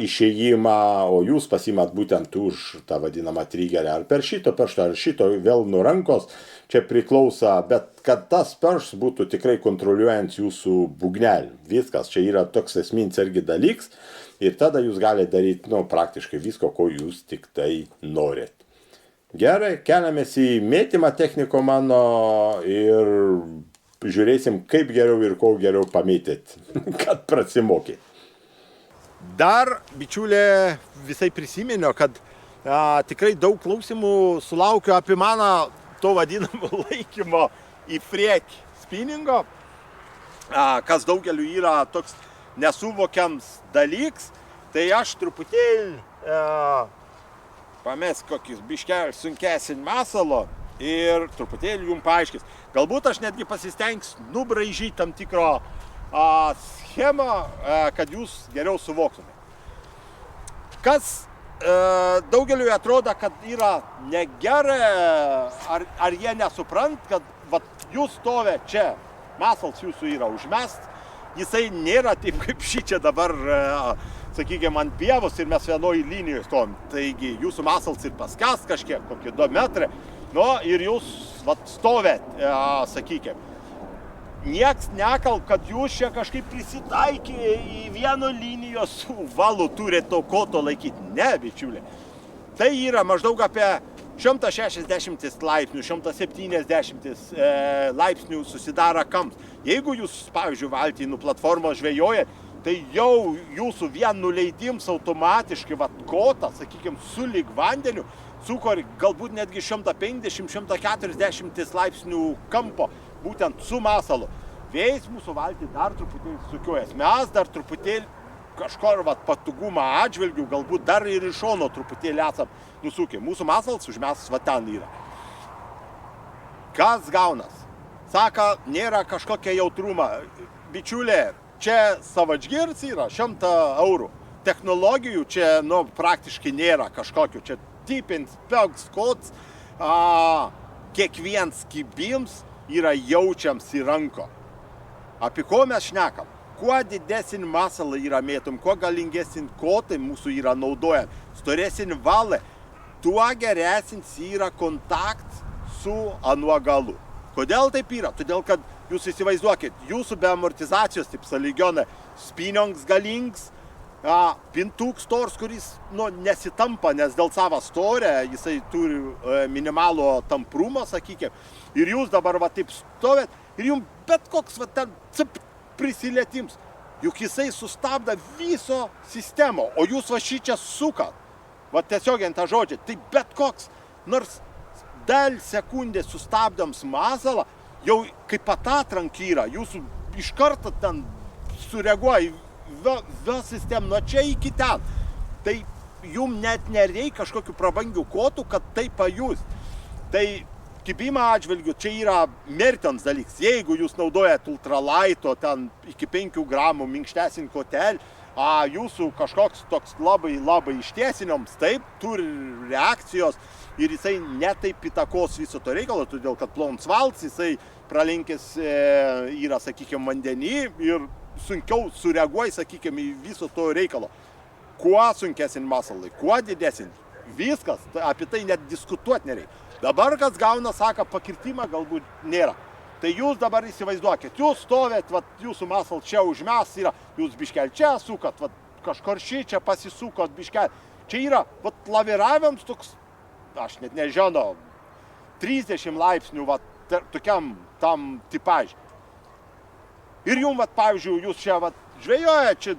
išėjimą, o jūs pasimat būtent už tą vadinamą triggerį, ar per šito piršto, ar šito vėl nuo rankos, čia priklauso, bet kad tas pirštas būtų tikrai kontroliuojant jūsų būgnelį. Viskas, čia yra toks esminis irgi dalyks ir tada jūs galite daryti praktiškai visko, ko jūs tik tai norit. Gerai, keliamės į mėtymą techniko mano ir žiūrėsim, kaip geriau ir ko geriau pamėtyti, kad prasimokyt. Dar, bičiulė, visai prisiminiau, kad tikrai daug klausimų sulaukiu apie mano to vadinamo laikymo į priekį spinningo, kas daugeliu yra toks nesuvokiams dalyks, tai aš truputėlį pames kokis biškelį sunkesin masalo ir truputėlį jums paaiškis. Galbūt aš netgi pasistengsiu nubraižyti tam tikro schemą, kad jūs geriau suvoktumėte. Kas daugeliui atrodo, kad yra negerai, ar jie nesuprant, kad jūs stovė čia, masals jūsų yra užmest, jisai nėra taip kaip šičia dabar, sakykime, ant pievos ir mes vienoj linijoje stovim. Taigi jūsų masals ir paskas kažkiek, kokie 2 metrai, ir jūs stovėt, sakykime. Nieks nekal, kad jūs čia kažkaip prisitaikė į vieno linijos su valu turėt to koto laikyti. Ne, bičiulė. Tai yra maždaug apie 160 laipsnių, 170 laipsnių susidaro kamps. Jeigu jūs, pavyzdžiui, valtį platformos žvejojat, tai jau jūsų vien nuleidims automatiškai kotą, sakykime, sulig vandeniu, sukori galbūt netgi 150-140 laipsnių kampo, būtent su masalu. Vėjas mūsų valtį dar truputėlį sukiuojas. Mes dar truputėlį kažkur patogumą atžvilgių, galbūt dar ir iš šono truputėlį esam nusukę. Mūsų masalas užmestas ten yra. Kas gaunas? Saka, nėra kažkokia jautruma. Bičiulė, čia savačgirs yra 100 eurų. technologijų čia, praktiškai nėra kažkokių. Čia tipins, pelks, kods, kiekvienas kibims yra jaučiams į ranko. Apie ko mes šnekam? Kuo didesnį masalą yra mėtum, kuo galingesnį kotai mūsų yra naudojant, storesnį valą, tuo geresnis yra kontakt su anuo galu. Kodėl taip yra? Todėl, kad jūs įsivaizduokit, jūsų be amortizacijos, taip sąlygiona, spiniongs galings, pintuks tors, kuris nesitampa, nes dėl savo storę jisai turi minimalų tamprumą, sakykime, ir jūs dabar taip stovėt, ir jums bet koks ten prisilietims, juk jisai sustabda viso sistemą, o jūs šičia sukat, tiesiogiai tą žodžią, tai bet koks, nors dėl sekundės sustabdams masalą, jau kaip patatrank yra, jūs iš karto ten sureaguoja vėl sistemą nuo čia iki ten. Tai jums net nereikia kažkokių prabangių kotų, kad tai pajus. Tai kibimo atžvilgiu čia yra mirtins dalykas. Jeigu jūs naudojat ultralaito, ten iki 5 gramų minkštesnį kotelį, jūsų kažkoks toks labai ištiesiniams, taip, turi reakcijos ir jisai netaip įtakos viso to reikalo, todėl kad plons valts, jisai pralinkęs yra, sakykime, vandenį ir sunkiau sureaguoja, sakykime, į viso to reikalo. Kuo sunkesnį masalai, kuo didesnį, viskas, apie tai net diskutuoti nereikia. Dabar, kas gauna, sako, pakirtimą galbūt nėra. Tai jūs dabar įsivaizduokit, jūs stovėt, jūsų masal čia užmes yra, jūs biškel čia sukat, kažkur čia pasisukot biškel. Čia yra, laviravimas toks, aš net nežinau, 30 laipsnių, tokiam tam tipažiui. Ir jums, pavyzdžiui, jūs čia žvejojat, čia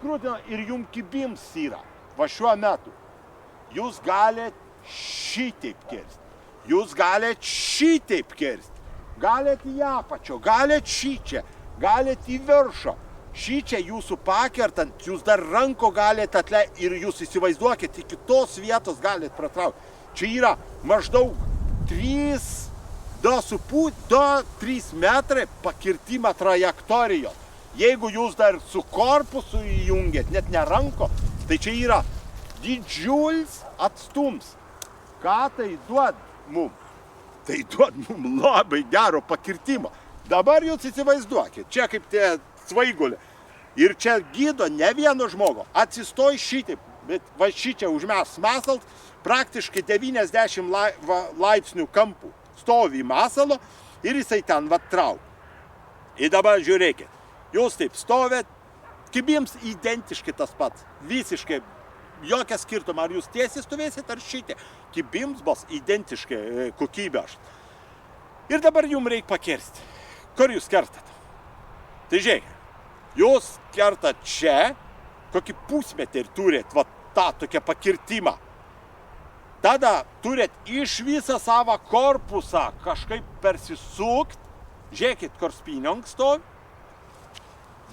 grūdina ir jums kibims yra, šiuo metu. Jūs galite šitaip kirsti, jūs galite šitaip kirsti, galite į apačio, galite šičia, galite į viršą. Šičia jūsų pakertant, jūs dar ranko galite atleisti ir jūs įsivaizduokit, iki tos vietos galite pratraukti. Čia yra maždaug 2-3 metrai pakirtimo trajektorijos. Jeigu jūs dar su korpusu įjungėt, net ne ranko, tai čia yra didžiulis atstums. Ką tai duod mums? Tai duod mums labai gero pakirtimo. Dabar jūs įsivaizduokit, čia kaip tie svaigulė. Ir čia gydo ne vieno žmogo. Atsistoj šitaip, bet šičia užmes masalt, praktiškai 90 laipsnių kampų stovi masalo ir jisai ten trauk. Ir dabar žiūrėkit, jūs taip stovėt, kibims identiškai tas pats, visiškai jokia skirtuma, ar jūs tiesiai stovėsit ar šitie, kibims bus identiškai kokybė. Ir dabar jums reikia pakirsti. Kur jūs kertat? Tai žiūrėkit, jūs kertat čia, kokį pusmetį ir turit tą tokią pakirtimą. Tada turit iš visą savo korpusą kažkaip persisukt, žiūrėkit, kur spiniong stovi,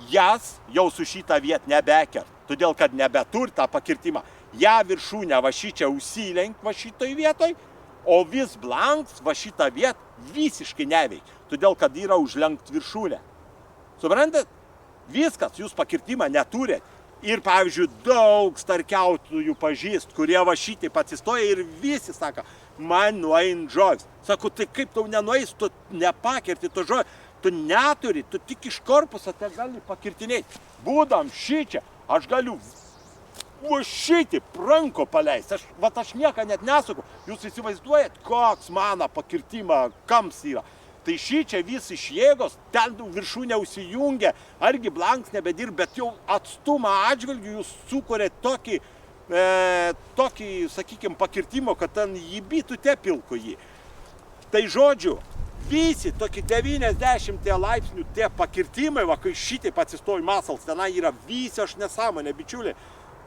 jas jau su šitą vietą nebekert, todėl kad nebeturi tą pakirtimą. Ja viršūnę šičia užsilenk šitoj vietoj, o vis blanks šitą vietą visiškai neveikia, todėl kad yra užlenkt viršūnę. Suprantat? Viskas, jūs pakirtimą neturėt. Ir, pavyzdžiui, daug starkiautojų pažįst, kurie šitaip atsistoja ir visi sako, man nuein žodis. Sako, tai kaip tau nenueis, tu nepakirti to žodį, tu neturi, tu tik iš korpuso te gali pakirtinėti. Būdam šičia, aš galiu šitaip ranko paleisti, aš nieką net nesaku. Jūs įsivaizduojat, koks mano pakirtimą kams yra. Tai šičia vis iš jėgos, ten viršūnė užsijungia, argi blanks nebedir, bet jau atstumą atžvilgių jūs sukūrėt tokį, sakykime, pakirtimo, kad ten jį bitų te pilko jį. Tai žodžiu, visi tokie 90 laipsnių tie pakirtimai, kai šitaip atsistoja masals, tenai yra visiškai nesąmonė, bičiuliai.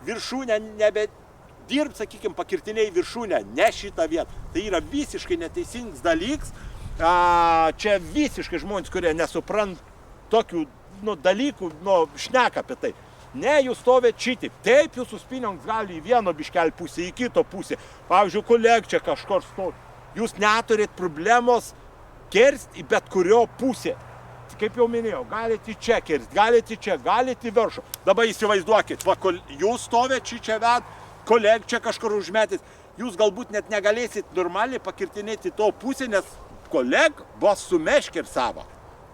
Viršūnė nebedirb, sakykime, pakirtiniai viršūnė, ne šitą vietą. Tai yra visiškai neteisingas dalykas. Čia visiškai žmonės, kurie nesuprant tokių dalykų, šneka apie tai. Ne, jūs stovėt šitaip. Taip, jūsų spiniongs gali į vieno biškelį pusę, į kito pusę. Pavyzdžiui, koleg čia kažkur stovi. Jūs neturit problemos kirsti į bet kurio pusę. kaip jau minėjau, galite į čia kirsti, galite į čia, galite į viršų. Dabar įsivaizduokit, va, jūs stovėt čia ved, koleg čia kažkur užmetis, jūs galbūt net negalėsit normaliai pakirtinėti to pusę, nes koleg bus sumeškė ir savo.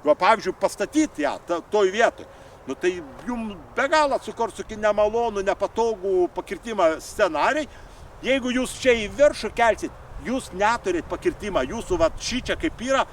Va, pavyzdžiui, pastatyti ją toj vietoj. Nu, tai jums be galo sukursuki nemalonų, nepatogų pakirtimą scenarijai. Jeigu jūs čia į viršų kelsit, jūs neturit pakirtimą. Jūsų va, šičia kaip yra,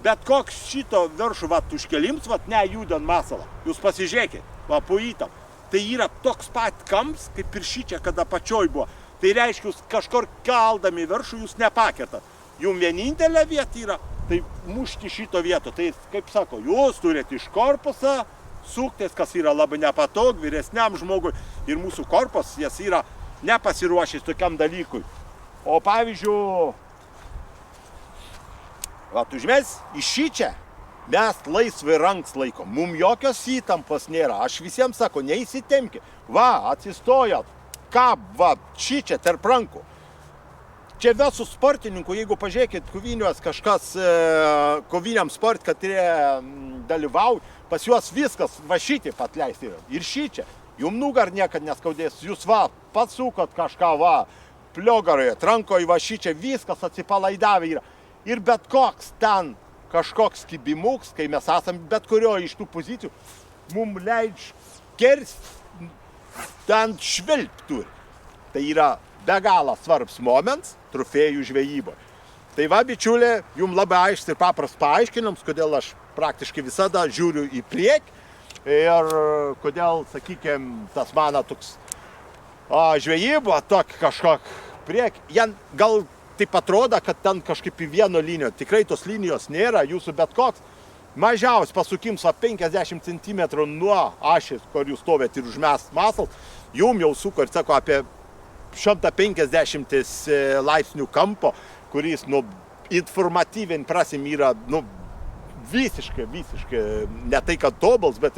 bet koks šito viršų va, užkelims, va, nejudant masalą. Jūs pasižiūrėkit, va, po įtam. Tai yra toks pat kamps, kaip ir šičia, kada pačioj buvo. Tai reiškia, jūs kažkur kaldami viršų, jūs nepakirtat. Jums vienintelė vieta yra, tai mušti šito vieto. Tai, kaip sako, jūs turite iš korpusą suktis, kas yra labai nepatog vyresniam žmogui. Ir mūsų korpus, jas yra nepasiruošęs tokiam dalykui. O pavyzdžiui, užmes iš šičia, mes laisvai ranks laikom. Mums jokios įtampos nėra. Aš visiems sako, neįsitemkit. Va, atsistojat. Kab, va, šičia tarp rankų. Čia visų sportininkų, jeigu pažiūrėkit, koviniuos kažkas koviniam sport, kad dalyvauja, pas juos viskas va šitį patleisti yra. Ir šičia, jums nugar niekad neskaudės, jūs va, pasukot kažką va, pliogarojat, rankoje va šičia, viskas atsipalaidavę yra. Ir bet koks ten kažkoks kibimuks, kai mes esam bet kurio iš tų pozicijų, mums leidž kerst, ten švilp turi. Tai yra be galo svarbus moments trofėjų žvejyboje. Tai va, bičiulė, jums labai aiškiai ir paprastai paaiškinams, kodėl aš praktiškai visada žiūriu į priekį ir kodėl, sakykime, tas mano toks žvejyba, tokį kažkokį priekį. Jan gal taip atrodo, kad ten kažkaip į vieno liniją. Tikrai tos linijos nėra, jūsų bet koks. Mažiausiai pasukims 50 cm nuo ašės, kur jūs stovėt ir užmest masal, jums jau suko ir sako apie 150 laipsnių kampo, kuris informatyviai prasim yra visiškai, ne tai kad tobuls, bet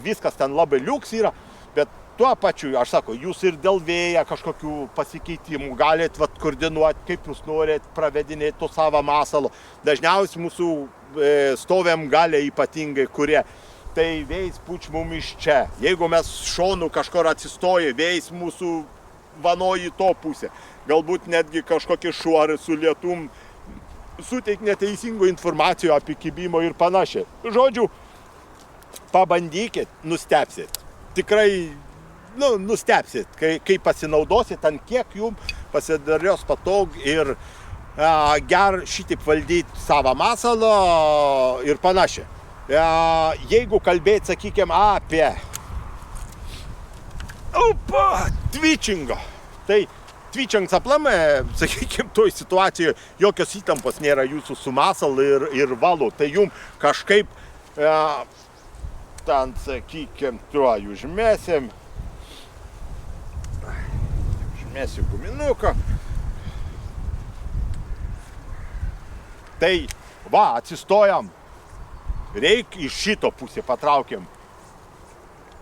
viskas ten labai liuks yra, bet tuo pačiu, aš sako, jūs ir dėl vėja kažkokių pasikeitimų galit koordinuoti, kaip jūs norit pravedinėti to savo masalo. Dažniausiai mūsų stovėm galia ypatingai, kurie tai vėjas puč mum iš čia. Jeigu mes šonu kažkur atsistoja, vėjas mūsų vanoji to pusę. Galbūt netgi kažkokie šuorai su lietum suteik neteisingų informacijų apie kibimo ir panašiai. Žodžiu, pabandykit, nustebsit. Tikrai, nustebsit, kai pasinaudosit, ant kiek jums pasidarios patog ir šitaip valdyti savo masalą ir panašiai. Jeigu kalbėt, sakykime, apie twitchingą, tai twitchings aplamai, sakykime, toj situacijoje jokios įtampos nėra jūsų su masalu ir valu. Tai jums kažkaip, ten, sakykime, tuo užmesim guminuką. Tai va, atsistojam. Reikia iš šito pusę patraukiam.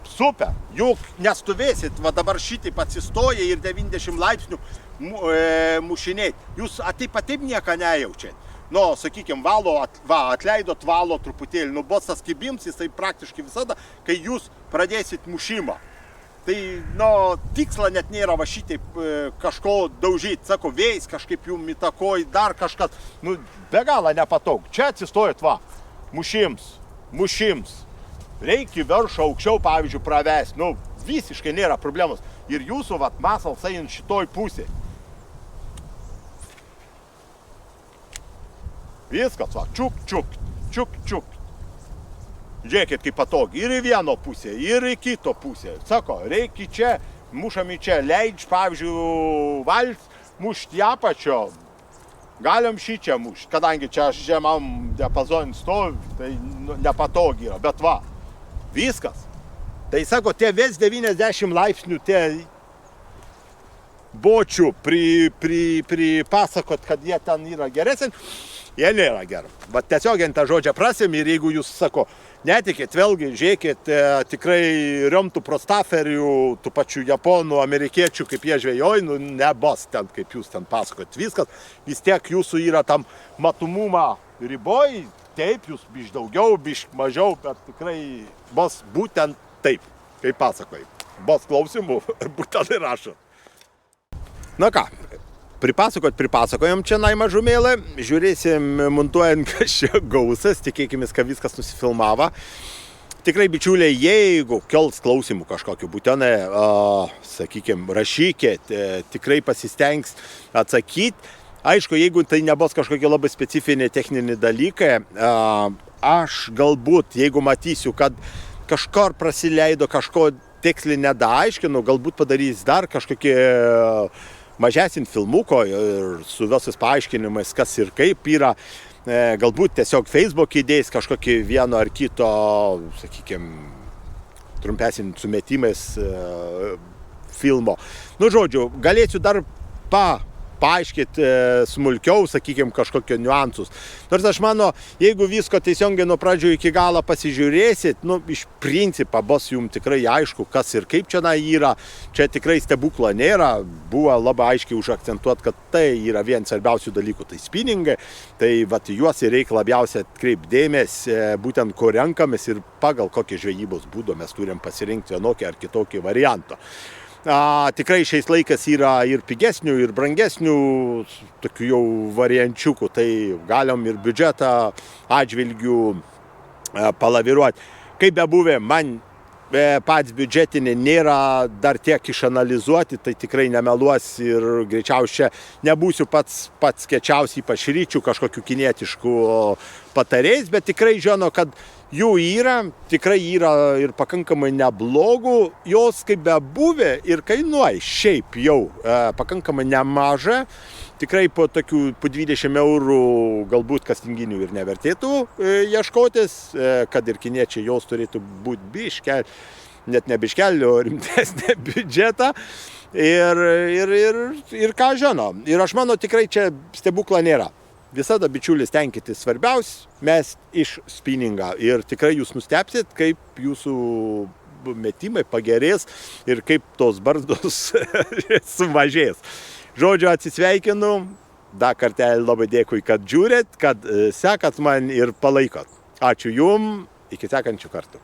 Super, juk nestovėsit, va dabar šitaip atsistoja ir 90 laipsnių mušinėt. Jūs taip nieko nejaučiat. Sakykime, atleidot valo truputėlį, bus tas kibims, jisai praktiškai visada, kai jūs pradėsit mušimą. Tai, tiksla net nėra va šitaip kažko daužyti. Sako, vėjas kažkaip jums įtakoja, dar kažkas. Be galo nepatog. Čia atsistojat, va. Mušims. Reikia viršų aukščiau, pavyzdžiui, pravesti. Visiškai nėra problemos. Ir jūsų masals eina šitoj pusė. Viskas, va, čiuk. Žiūrėkit, kaip patogi. Ir į vieno pusę, ir į kito pusę. Sako, reikia čia, mušam į čia. Leidž, pavyzdžiui, valts, mušti apačio. Galim šičia mušti, kadangi čia žemam diapazonį stovi, tai nepatogi yra, bet va, viskas. Tai sako, tie vis 90 laipsnių, tie bočių pripasakot, kad jie ten yra geresni, jie nėra geri. Bet tiesiog tą žodžią prasim ir jeigu jūs, sako, netikit, vėlgi, žiūrėkit, tikrai rimtų prostaferių, tų pačių japonų, amerikiečių, kaip jie žvejoj, nebus ten, kaip jūs ten pasakot. Viskas, vis tiek jūsų yra tam matomumo riboj, taip, jūs bišk daugiau, bišk mažiau, bet tikrai bus būtent taip, kaip pasakoji. Bus klausimų, būtent ir rašot. Na ką, pripasakojom čia mažumėlę, žiūrėsim montuojant, kas čia gausas, tikėkimės, kad viskas nusifilmavo. Tikrai, bičiuliai, jeigu kels klausimų kažkokiu būtinai, sakykime, rašykit, tikrai pasistengs atsakyti. Aišku, jeigu tai nebus kažkokie labai specifiniai techniniai dalykai, aš galbūt, jeigu matysiu, kad kažkur prasileido, kažko tiksliai nedaaiškinu, galbūt padarys dar kažkokie mažesnį filmuko ir su visais paaiškinimais, kas ir kaip yra. Galbūt tiesiog Facebook įdės kažkokį vieno ar kito, sakykime, trumpesnį sumetimais filmo. Nu, žodžiu, galėsiu dar paaiškyti smulkiau, sakykime, kažkokio niuansus. Nors aš mano, jeigu visko teisingai nuo pradžių iki galo pasižiūrėsit, nu, iš principo bus jums tikrai aišku, kas ir kaip čia yra. Čia tikrai stebuklo nėra. Buvo labai aiškiai užakcentuot, kad tai yra vienas svarbiausių dalykų, tai spinningai. Tai vat juos ir reikia labiausiai atkreipti dėmesį, būtent ko renkamės ir pagal kokį žvejybos būdą mes turim pasirinkti vienokį ar kitokį variantą. Tikrai šiais laikas yra ir pigesnių, ir brangesnių tokių jau variančiukų, tai galim ir biudžetą atžvilgių palaviruoti. Kaip bebuvę, man pats biudžetinė nėra dar tiek išanalizuoti, tai tikrai nemeluos ir greičiausiai nebūsiu pats kečiausiai, ypač ryčių kažkokių kinietiškų patarėjais, bet tikrai žino, kad jų yra, tikrai yra ir pakankamai neblogų, jos kaip bebuvę ir kainuoja šiaip jau pakankamai nemaža. Tikrai po 20 eurų galbūt kastinginių ir nevertėtų ieškotis, kad ir kiniečiai jos turėtų būti biškel, net ne biškelį, o rimtesnė biudžetą. Ir ką žino. Ir aš manau, tikrai čia stebukla nėra. Visada, bičiulis, tenkitės svarbiausia, mes iš spinningą. Ir tikrai jūs nustebsit, kaip jūsų metimai pagerės ir kaip tos barzdos sumažės. Žodžiu, atsisveikinu. Dar kartelį labai dėkui, kad žiūrėt, kad sekat man ir palaikot. Ačiū jum, iki sekančių kartų.